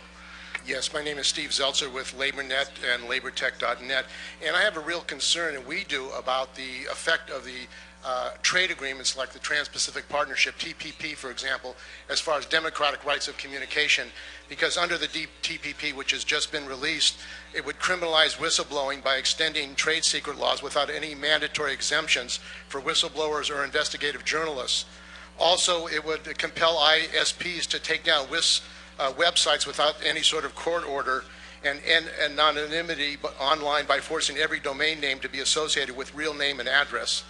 Yes, my name is Steve Zeltzer with LaborNet and LaborTech.net, and I have a real concern, and we do, about the effect of the trade agreements like the Trans-Pacific Partnership, TPP, for example, as far as democratic rights of communication, because under the TPP, which has just been released, it would criminalize whistleblowing by extending trade secret laws without any mandatory exemptions for whistleblowers or investigative journalists. Also, it would compel ISPs to take down websites without any sort of court order and anonymity online by forcing every domain name to be associated with real name and address.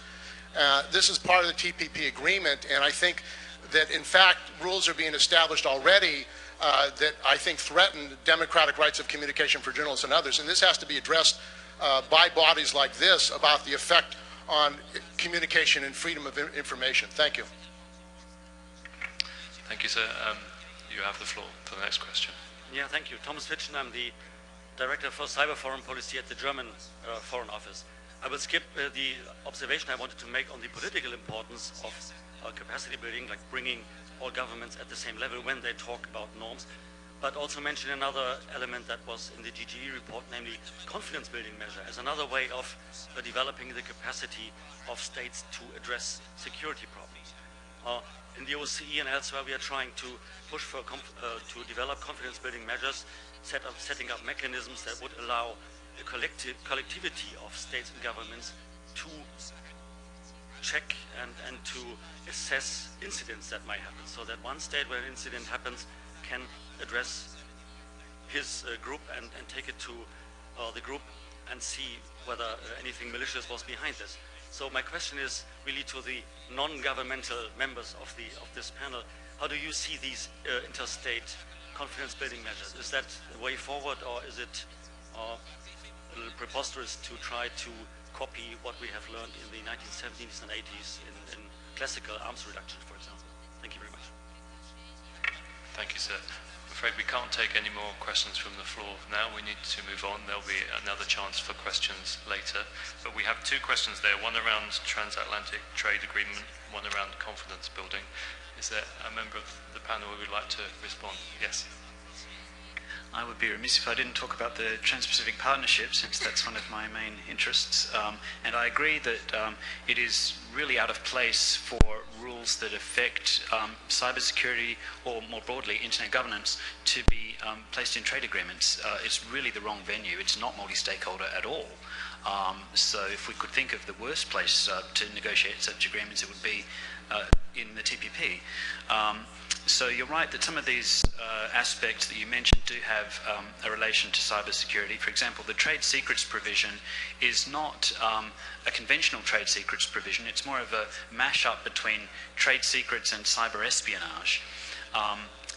This is part of the TPP agreement, and I think that, in fact, rules are being established already that I think threaten democratic rights of communication for journalists and others, and this has to be addressed by bodies like this about the effect on communication and freedom of information. Thank you. Thank you, sir. You have the floor for the next question. Yeah, thank you. Thomas Fitschen, I'm the Director for Cyber Foreign Policy at the German Foreign Office. I will skip the observation I wanted to make on the political importance of capacity building, like bringing all governments at the same level when they talk about norms, but also mention another element that was in the GGE report, namely confidence building measure, as another way of developing the capacity of states to address security problems. In the OSCE and elsewhere, we are trying to push for to develop confidence building measures, setting up mechanisms that would allow the collectivity of states and governments to check and to assess incidents that might happen, so that one state where an incident happens can address his group and take it to the group and see whether anything malicious was behind this. So my question is really to the non-governmental members of this panel: how do you see these interstate confidence building measures? Is that the way forward, or is it a little preposterous to try to copy what we have learned in the 1970s and 80s in classical arms reduction, for example? Thank you very much. Thank you, sir. I'm afraid we can't take any more questions from the floor now. We need to move on. There'll be another chance for questions later. But we have 2 questions there, one around transatlantic trade agreement, one around confidence building. Is there a member of the panel who would like to respond? Yes. I would be remiss if I didn't talk about the Trans-Pacific Partnership, since that's one of my main interests. And I agree that it is really out of place for rules rules that affect cybersecurity or more broadly internet governance to be placed in trade agreements. It's really the wrong venue. It's not multi-stakeholder at all. So if we could think of the worst place to negotiate such agreements, it would be in the TPP. So you're right that some of these aspects that you mentioned do have a relation to cybersecurity. For example, the trade secrets provision is not a conventional trade secrets provision. It's more of a mash-up between trade secrets and cyber espionage.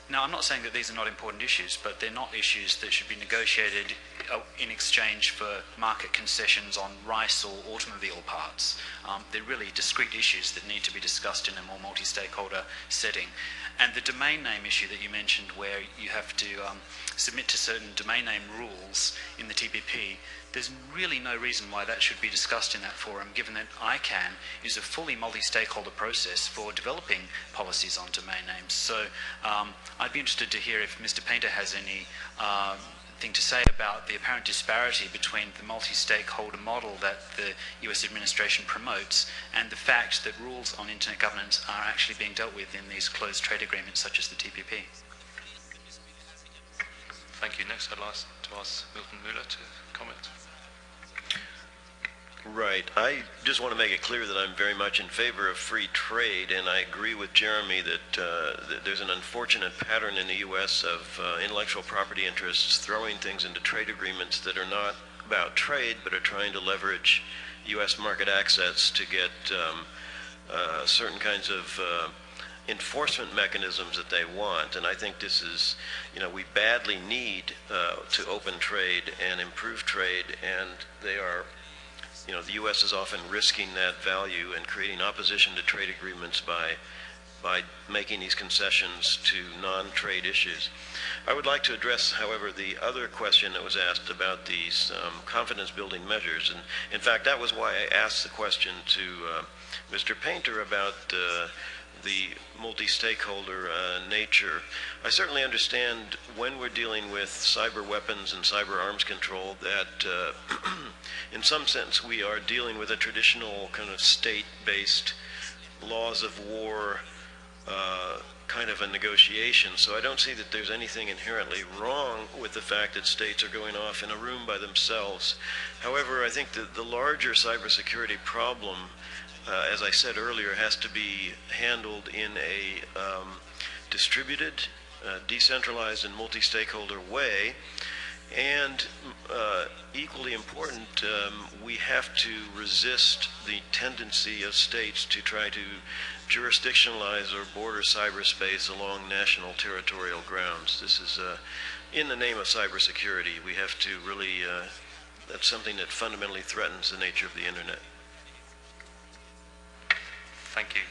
Now, I'm not saying that these are not important issues, but they're not issues that should be negotiated in exchange for market concessions on rice or automobile parts. They're really discrete issues that need to be discussed in a more multi-stakeholder setting. And the domain name issue that you mentioned, where you have to submit to certain domain name rules in the TPP, there's really no reason why that should be discussed in that forum, given that ICANN is a fully multi-stakeholder process for developing policies on domain names. So I'd be interested to hear if Mr. Painter has any thing to say about the apparent disparity between the multi-stakeholder model that the US administration promotes and the fact that rules on internet governance are actually being dealt with in these closed trade agreements such as the TPP. Thank you. Next, I'd like to ask Milton Mueller to comment. Right. I just want to make it clear that I'm very much in favor of free trade, and I agree with Jeremy that there's an unfortunate pattern in the U.S. of intellectual property interests throwing things into trade agreements that are not about trade, but are trying to leverage U.S. market access to get certain kinds of enforcement mechanisms that they want. And I think this is, we badly need to open trade and improve trade, and they are, the U.S. is often risking that value and creating opposition to trade agreements by making these concessions to non-trade issues. I would like to address, however, the other question that was asked about these confidence-building measures. And in fact, that was why I asked the question to Mr. Painter about the multi-stakeholder nature. I certainly understand when we're dealing with cyber weapons and cyber arms control that in some sense we are dealing with a traditional kind of state-based laws of war kind of a negotiation. So I don't see that there's anything inherently wrong with the fact that states are going off in a room by themselves. However, I think that the larger cybersecurity problem, as I said earlier, has to be handled in a distributed, decentralized, and multi-stakeholder way. And equally important, we have to resist the tendency of states to try to jurisdictionalize or border cyberspace along national territorial grounds. This is in the name of cybersecurity. We have to really, that's something that fundamentally threatens the nature of the internet. Thank you.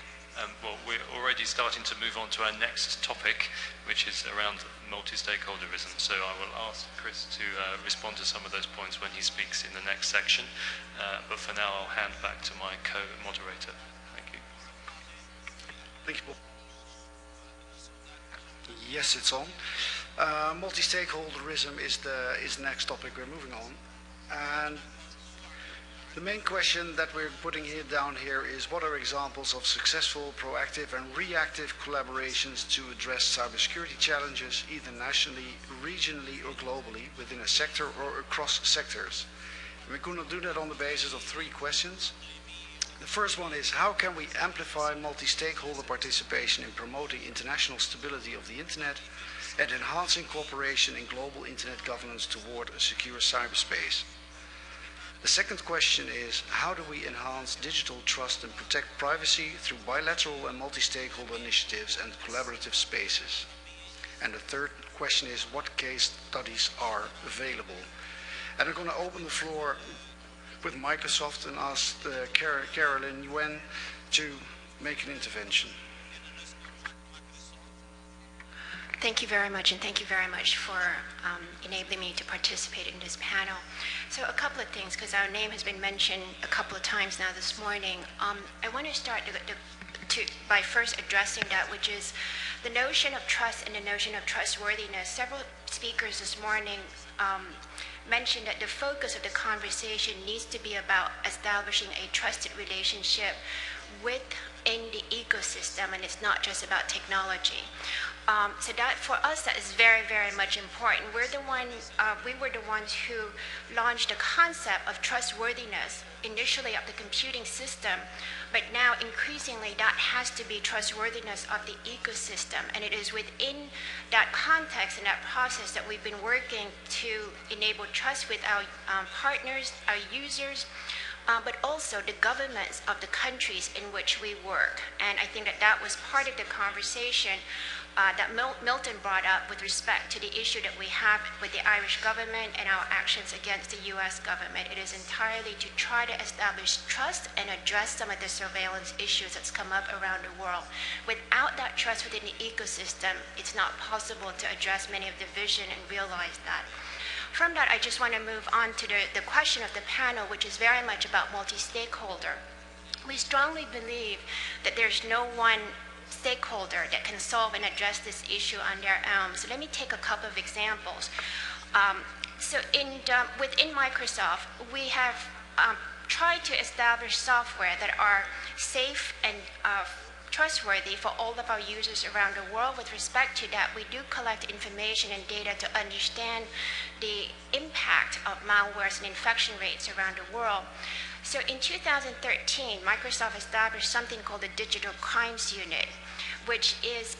Well, we're already starting to move on to our next topic, which is around multi-stakeholderism. So I will ask Chris to respond to some of those points when he speaks in the next section. But for now, I'll hand back to my co-moderator. Thank you. Thank you, Paul. Yes, it's on. Multi-stakeholderism is the next topic we're moving on. And the main question that we're putting down here is, what are examples of successful, proactive, and reactive collaborations to address cybersecurity challenges, either nationally, regionally, or globally, within a sector or across sectors? And we're going to do that on the basis of 3 questions. The first one is, how can we amplify multi-stakeholder participation in promoting international stability of the Internet and enhancing cooperation in global Internet governance toward a secure cyberspace? The second question is, how do we enhance digital trust and protect privacy through bilateral and multi-stakeholder initiatives and collaborative spaces? And the third question is, what case studies are available? And I'm going to open the floor with Microsoft and ask Carolyn Yuen to make an intervention. Thank you very much, and thank you very much for enabling me to participate in this panel. So a couple of things, because our name has been mentioned a couple of times now this morning. I want to start by first addressing that, which is the notion of trust and the notion of trustworthiness. Several speakers this morning mentioned that the focus of the conversation needs to be about establishing a trusted relationship with within the ecosystem, and it's not just about technology. So that for us, that is very, very much important. We were the ones who launched the concept of trustworthiness initially of the computing system, but now increasingly that has to be trustworthiness of the ecosystem. And it is within that context and that process that we've been working to enable trust with our partners, our users, but also the governments of the countries in which we work. And I think that that was part of the conversation that Milton brought up with respect to the issue that we have with the Irish government and our actions against the US government. It is entirely to try to establish trust and address some of the surveillance issues that's come up around the world. Without that trust within the ecosystem, it's not possible to address many of the vision and realize that. From that, I just want to move on to the question of the panel, which is very much about multi-stakeholder. We strongly believe that there's no one stakeholder that can solve and address this issue on their own. So let me take a couple of examples. Within Microsoft, we have tried to establish software that are safe and trustworthy for all of our users around the world. With respect to that, we do collect information and data to understand the impact of malwares and infection rates around the world. So in 2013, Microsoft established something called the Digital Crimes Unit, which is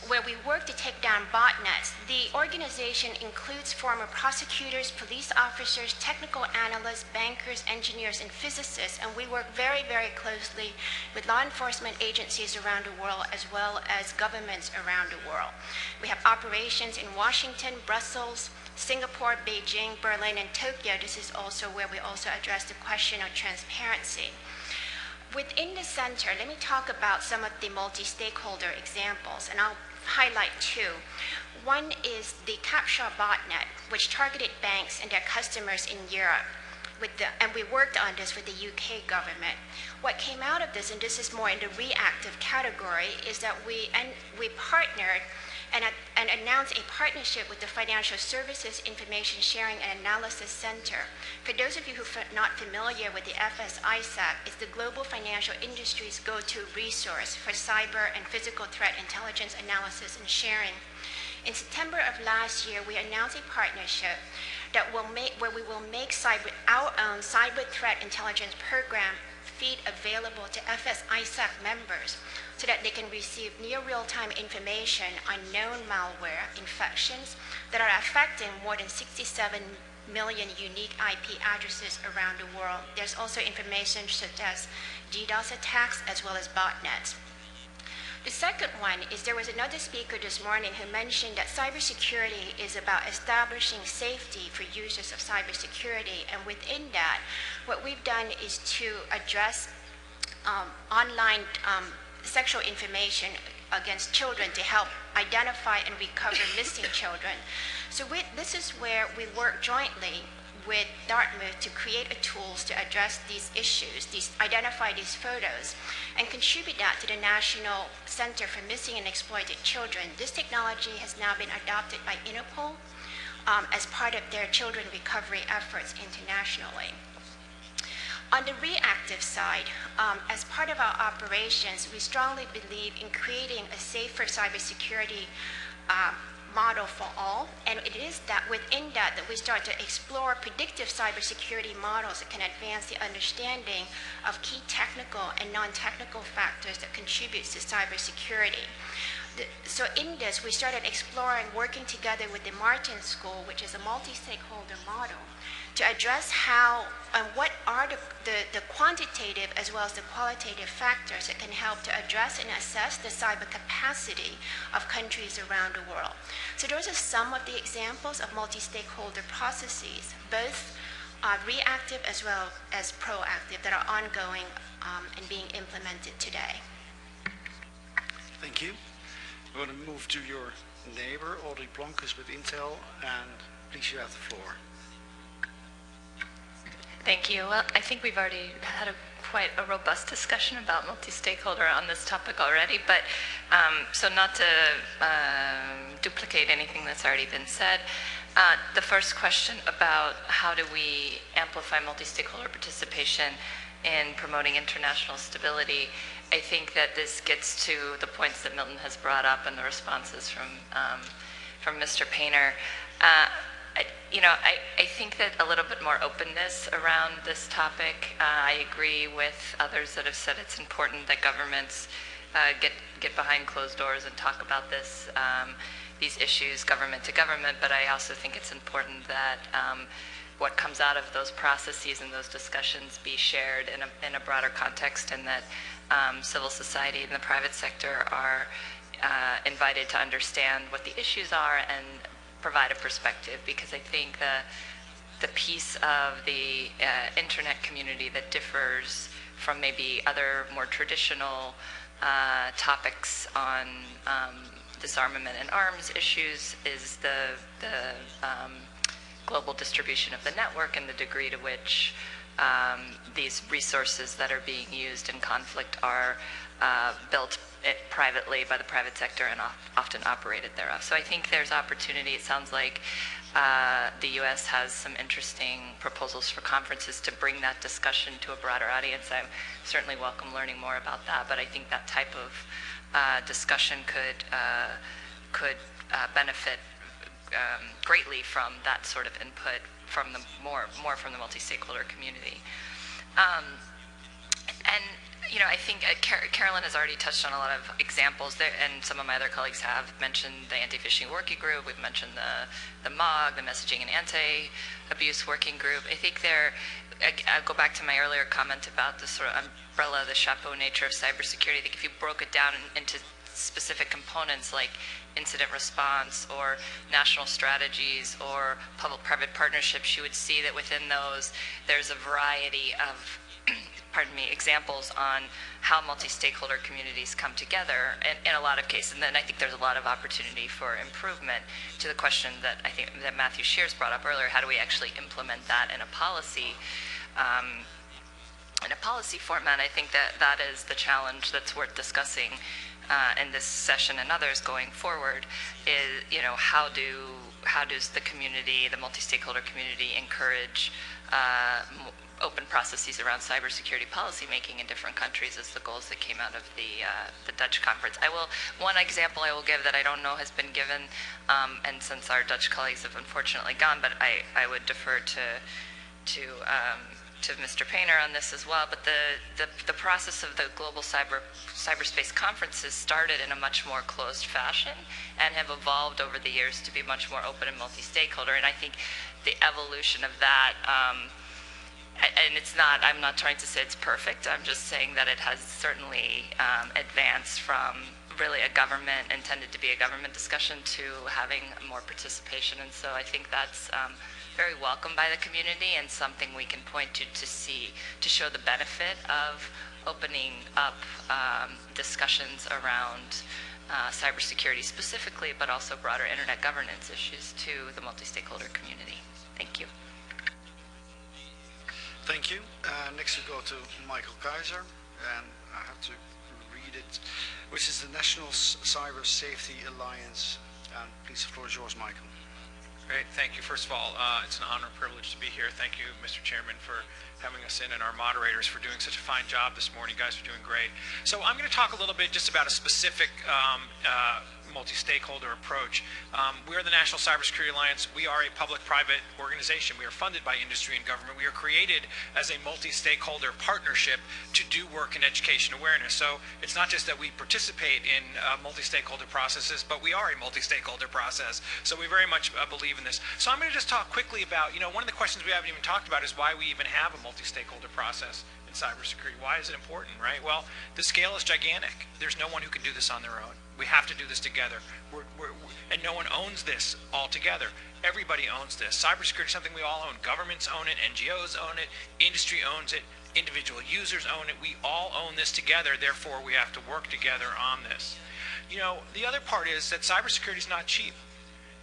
where we work to take down botnets. The organization includes former prosecutors, police officers, technical analysts, bankers, engineers, and physicists, and we work very, very closely with law enforcement agencies around the world as well as governments around the world. We have operations in Washington, Brussels, Singapore, Beijing, Berlin, and Tokyo. This is also where we also address the question of transparency. Within the center, let me talk about some of the multi-stakeholder examples, and I'll highlight two. One is the Captcha botnet, which targeted banks and their customers in Europe. And we worked on this with the UK government. What came out of this, and this is more in the reactive category, is that we partnered and announced a partnership with the Financial Services Information Sharing and Analysis Center. For those of you who are not familiar with the FS-ISAC, it's the global financial industry's go-to resource for cyber and physical threat intelligence analysis and sharing. In September of last year, we announced a partnership where we will make our own cyber threat intelligence program feed available to FS-ISAC members so that they can receive near real-time information on known malware infections that are affecting more than 67 million unique IP addresses around the world. There's also information such as DDoS attacks as well as botnets. The second one is there was another speaker this morning who mentioned that cybersecurity is about establishing safety for users of cybersecurity, and within that, what we've done is to address online sexual information against children to help identify and recover missing children. So this is where we work jointly with Dartmouth to create tools to address these issues, identify these photos, and contribute that to the National Center for Missing and Exploited Children. This technology has now been adopted by Interpol as part of their children recovery efforts internationally. On the reactive side, as part of our operations, we strongly believe in creating a safer cybersecurity model for all, and it is that within that we start to explore predictive cybersecurity models that can advance the understanding of key technical and non-technical factors that contribute to cybersecurity. So in this, we started exploring, working together with the Martin School, which is a multi-stakeholder model, to address how and what are the quantitative as well as the qualitative factors that can help to address and assess the cyber capacity of countries around the world. So those are some of the examples of multi-stakeholder processes, both reactive as well as proactive, that are ongoing and being implemented today. Thank you. We're going to move to your neighbor, Audrey Plonkus with Intel, and please, you have the floor. Thank you. Well, I think we've already had quite a robust discussion about multi-stakeholder on this topic already, but so not to duplicate anything that's already been said, the first question about how do we amplify multi-stakeholder participation in promoting international stability. I think that this gets to the points that Milton has brought up and the responses from Mr. Painter. I think that a little bit more openness around this topic. I agree with others that have said it's important that governments get behind closed doors and talk about these issues government to government, but I also think it's important that what comes out of those processes and those discussions be shared in a broader context, and that civil society and the private sector are invited to understand what the issues are and provide a perspective, because I think the piece of the internet community that differs from maybe other more traditional topics on disarmament and arms issues is the global distribution of the network and the degree to which these resources that are being used in conflict are built privately by the private sector and often operated thereof. So I think there's opportunity. It sounds like the U.S. has some interesting proposals for conferences to bring that discussion to a broader audience. I certainly welcome learning more about that, but I think that type of discussion could benefit greatly from that sort of input from the more from the multi-stakeholder community. I think Carolyn has already touched on a lot of examples there, and some of my other colleagues have mentioned the anti-phishing working group. We've mentioned the MOG, the Messaging and Anti-Abuse Working Group. I think I'll go back to my earlier comment about the sort of umbrella, the chapeau nature of cybersecurity. I think if you broke it down into specific components like incident response or national strategies or public-private partnerships, you would see that within those there's a variety of examples on how multi-stakeholder communities come together in a lot of cases. And then I think there's a lot of opportunity for improvement. To the question that I think that Matthew Shears brought up earlier, how do we actually implement that in a policy format? I think that is the challenge that's worth discussing in this session and others going forward. Is how does the community, the multi-stakeholder community, encourage open processes around cybersecurity policy making in different countries as the goals that came out of the Dutch conference. One example I will give that I don't know has been given, and since our Dutch colleagues have unfortunately gone, but I would defer to Mr. Painter on this as well. But the process of the global cyberspace conferences started in a much more closed fashion and have evolved over the years to be much more open and multi-stakeholder. And I think the evolution of that. And I'm not trying to say it's perfect, I'm just saying that it has certainly advanced from really a government, intended to be a government discussion, to having more participation. And so I think that's very welcome by the community and something we can point to show the benefit of opening up discussions around cybersecurity specifically, but also broader internet governance issues to the multi-stakeholder community. Thank you. Thank you. Next we go to Michael Kaiser, and I have to read it, which is the National Cyber Safety Alliance. And please, the floor is yours, Michael. Great, thank you. First of all, it's an honor and privilege to be here. Thank you, Mr. Chairman, for having us in, and our moderators for doing such a fine job this morning. You guys are doing great. So I'm going to talk a little bit just about a specific multi-stakeholder approach. We are the National Cybersecurity Alliance. We are a public-private organization. We are funded by industry and government. We are created as a multi-stakeholder partnership to do work in education awareness. So it's not just that we participate in multi-stakeholder processes, but we are a multi-stakeholder process. So we very much believe in this. So I'm going to just talk quickly about, one of the questions we haven't even talked about is why we even have a multi-stakeholder process in cybersecurity. Why is it important, right? Well, the scale is gigantic. There's no one who can do this on their own. We have to do this together. And no one owns this all together. Everybody owns this. Cybersecurity is something we all own. Governments own it. NGOs own it. Industry owns it. Individual users own it. We all own this together. Therefore, we have to work together on this. The other part is that cybersecurity is not cheap.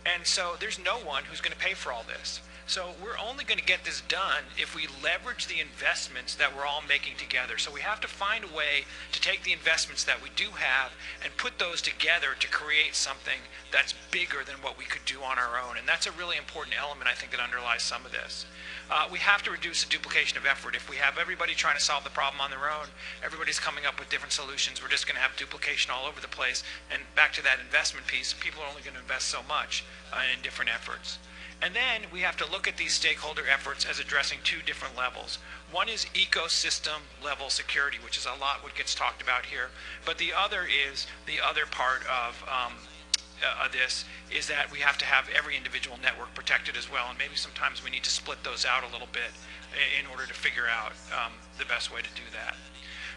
And so there's no one who's going to pay for all this. So we're only going to get this done if we leverage the investments that we're all making together. So we have to find a way to take the investments that we do have and put those together to create something that's bigger than what we could do on our own. And that's a really important element, I think, that underlies some of this. We have to reduce the duplication of effort. If we have everybody trying to solve the problem on their own, everybody's coming up with different solutions, we're just going to have duplication all over the place. And back to that investment piece, people are only going to invest so much in different efforts. And then we have to look at these stakeholder efforts as addressing two different levels. One is ecosystem level security, which is a lot what gets talked about here. But the other is, the other part of this is that we have to have every individual network protected as well. And maybe sometimes we need to split those out a little bit in order to figure out the best way to do that.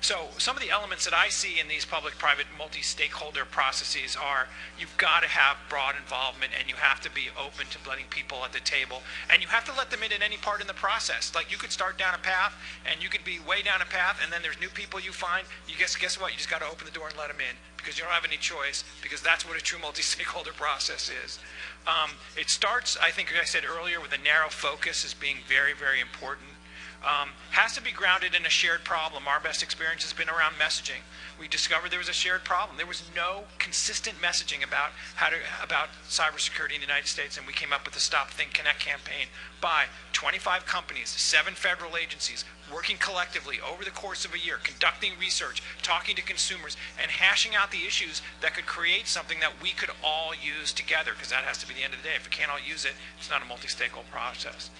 So some of the elements that I see in these public-private multi-stakeholder processes are you've got to have broad involvement, and you have to be open to letting people at the table, and you have to let them in at any part in the process. Like, you could start down a path and you could be way down a path, and then there's new people you find. You guess what? You just got to open the door and let them in, because you don't have any choice, because that's what a true multi-stakeholder process is. It starts, I think, like I said earlier, with a narrow focus as being very, very important. Has to be grounded in a shared problem. Our best experience has been around messaging. We discovered there was a shared problem. There was no consistent messaging about cybersecurity in the United States, and we came up with the Stop, Think, Connect campaign by 25 companies, 7 federal agencies, working collectively over the course of a year, conducting research, talking to consumers, and hashing out the issues that could create something that we could all use together, because that has to be the end of the day. If we can't all use it, it's not a multi-stakeholder process.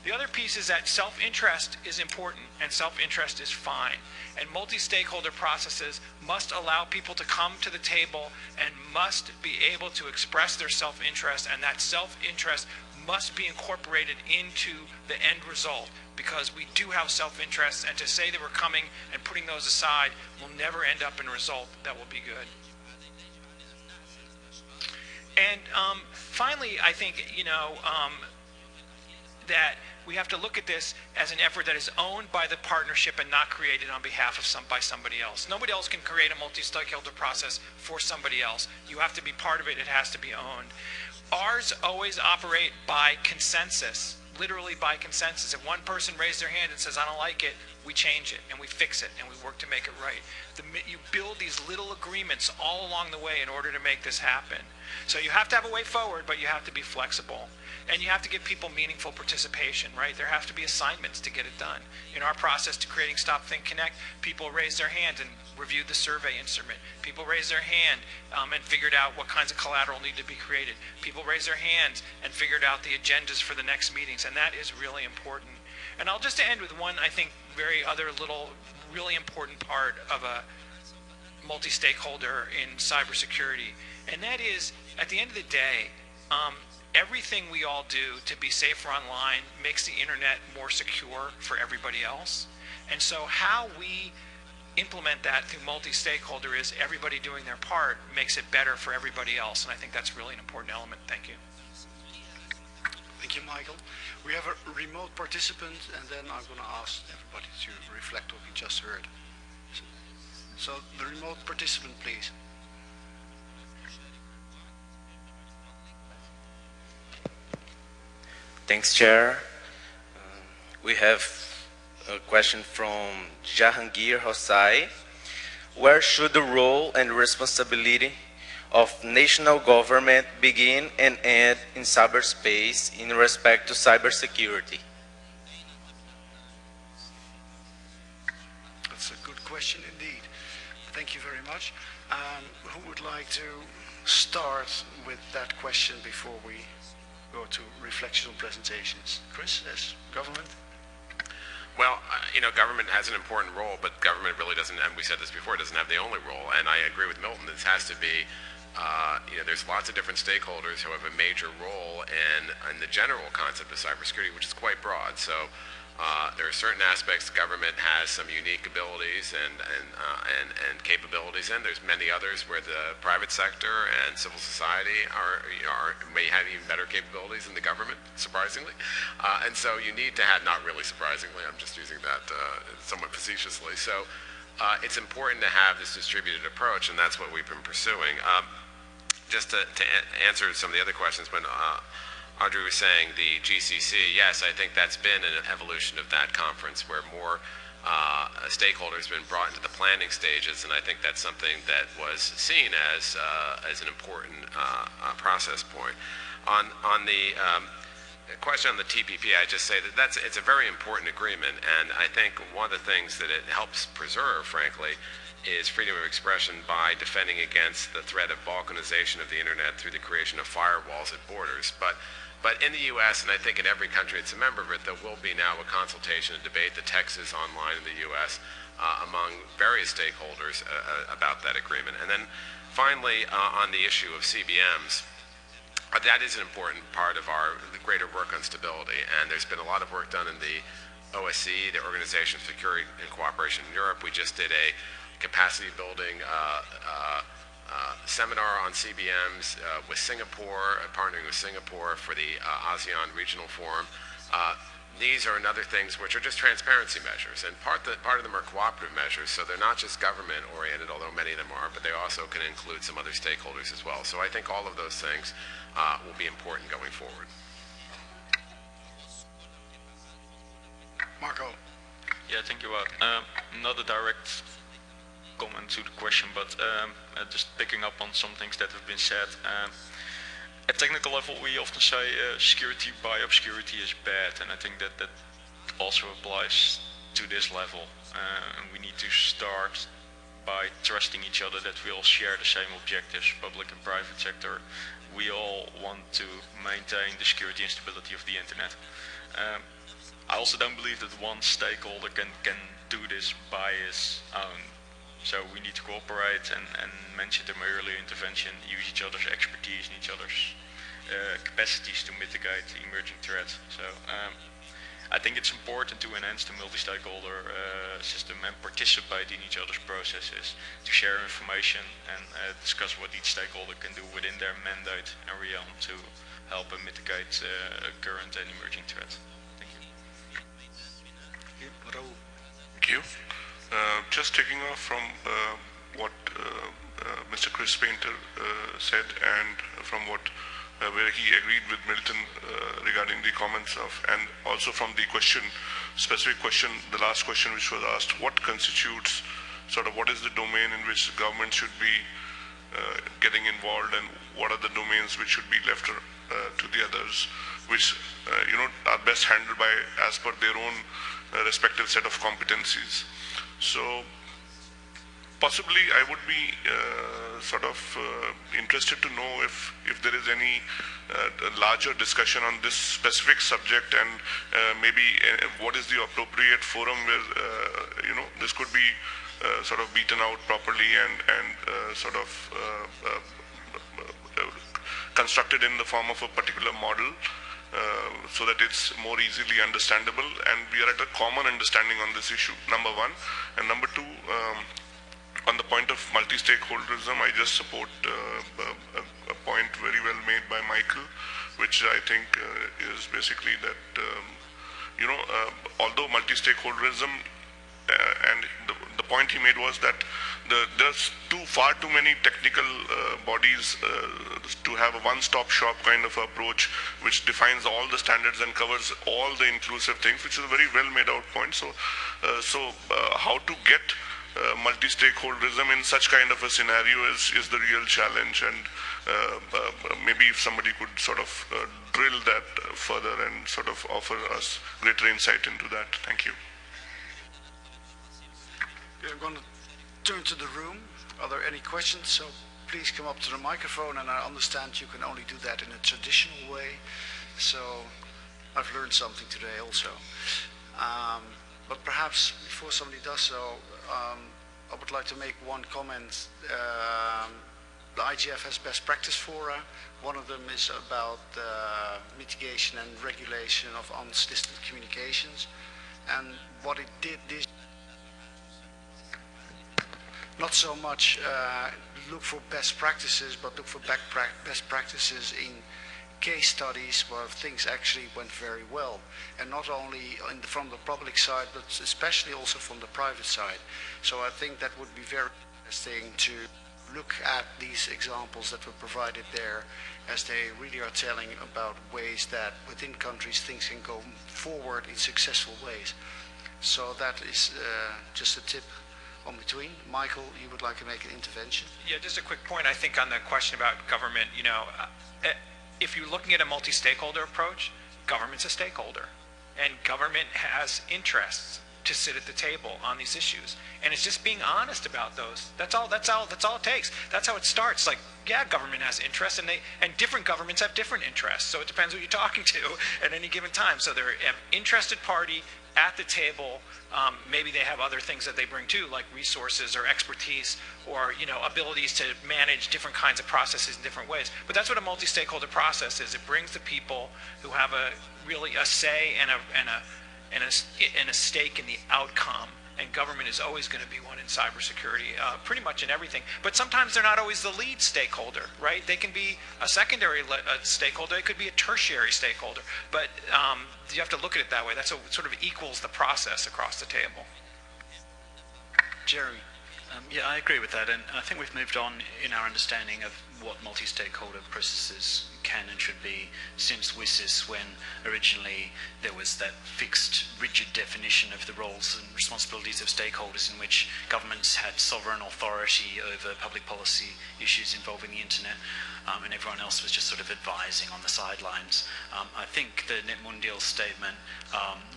The other piece is that self-interest is important, and self-interest is fine. And multi-stakeholder processes must allow people to come to the table and must be able to express their self-interest, and that self-interest must be incorporated into the end result, because we do have self-interests, and to say that we're coming and putting those aside will never end up in a result that will be good. And finally, I think, that we have to look at this as an effort that is owned by the partnership and not created on behalf of by somebody else. Nobody else can create a multi-stakeholder process for somebody else. You have to be part of it. It has to be owned. Ours always operate by consensus, literally by consensus. If one person raises their hand and says, I don't like it, we change it and we fix it and we work to make it right. You build these little agreements all along the way in order to make this happen. So you have to have a way forward, but you have to be flexible. And you have to give people meaningful participation, right? There have to be assignments to get it done. In our process to creating Stop, Think, Connect, people raised their hand and reviewed the survey instrument. People raised their hand and figured out what kinds of collateral need to be created. People raised their hands and figured out the agendas for the next meetings, and that is really important. And I'll just end with one, I think, really important part of a multi-stakeholder in cybersecurity, and that is, at the end of the day, everything we all do to be safer online makes the internet more secure for everybody else. And so how we implement that through multi-stakeholder is everybody doing their part makes it better for everybody else. And I think that's really an important element. Thank you. Thank you, Michael. We have a remote participant, and then I'm going to ask everybody to reflect what we just heard. So the remote participant, please. Thanks, Chair. We have a question from Jahangir Hosai. Where should the role and responsibility of national government begin and end in cyberspace in respect to cybersecurity? That's a good question indeed. Thank you very much. Who would like to start with that question before we go to reflection on presentations? Chris, as government? Well, government has an important role, but government really doesn't, and we said this before, doesn't have the only role. And I agree with Milton, this has to be, there's lots of different stakeholders who have a major role in the general concept of cybersecurity, which is quite broad. So there are certain aspects government has some unique abilities and capabilities in. There's many others where the private sector and civil society may have even better capabilities than the government, surprisingly. And so you need to have, not really surprisingly, I'm just using that somewhat facetiously. So it's important to have this distributed approach, and that's what we've been pursuing. Just to answer some of the other questions, but Audrey was saying, the GCC, yes, I think that's been an evolution of that conference where more stakeholders have been brought into the planning stages, and I think that's something that was seen as an important process point. On the question on the TPP, I just say that it's a very important agreement, and I think one of the things that it helps preserve, frankly, is freedom of expression by defending against the threat of balkanization of the internet through the creation of firewalls at borders. But in the U.S., and I think in every country that's a member of it, there will be now a consultation and debate. The text is online in the U.S. Among various stakeholders about that agreement. And then finally, on the issue of CBMs, that is an important part of the greater work on stability. And there's been a lot of work done in the OSCE, the Organization for Security and Cooperation in Europe. We just did a capacity building seminar on CBMs with Singapore, partnering with Singapore for the ASEAN Regional Forum. These are another things which are just transparency measures, and part of them are cooperative measures, so they're not just government-oriented, although many of them are, but they also can include some other stakeholders as well. So I think all of those things will be important going forward. Marco. Yeah, thank you. Not a direct comment to the question, but just picking up on some things that have been said. At technical level, we often say security by obscurity is bad, and I think that also applies to this level. And we need to start by trusting each other that we all share the same objectives, public and private sector. We all want to maintain the security and stability of the internet. I also don't believe that one stakeholder can do this by his own. So we need to cooperate and mention in my earlier intervention, use each other's expertise and each other's capacities to mitigate emerging threats. So I think it's important to enhance the multi-stakeholder system and participate in each other's processes, to share information and discuss what each stakeholder can do within their mandate and realm to help and mitigate current and emerging threats. Thank you. Thank you. Just taking off from what Mr. Chris Painter said, and from what where he agreed with Milton regarding the comments of, and also from the question, specific question, the last question which was asked, what constitutes, sort of what is the domain in which the government should be getting involved, and what are the domains which should be left to the others, which are best handled by as per their own respective set of competencies. So possibly I would be interested to know if there is any larger discussion on this specific subject, and maybe what is the appropriate forum where this could be sort of beaten out properly and constructed in the form of a particular model, so that it's more easily understandable and we are at a common understanding on this issue, number one. And number two, on the point of multi-stakeholderism, I just support a point very well made by Michael, which I think is basically that, although multi-stakeholderism, and the point he made was that there's far too many technical bodies to have a one-stop shop kind of approach which defines all the standards and covers all the inclusive things, which is a very well made out point. So, how to get multi-stakeholderism in such kind of a scenario is the real challenge, and maybe if somebody could sort of drill that further and sort of offer us greater insight into that. Thank you. I'm going to turn to the room. Are there any questions? So please come up to the microphone, and I understand you can only do that in a traditional way. So I've learned something today also. But perhaps before somebody does so, I would like to make one comment. The IGF has best practice fora. One of them is about mitigation and regulation of unsolicited communications. And what it did this, not so much look for best practices, but look for best practices in case studies where things actually went very well, and not only from the public side, but especially also from the private side. So I think that would be very interesting to look at these examples that were provided there, as they really are telling about ways that within countries things can go forward in successful ways. So that is just a tip on between. Michael, you would like to make an intervention? Yeah, just a quick point, I think, on the question about government. You know, if you're looking at a multi-stakeholder approach, government's a stakeholder, and government has interests to sit at the table on these issues, and it's just being honest about those. That's all it takes. That's how it starts. Like, yeah, government has interests, and different governments have different interests, so it depends who you're talking to at any given time. So they're an interested party at the table. Maybe they have other things that they bring too, like resources or expertise, or, you know, abilities to manage different kinds of processes in different ways. But that's what a multi-stakeholder process is. It brings the people who have really a say and a stake in the outcome. And government is always going to be one in cybersecurity, pretty much in everything. But sometimes they're not always the lead stakeholder, right? They can be a secondary stakeholder. It could be a tertiary stakeholder. But you have to look at it that way. That's what sort of equals the process across the table. Jeremy. Yeah, I agree with that, and I think we've moved on in our understanding of what multi-stakeholder processes can and should be since WSIS, when originally there was that fixed, rigid definition of the roles and responsibilities of stakeholders, in which governments had sovereign authority over public policy issues involving the internet, and everyone else was just sort of advising on the sidelines. I think the Net Mundial statement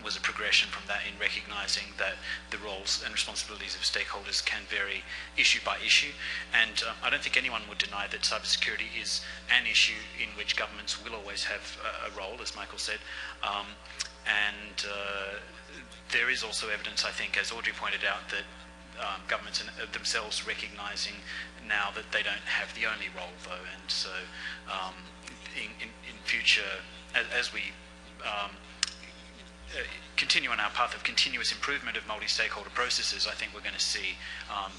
was a progression from that, in recognizing that the roles and responsibilities of stakeholders can vary issue by issue, and I don't think anyone would deny that cybersecurity is an issue in which governments will always have a role, as Michael said, and there is also evidence, I think, as Audrey pointed out, that governments themselves recognizing now that they don't have the only role, though, and so in future, as we continue on our path of continuous improvement of multi-stakeholder processes, I think we're going to see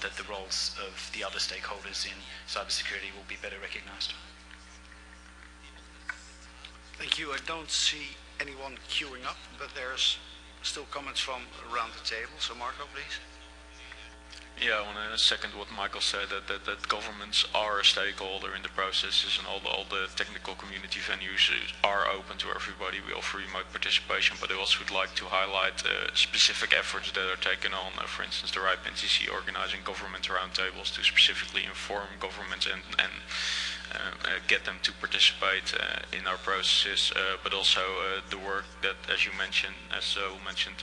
that the roles of the other stakeholders in cybersecurity will be better recognized. Thank you. I don't see anyone queuing up, but there's still comments from around the table. So Marco, please. Yeah, I want to second what Michael said, that governments are a stakeholder in the processes, and all the technical community venues are open to everybody. We offer remote participation, but I also would like to highlight specific efforts that are taken on. For instance, the RIPE NCC organizing government roundtables to specifically inform governments and get them to participate in our processes, but also the work that, as you mentioned, as mentioned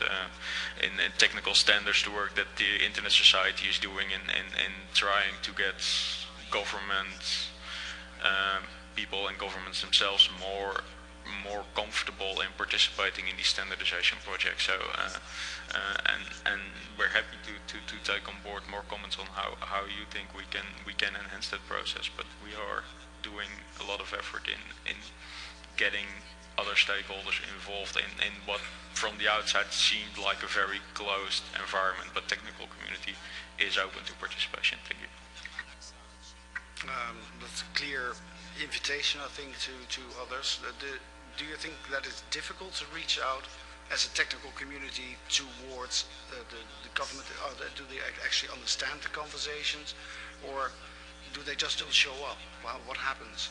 in technical standards, the work that the Internet Society is doing in trying to get government people and governments themselves more comfortable in participating in these standardization projects. So and we're happy to take on board more comments on how you think we can enhance that process, but we are doing a lot of effort in getting other stakeholders involved in what from the outside seemed like a very closed environment, but technical community is open to participation. Thank you. That's a clear invitation, I think, to others. Do you think that it's difficult to reach out as a technical community towards the government? Do they actually understand the conversations, or do they just don't show up? What happens?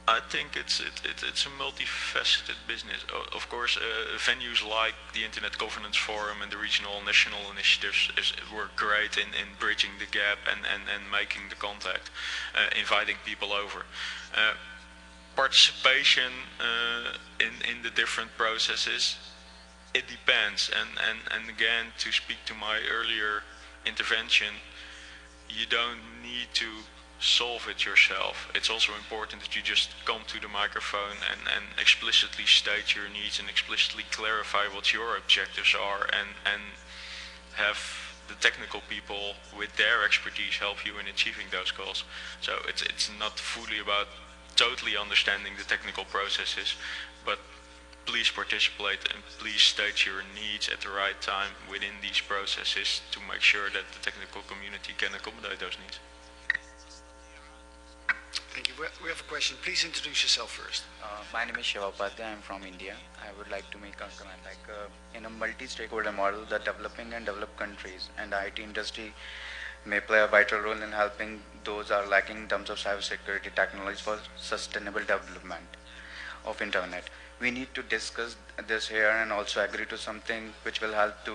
I think it's a multifaceted business. Of course, venues like the Internet Governance Forum and the regional national initiatives were great in bridging the gap and making the contact, inviting people over. Participation in the different processes, it depends. And again, to speak to my earlier intervention, you don't need to solve it yourself. It's also important that you just come to the microphone and explicitly state your needs and explicitly clarify what your objectives are, and have the technical people with their expertise help you in achieving those goals. So it's not fully about totally understanding the technical processes, but please participate and please state your needs at the right time within these processes to make sure that the technical community can accommodate those needs. Thank you we have a question. Please introduce yourself first. My name is Shiva Upadhyay. I'm from India. I would like to make a comment. In a multi-stakeholder model, the developing and developed countries and the IT industry may play a vital role in helping those are lacking in terms of cybersecurity technologies for sustainable development of internet. We need to discuss this here and also agree to something which will help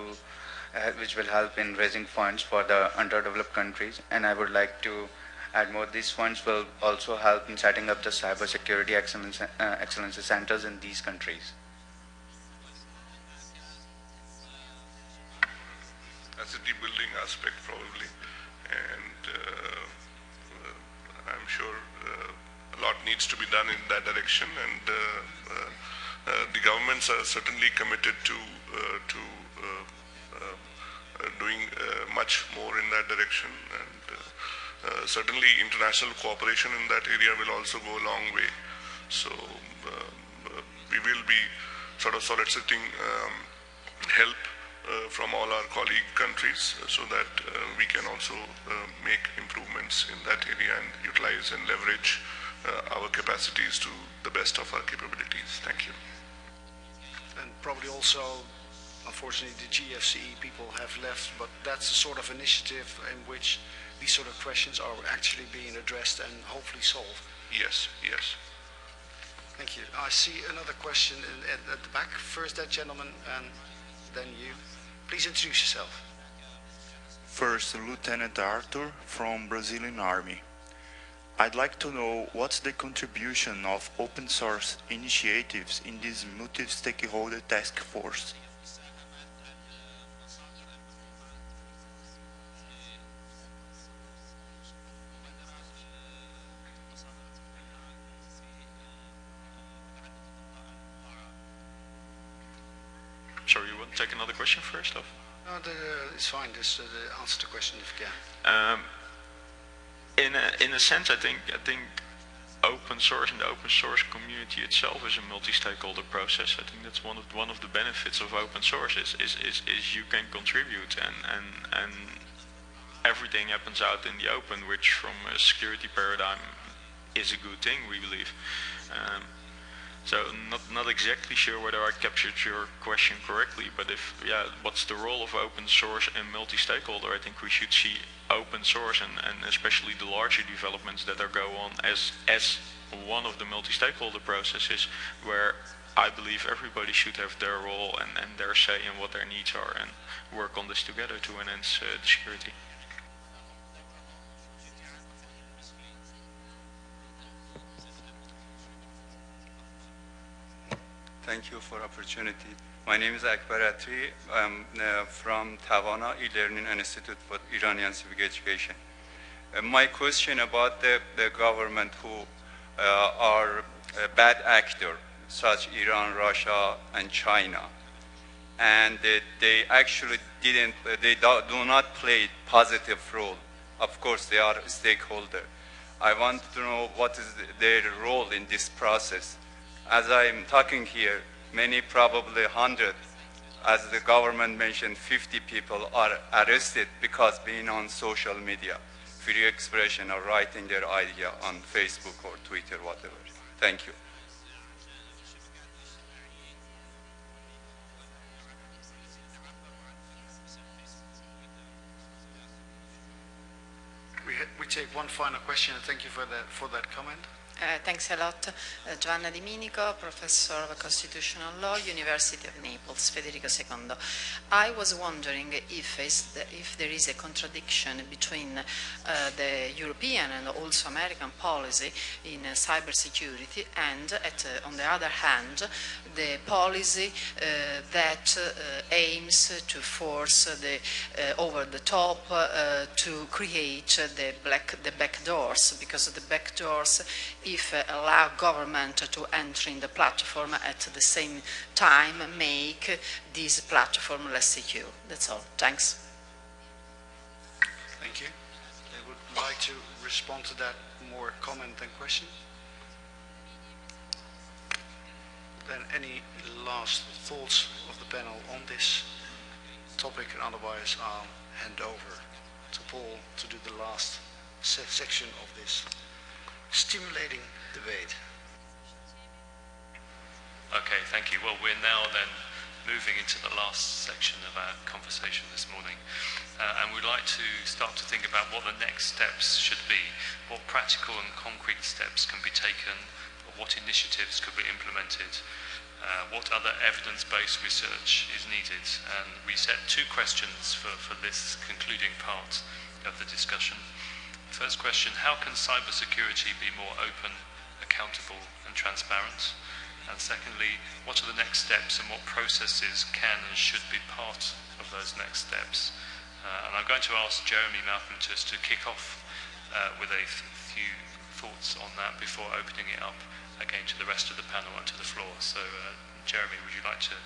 in raising funds for the underdeveloped countries. And I would like to add more. These funds will also help in setting up the cybersecurity excellency centers in these countries. Capacity building aspect probably, and I'm sure a lot needs to be done in that direction, and the governments are certainly committed to doing much more in that direction, and certainly international cooperation in that area will also go a long way. So we will be sort of soliciting help from all our colleague countries so that we can also make improvements in that area and utilize and leverage our capacities to the best of our capabilities. Thank you. And probably also, unfortunately, the GFCE people have left, but that's the sort of initiative in which these sort of questions are actually being addressed and hopefully solved. Yes, yes. Thank you. I see another question at the back. First that gentleman and then you. Please introduce yourself. First, Lieutenant Arthur from Brazilian Army. I'd like to know what's the contribution of open source initiatives in this multi-stakeholder task force. Sorry, you want to take another question first off? No, it's fine. Just answer the question if you can. In a sense, I think open source and the open source community itself is a multi-stakeholder process. I think that's one of the benefits of open source is you can contribute and everything happens out in the open, which from a security paradigm is a good thing, we believe. So not exactly sure whether I captured your question correctly, but what's the role of open source and multi-stakeholder? I think we should see open source and especially the larger developments that are going on as one of the multi-stakeholder processes where I believe everybody should have their role and their say in what their needs are and work on this together to enhance the security. Thank you for opportunity. My name is Akbar Atri. I'm from Tawana E-Learning Institute for Iranian Civic Education. My question about the government who are a bad actor, such Iran, Russia, and China, and they actually they do not play positive role. Of course, they are a stakeholder. I want to know what is their role in this process. As I'm talking here, many, probably 100, as the government mentioned, 50 people are arrested because being on social media, free expression or writing their idea on Facebook or Twitter, whatever. Thank you. We take one final question, and thank you for that comment. Thanks a lot. Giovanna Di Minico, Professor of Constitutional Law, University of Naples, Federico II. I was wondering if there is a contradiction between the European and also American policy in cybersecurity and, on the other hand, the policy that aims to force the over the top to create the back doors, because the back doors, if allow government to enter in the platform at the same time, make this platform less secure. That's all. Thanks. Thank you. I would like to respond to that more comment than question. Then any last thoughts of the panel on this topic, and otherwise I'll hand over to Paul to do the last section of this stimulating debate. Okay, thank you. Well, we're now then moving into the last section of our conversation this morning. And we'd like to start to think about what the next steps should be, what practical and concrete steps can be taken, or what initiatives could be implemented, what other evidence-based research is needed. And we set two questions for this concluding part of the discussion. First question, how can cybersecurity be more open, accountable and transparent? And secondly, what are the next steps and what processes can and should be part of those next steps? And I'm going to ask Jeremy Malcolm just to kick off with a few thoughts on that before opening it up again to the rest of the panel and to the floor. So Jeremy, would you like to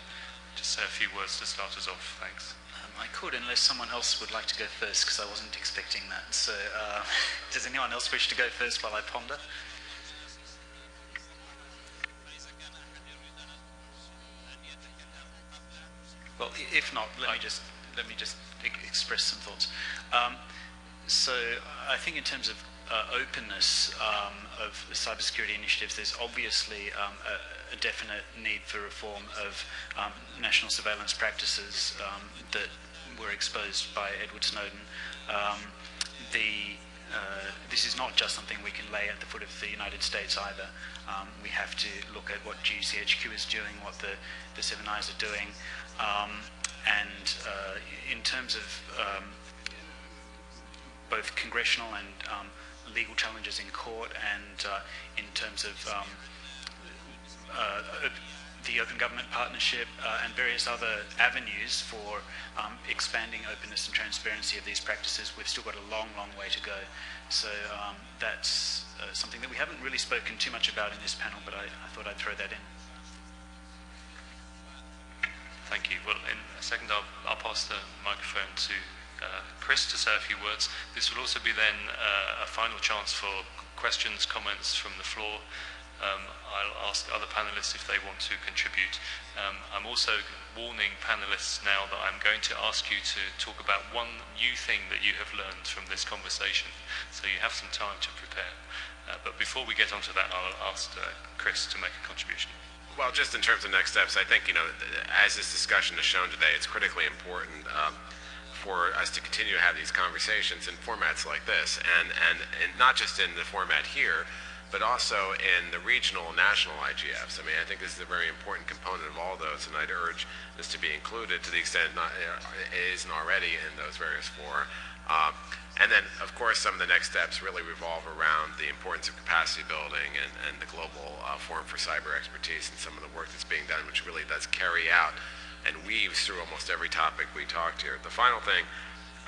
just say a few words to start us off? Thanks. I could, unless someone else would like to go first, because I wasn't expecting that. So does anyone else wish to go first while I ponder? Well, if not, let me just express some thoughts. So I think in terms of openness of cybersecurity initiatives, there's obviously a definite need for reform of national surveillance practices that were exposed by Edward Snowden. This is not just something we can lay at the foot of the United States either. We have to look at what GCHQ is doing, what the Seven Eyes are doing, and in terms of both congressional and legal challenges in court, and in terms of the Open Government Partnership and various other avenues for expanding openness and transparency of these practices, we've still got a long, long way to go. So that's something that we haven't really spoken too much about in this panel, but I thought I'd throw that in. Thank you. Well, in a second I'll pass the microphone to Chris to say a few words. This will also be then a final chance for questions, comments from the floor. I'll ask other panelists if they want to contribute. I'm also warning panelists now that I'm going to ask you to talk about one new thing that you have learned from this conversation. So you have some time to prepare. But before we get onto that, I'll ask Chris to make a contribution. Well, just in terms of next steps, I think, as this discussion has shown today, it's critically important for us to continue to have these conversations in formats like this, and not just in the format here, but also in the regional and national IGFs. I mean, I think this is a very important component of all those, and I'd urge this to be included to the extent it isn't already in those various fora. And then, of course, some of the next steps really revolve around the importance of capacity building and the global Forum for Cyber Expertise and some of the work that's being done, which really does carry out and weaves through almost every topic we talked here. The final thing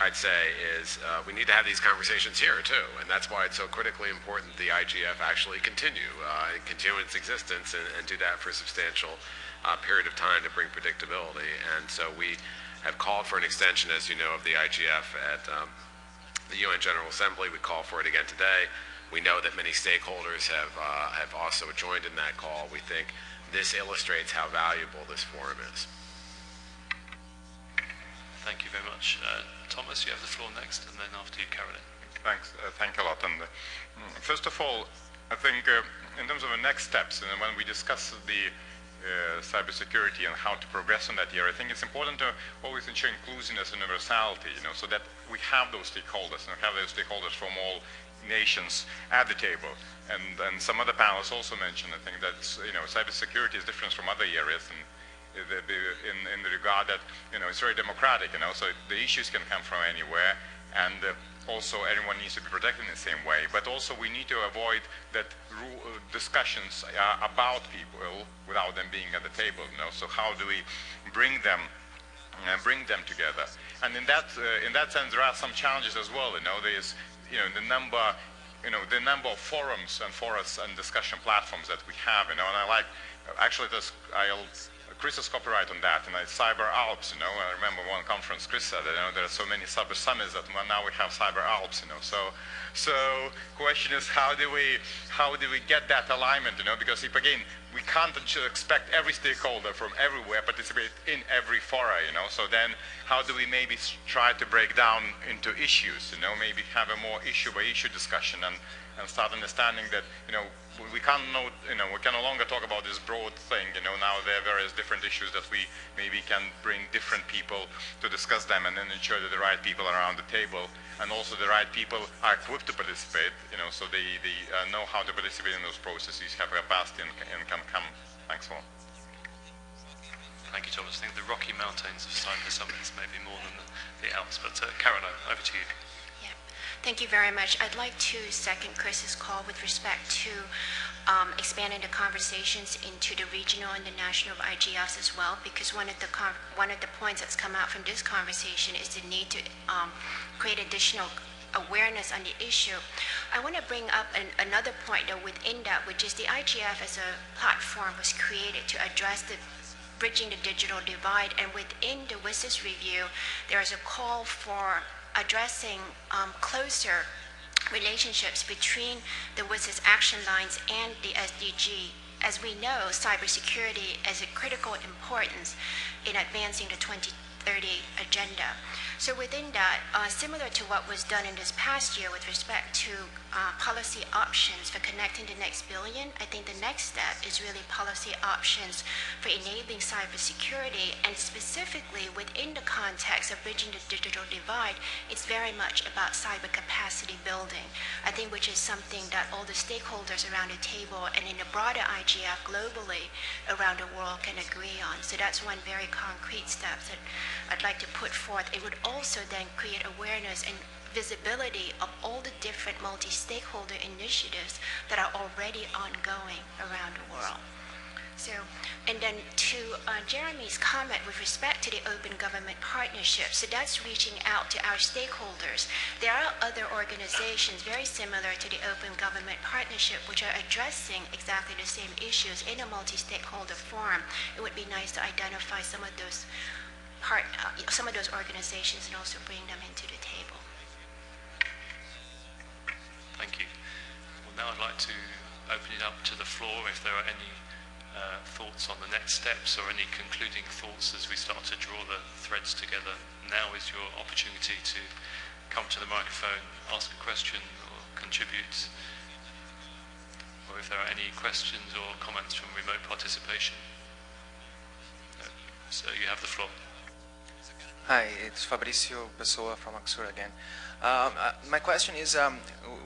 I'd say is we need to have these conversations here, too, and that's why it's so critically important the IGF actually continue its existence and do that for a substantial period of time to bring predictability. And so we have called for an extension, as you know, of the IGF at the UN General Assembly. We call for it again today. We know that many stakeholders have also joined in that call. We think this illustrates how valuable this forum is. Thank you very much. Thomas, you have the floor next, and then after you, Caroline. Thanks. Thank you a lot. And first of all, I think in terms of the next steps, and when we discuss the cybersecurity and how to progress in that area, I think it's important to always ensure inclusiveness and universality, so that we have those stakeholders, and we have those stakeholders from all nations at the table. And some other panels also mentioned, I think, that cybersecurity is different from other areas, and in the regard that it's very democratic, so the issues can come from anywhere, and also everyone needs to be protected in the same way. But also we need to avoid that discussions about people without them being at the table. So how do we bring them together? And in that sense, there are some challenges as well. There's the number of forums and forums and discussion platforms that we have. And I like actually Chris's copyright on that, and Cyber Alps, I remember one conference Chris said, there are so many cyber summits that now we have Cyber Alps, so question is how do we get that alignment, because if again we can't expect every stakeholder from everywhere participate in every fora, you know. So then how do we maybe try to break down into issues, you know, maybe have a more issue by issue discussion and start understanding that, you know, we can no longer talk about this broad thing, you know. Now there are various different issues that we maybe can bring different people to discuss them and then ensure that the right people are around the table and also the right people are equipped to participate, you know, so they know how to participate in those processes, have capacity and can come. Thanks a lot. Thank you, Thomas. I think the Rocky Mountains of Cyber Summits may be more than the Alps, but Caroline, over to you. Thank you very much. I'd like to second Chris's call with respect to expanding the conversations into the regional and the national IGFs as well, because one of the points that's come out from this conversation is the need to create additional awareness on the issue. I want to bring up another point though within that, which is the IGF as a platform was created to address the bridging the digital divide, and within the WSIS review, there is a call for addressing closer relationships between the WSIS action lines and the SDG. As we know, cybersecurity is a critical importance in advancing the 2030 agenda. So within that, similar to what was done in this past year with respect to policy options for connecting the next billion, I think the next step is really policy options for enabling cybersecurity, and specifically within the context of bridging the digital divide, it's very much about cyber capacity building, I think, which is something that all the stakeholders around the table and in the broader IGF globally around the world can agree on. So that's one very concrete step that I'd like to put forth. It would also then create awareness and visibility of all the different multi-stakeholder initiatives that are already ongoing around the world. So, and then to Jeremy's comment with respect to the open government partnership, so that's reaching out to our stakeholders. There are other organizations very similar to the open government partnership which are addressing exactly the same issues in a multi-stakeholder forum. It would be nice to identify some of those organizations and also bring them into the table. Thank you. Well, now I'd like to open it up to the floor if there are any thoughts on the next steps or any concluding thoughts as we start to draw the threads together. Now is your opportunity to come to the microphone, ask a question or contribute, or if there are any questions or comments from remote participation. No. So you have the floor. Hi, it's Fabrizio Pessoa from Axur again. My question is,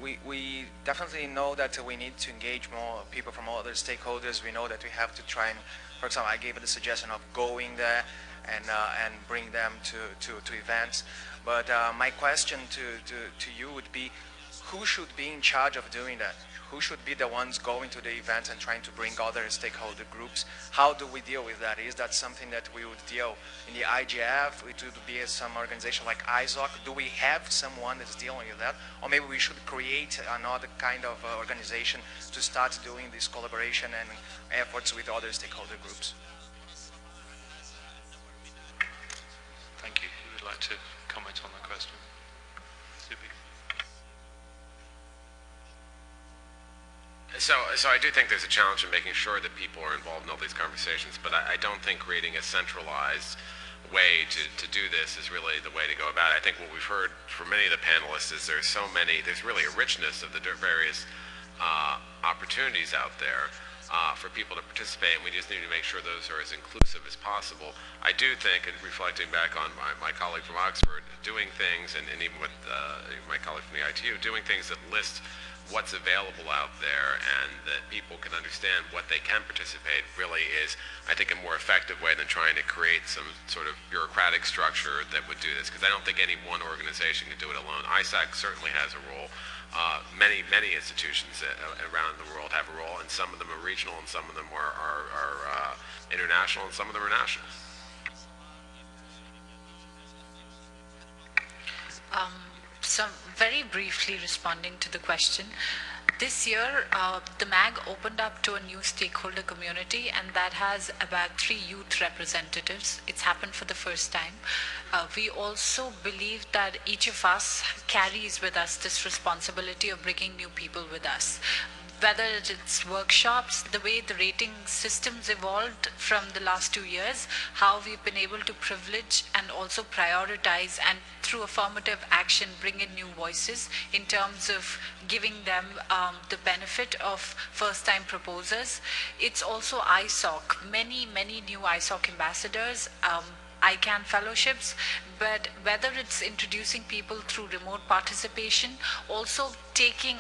we definitely know that we need to engage more people from all other stakeholders. We know that we have to try and, for example, I gave the suggestion of going there and bring them to events. But my question to you would be, who should be in charge of doing that? Who should be the ones going to the events and trying to bring other stakeholder groups? How do we deal with that? Is that something that we would deal in the IGF? It would be some organization like ISOC. Do we have someone that's dealing with that? Or maybe we should create another kind of organization to start doing this collaboration and efforts with other stakeholder groups? Thank you. Who would like to comment on the question? So I do think there's a challenge in making sure that people are involved in all these conversations, but I don't think creating a centralized way to do this is really the way to go about it. I think what we've heard from many of the panelists is there's really a richness of the various opportunities out there for people to participate, and we just need to make sure those are as inclusive as possible. I do think, and reflecting back on my colleague from Oxford, doing things, and even with my colleague from the ITU, doing things that list what's available out there and that people can understand what they can participate really is, I think, a more effective way than trying to create some sort of bureaucratic structure that would do this, because I don't think any one organization can do it alone. ISAC certainly has a role. Many institutions around the world have a role, and some of them are regional and some of them are international and some of them are national. So very briefly responding to the question, this year the MAG opened up to a new stakeholder community, and that has about 3 youth representatives. It's happened for the first time. We also believe that each of us carries with us this responsibility of bringing new people with us. whether it's workshops, the way the rating systems evolved from the last 2 years, how we've been able to privilege and also prioritize and through affirmative action bring in new voices in terms of giving them the benefit of first-time proposers. It's also ISOC, many new ISOC ambassadors, ICANN fellowships, but whether it's introducing people through remote participation, also taking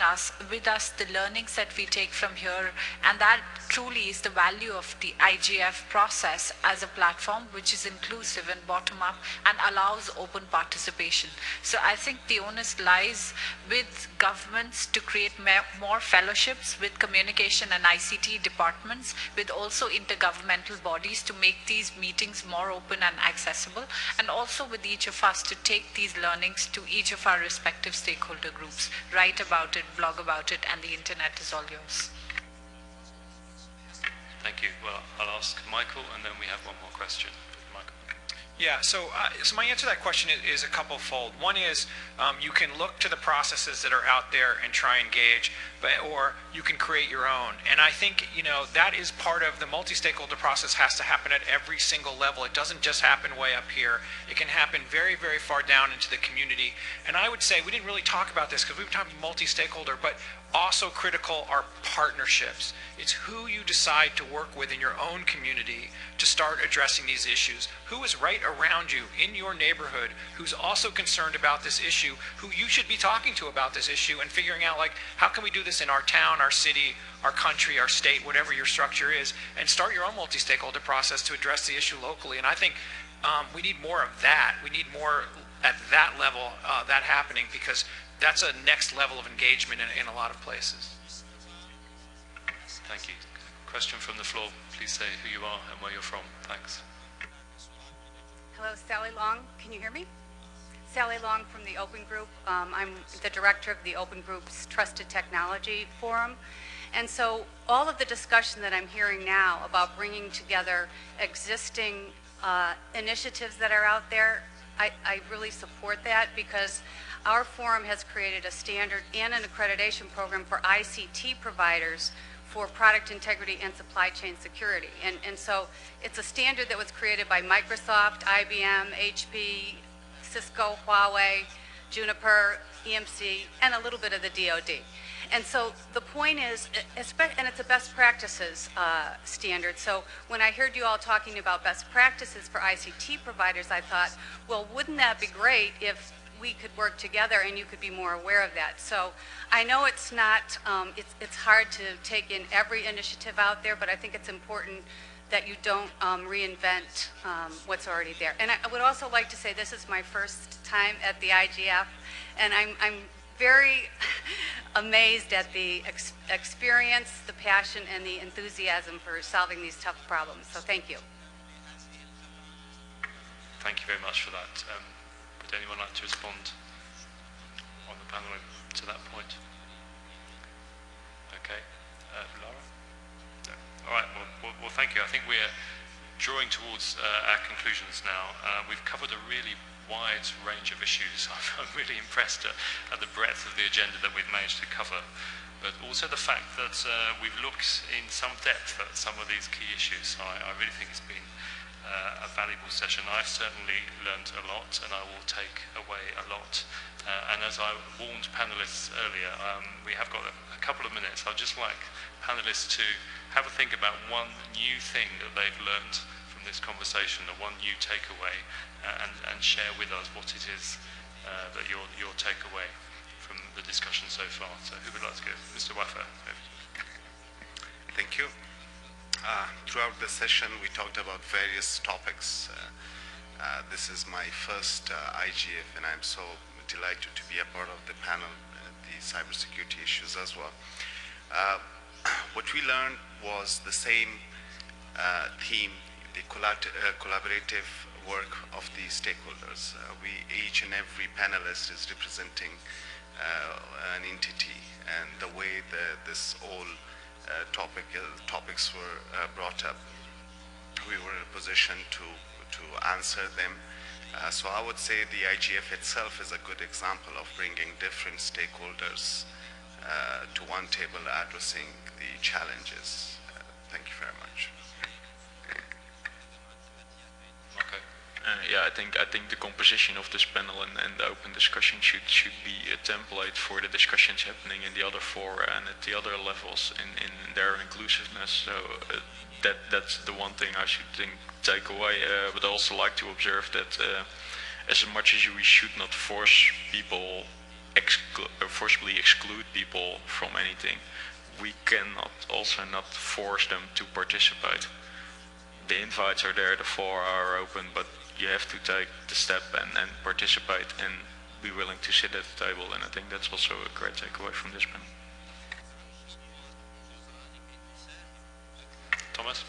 with us the learnings that we take from here, and that truly is the value of the IGF process as a platform which is inclusive and bottom-up and allows open participation. So I think the onus lies with governments to create more fellowships with communication and ICT departments, with also intergovernmental bodies to make these meetings more open and accessible, and also with each of us to take these learnings to each of our respective stakeholder groups, write about it, blog about it, and the internet is all yours. Thank you. Well, I'll ask Michael, and then we have one more question. Michael. Yeah, so my answer to that question is a couple-fold. One is you can look to the processes that are out there and try and gauge, or you can create your own. And I think, that is part of the multi-stakeholder process. Has to happen at every single level. It doesn't just happen way up here. It can happen very, very far down into the community. And I would say, we didn't really talk about this because we've talked multi-stakeholder, but also critical are partnerships. It's who you decide to work with in your own community to start addressing these issues. Who is right around you in your neighborhood who's also concerned about this issue, who you should be talking to about this issue, and figuring out, like, how can we do this in our town, our city, our country, our state, whatever your structure is, and start your own multi-stakeholder process to address the issue locally. And I think we need more of that. We need more at that level, that happening, because that's a next level of engagement in a lot of places. Thank you. Question from the floor. Please say who you are and where you're from. Thanks. Hello, Sally Long. Can you hear me? Sally Long from the Open Group. I'm the director of the Open Group's Trusted Technology Forum. And so all of the discussion that I'm hearing now about bringing together existing initiatives that are out there, I really support that, because our forum has created a standard and an accreditation program for ICT providers for product integrity and supply chain security. And so it's a standard that was created by Microsoft, IBM, HP, Cisco, Huawei, Juniper, EMC, and a little bit of the DoD. And so the point is, and it's a best practices standard. So when I heard you all talking about best practices for ICT providers, I thought, well, wouldn't that be great if we could work together and you could be more aware of that. So I know it's not, it's hard to take in every initiative out there, but I think it's important that you don't reinvent what's already there. And I would also like to say this is my first time at the IGF, and I'm very amazed at the experience, the passion, and the enthusiasm for solving these tough problems. So thank you. Thank you very much for that. Would anyone like to respond on the panel to that point? Okay. Lara? No. All right. Well, thank you. I think we're drawing towards our conclusions now. We've covered a really wide range of issues. I'm really impressed at the breadth of the agenda that we've managed to cover, but also the fact that we've looked in some depth at some of these key issues. So I really think it's been a valuable session. I've certainly learned a lot, and I will take away a lot. And as I warned panelists earlier, we have got a couple of minutes. I'd just like panelists to have a think about one new thing that they've learned from this conversation, or one new takeaway, and share with us what it is that your takeaway from the discussion so far. So who would like to go? Mr. Waffer. Thank you. Throughout the session, we talked about various topics. This is my first IGF, and I'm so delighted to be a part of the panel, the cybersecurity issues as well. What we learned was the same theme, the collaborative work of the stakeholders. Each and every panelist is representing an entity, and the way this all topics were brought up, we were in a position to answer them. So I would say the IGF itself is a good example of bringing different stakeholders to one table addressing the challenges. Thank you very much. Okay. Yeah, I think the composition of this panel and the open discussion should be a template for the discussions happening in the other fora and at the other levels in their inclusiveness. So that's the one thing I should take away. But I also like to observe that as much as we should not force people, forcibly exclude people from anything, we cannot also not force them to participate. The invites are there, the fora are open, but you have to take the step and participate and be willing to sit at the table. And I think that's also a great takeaway from this panel. Thomas?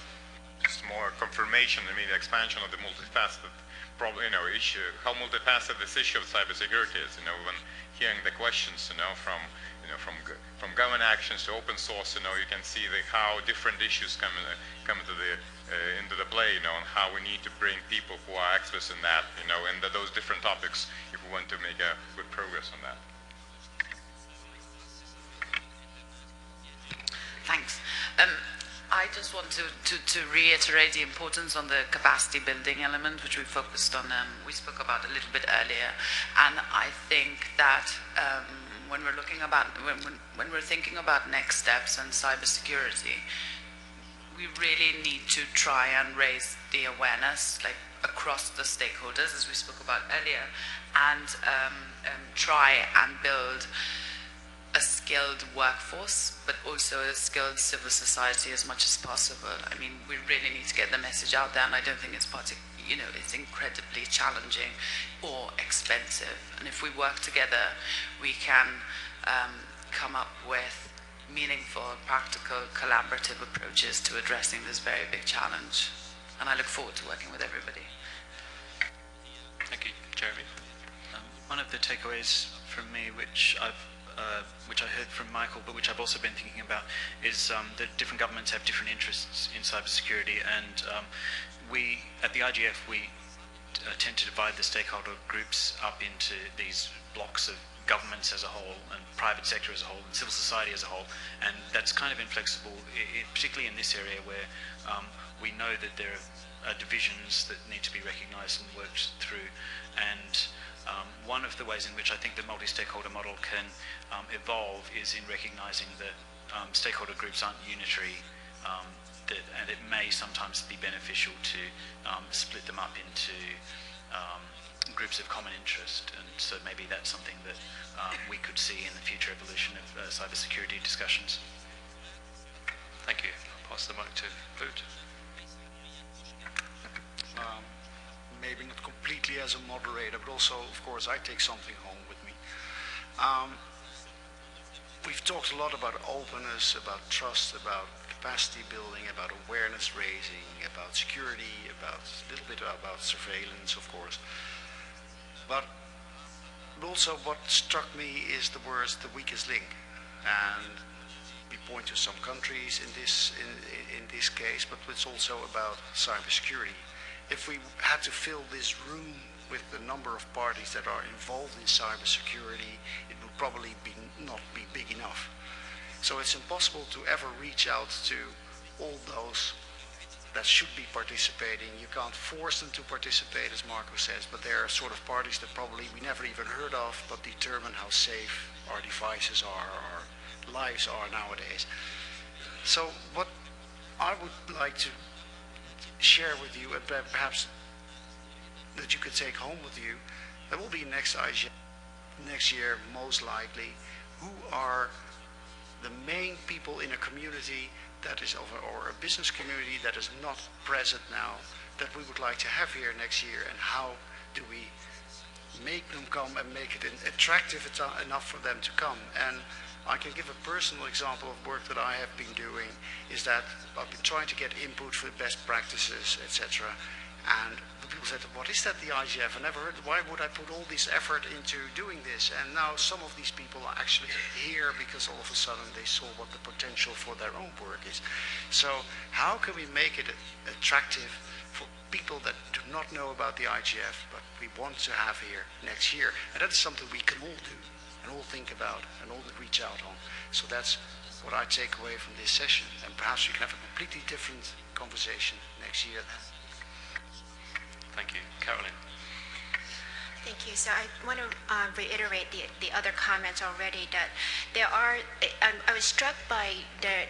Just more confirmation, I mean, the expansion of the multifaceted problem, issue, how multifaceted this issue of cybersecurity is, when hearing the questions, from government actions to open source, you can see how different issues come into the play, and how we need to bring people who are experts in that, in those different topics if we want to make a good progress on that. Thanks. I just want to reiterate the importance on the capacity building element, which we focused on, we spoke about a little bit earlier. And I think that when we're looking about, when we're thinking about next steps and cybersecurity, we really need to try and raise the awareness, like across the stakeholders, as we spoke about earlier, and try and build a skilled workforce, but also a skilled civil society as much as possible. I mean, we really need to get the message out there, and I don't think it's it's incredibly challenging or expensive. And if we work together, we can come up with meaningful, practical, collaborative approaches to addressing this very big challenge. And I look forward to working with everybody. Thank you. Jeremy? One of the takeaways from me, which I heard from Michael, but which I've also been thinking about, is that different governments have different interests in cybersecurity, and we, at the IGF, we tend to divide the stakeholder groups up into these blocks of governments as a whole, and private sector as a whole, and civil society as a whole, and that's kind of inflexible, particularly in this area where we know that there are divisions that need to be recognised and worked through, and one of the ways in which I think the multi-stakeholder model can evolve is in recognising that stakeholder groups aren't unitary, and it may sometimes be beneficial to split them up into groups of common interest, and so maybe that's something that we could see in the future evolution of cybersecurity discussions. Thank you. I'll pass the mic to Voot. Maybe not completely as a moderator, but also, of course, I take something home with me. We've talked a lot about openness, about trust, about capacity building, about awareness raising, about security, about a little bit about surveillance, of course. But also what struck me is the words "the weakest link," and we point to some countries in this case, but it's also about cybersecurity. If we had to fill this room with the number of parties that are involved in cybersecurity, it would probably not be big enough. So it's impossible to ever reach out to all those that should be participating. You can't force them to participate, as Marco says, but there are sort of parties that probably we never even heard of, but determine how safe our devices are, our lives are nowadays. So what I would like to share with you, and perhaps that you could take home with you, that will be next IGF next year, most likely, who are the main people in a community that is or a business community that is not present now, that we would like to have here next year, and how do we make them come and make it attractive enough for them to come. And I can give a personal example of work that I have been doing, is that I've been trying to get input for the best practices, etc. And the people said, what is that, the IGF? I never heard, why would I put all this effort into doing this? And now some of these people are actually here because all of a sudden they saw what the potential for their own work is. So how can we make it attractive for people that do not know about the IGF, but we want to have here next year? And that is something we can all do. and all think about and all reach out on. So that's what I take away from this session, and perhaps we can have a completely different conversation next year. Thank you. Carolyn. Thank you. So I want to reiterate the other comments already, that there are, I was struck by the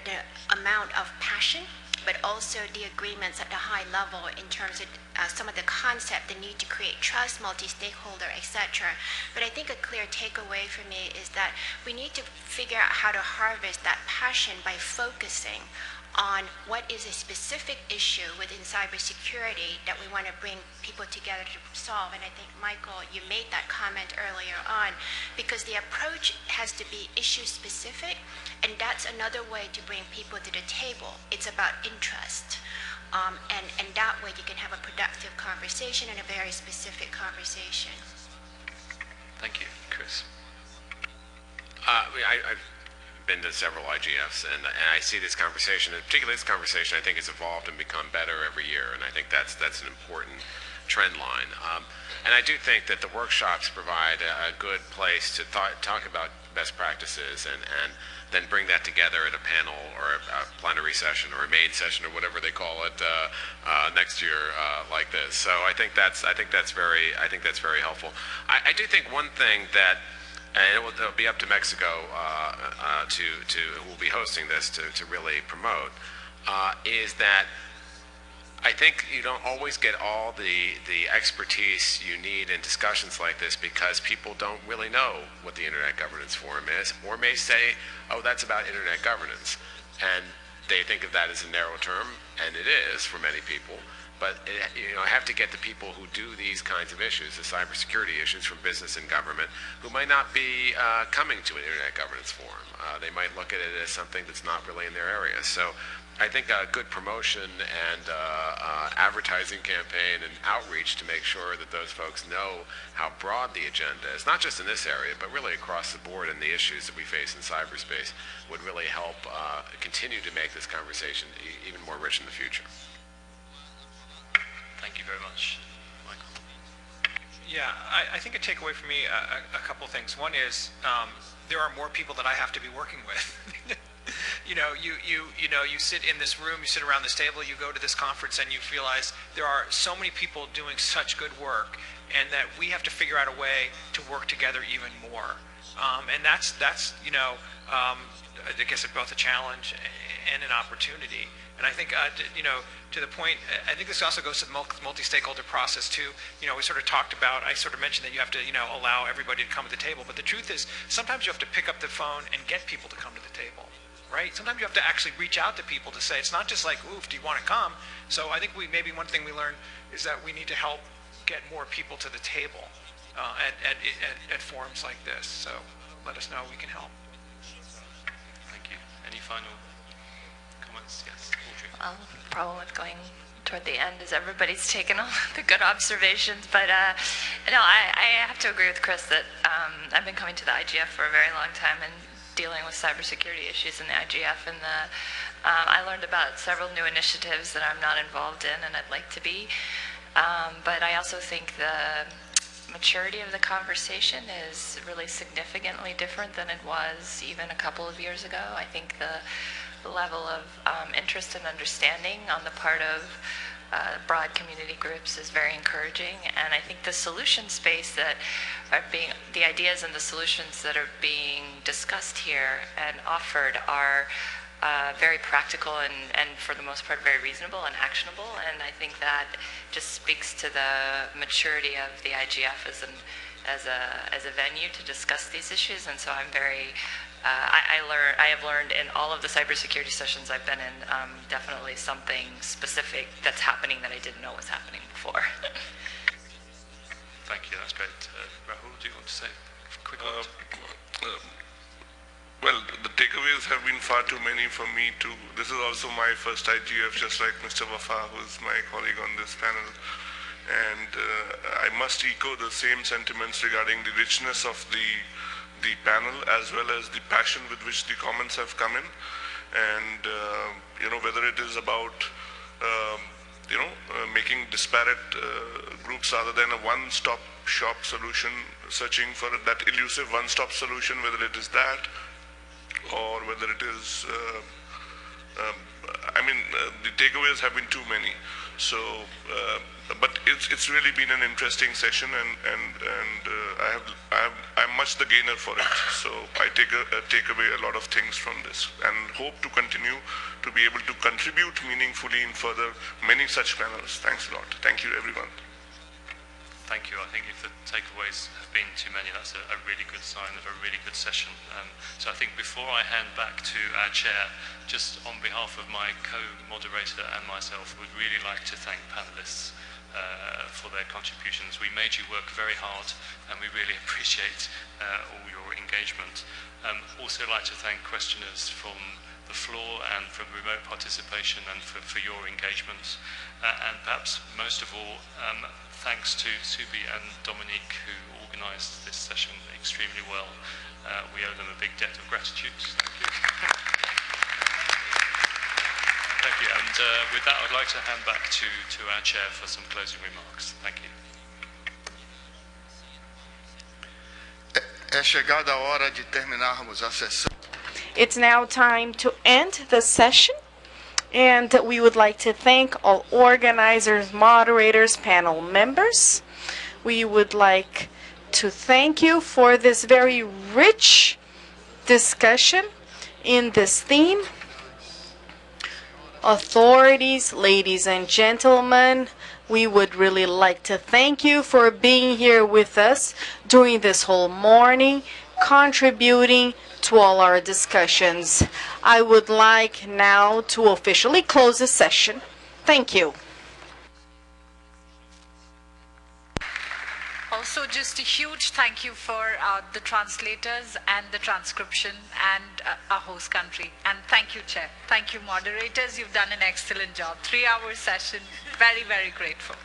amount of passion, but also the agreements at the high level in terms of some of the concept, the need to create trust, multi-stakeholder, etc. But I think a clear takeaway for me is that we need to figure out how to harvest that passion by focusing on what is a specific issue within cybersecurity that we want to bring people together to solve. And I think, Michael, you made that comment earlier on, because the approach has to be issue specific, and that's another way to bring people to the table. It's about interest. And that way you can have a productive conversation and a very specific conversation. Thank you. Chris. I've been to several IGFs, and I see this conversation, and particularly this conversation, I think has evolved and become better every year, and I think that's an important trend line. And I do think that the workshops provide a good place to talk about best practices and then bring that together at a panel or a plenary session or a main session or whatever they call it next year like this. So I think that's very helpful. I do think one thing that, and it'll be up to Mexico who will be hosting this to really promote, is that I think you don't always get all the expertise you need in discussions like this, because people don't really know what the Internet Governance Forum is, or may say, oh, that's about Internet governance. And they think of that as a narrow term, and it is for many people. But I have to get the people who do these kinds of issues, the cybersecurity issues, from business and government, who might not be coming to an Internet Governance Forum. They might look at it as something that's not really in their area. So I think a good promotion and advertising campaign and outreach to make sure that those folks know how broad the agenda is, not just in this area, but really across the board in the issues that we face in cyberspace, would really help continue to make this conversation even more rich in the future. Thank you very much. Michael. Yeah, I think a takeaway for me, a couple things. One is there are more people that I have to be working with. You sit in this room, you sit around this table, you go to this conference, and you realize there are so many people doing such good work, and that we have to figure out a way to work together even more. And that's I guess it's both a challenge and an opportunity. And I think, to the point, I think this also goes to the multi-stakeholder process too. We sort of talked about, I sort of mentioned that you have to, allow everybody to come to the table. But the truth is, sometimes you have to pick up the phone and get people to come to the table, right? Sometimes you have to actually reach out to people to say, it's not just like, oof, do you want to come? So I think maybe one thing we learned is that we need to help get more people to the table at forums like this. So let us know, we can help. Thank you. Any final comments? Yes. Well, the problem with going toward the end is everybody's taken all the good observations, but I have to agree with Chris that I've been coming to the IGF for a very long time and dealing with cybersecurity issues in the IGF, and I learned about several new initiatives that I'm not involved in and I'd like to be, but I also think the maturity of the conversation is really significantly different than it was even a couple of years ago. I think the level of interest and understanding on the part of broad community groups is very encouraging, and I think the solution space that the ideas and the solutions that are being discussed here and offered are very practical and for the most part very reasonable and actionable, and I think that just speaks to the maturity of the IGF as a venue to discuss these issues. And so I'm very I have learned in all of the cybersecurity sessions I've been in definitely something specific that's happening that I didn't know was happening before. Thank you, that's great. Rahul, do you want to say a quick word? Well, the takeaways have been far too many for me too. This is also my first IGF, just like Mr. Wafa, who is my colleague on this panel. And I must echo the same sentiments regarding the richness of the panel, as well as the passion with which the comments have come in. And, whether it is about making disparate groups rather than a one-stop shop solution, searching for that elusive one-stop solution, whether it is that or whether it is, the takeaways have been too many. So, but it's really been an interesting session, and I'm much the gainer for it. So I take away a lot of things from this, and hope to continue to be able to contribute meaningfully in further many such panels. Thanks a lot. Thank you, everyone. Thank you. I think if the takeaways have been too many, that's a really good sign of a really good session. So I think before I hand back to our chair, just on behalf of my co-moderator and myself, would really like to thank panelists for their contributions. We made you work very hard, and we really appreciate all your engagement. Also like to thank questioners from the floor and from remote participation, and for your engagement. And perhaps most of all, thanks to Subi and Dominique, who organised this session extremely well. We owe them a big debt of gratitude. Thank you. Thank you. And with that, I'd like to hand back to our chair for some closing remarks. Thank you. É chegada a hora de terminarmos a sessão. It's now time to end the session, and we would like to thank all organizers, moderators, panel members. We would like to thank you for this very rich discussion in this theme. Authorities, ladies and gentlemen, we would really like to thank you for being here with us during this whole morning, contributing to all our discussions. I would like now to officially close the session. Thank you. Also, just a huge thank you for the translators and the transcription and our host country. And thank you, Chair. Thank you, moderators. You've done an excellent job. 3-hour session. Very, very grateful.